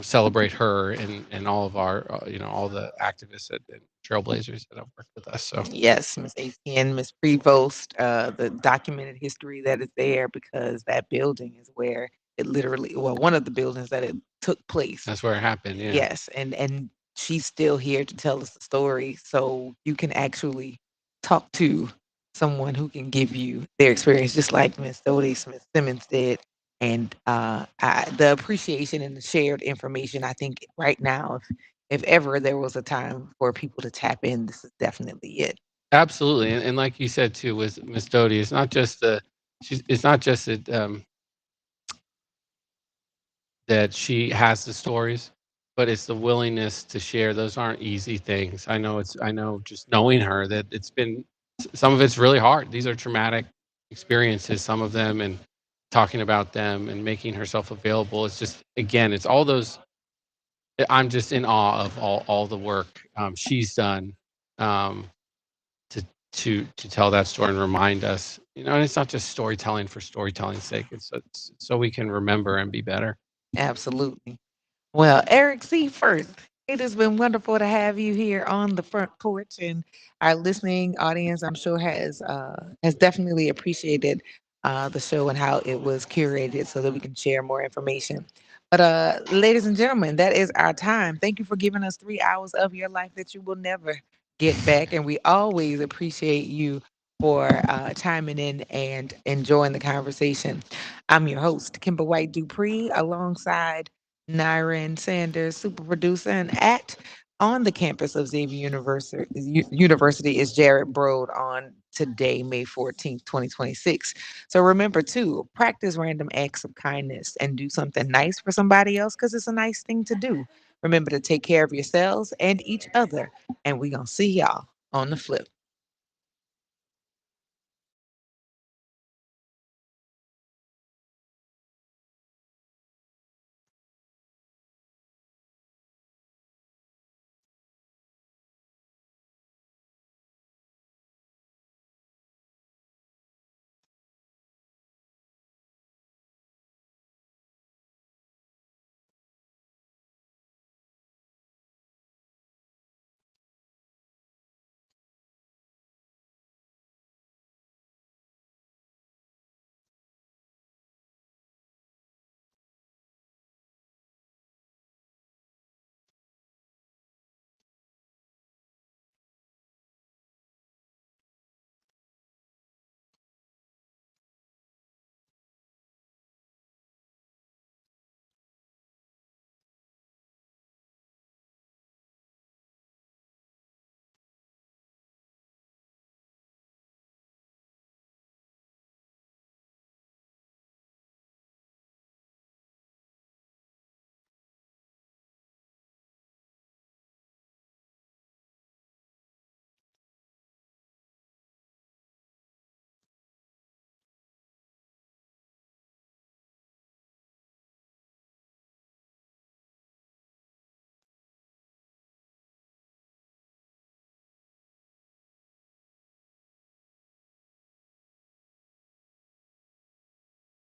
celebrate her and all of our all the activists and trailblazers that have worked with us. So Yes, Miss ATN, Miss Prevost, the documented history that is there because that building is where it literally, well, one of the buildings that it took place. that's where it happened. Yeah. Yes, and she's still here to tell us the story, so you can actually talk to someone who can give you their experience, just like Miss Dodie Smith Simmons did. And the appreciation and the shared information, I think right now, if ever there was a time for people to tap in, this is definitely it. Absolutely, and like you said too with Miss Dodie, it's not just that she has the stories, but it's the willingness to share. Those aren't easy things. I know just knowing her that some of it's really hard. These are traumatic experiences, some of them, and talking about them and making herself available. It's just, again, it's all those. I'm just in awe of all the work she's done, to tell that story and remind us. And it's not just storytelling for storytelling's sake. It's so we can remember and be better. Absolutely. Well, Eric C. Firth, it has been wonderful to have you here on the front porch, and our listening audience, I'm sure, has definitely appreciated the show and how it was curated so that we can share more information. But ladies and gentlemen, that is our time. Thank you for giving us 3 hours of your life that you will never get back, and we always appreciate you for chiming in and enjoying the conversation. I'm your host, Kimber White Dupree, alongside Nyron Sanders, super producer, and on the campus of Xavier University is Jared Broad on today, May 14th, 2026. So remember to practice random acts of kindness and do something nice for somebody else because it's a nice thing to do. Remember to take care of yourselves and each other, and we're going to see y'all on the flip.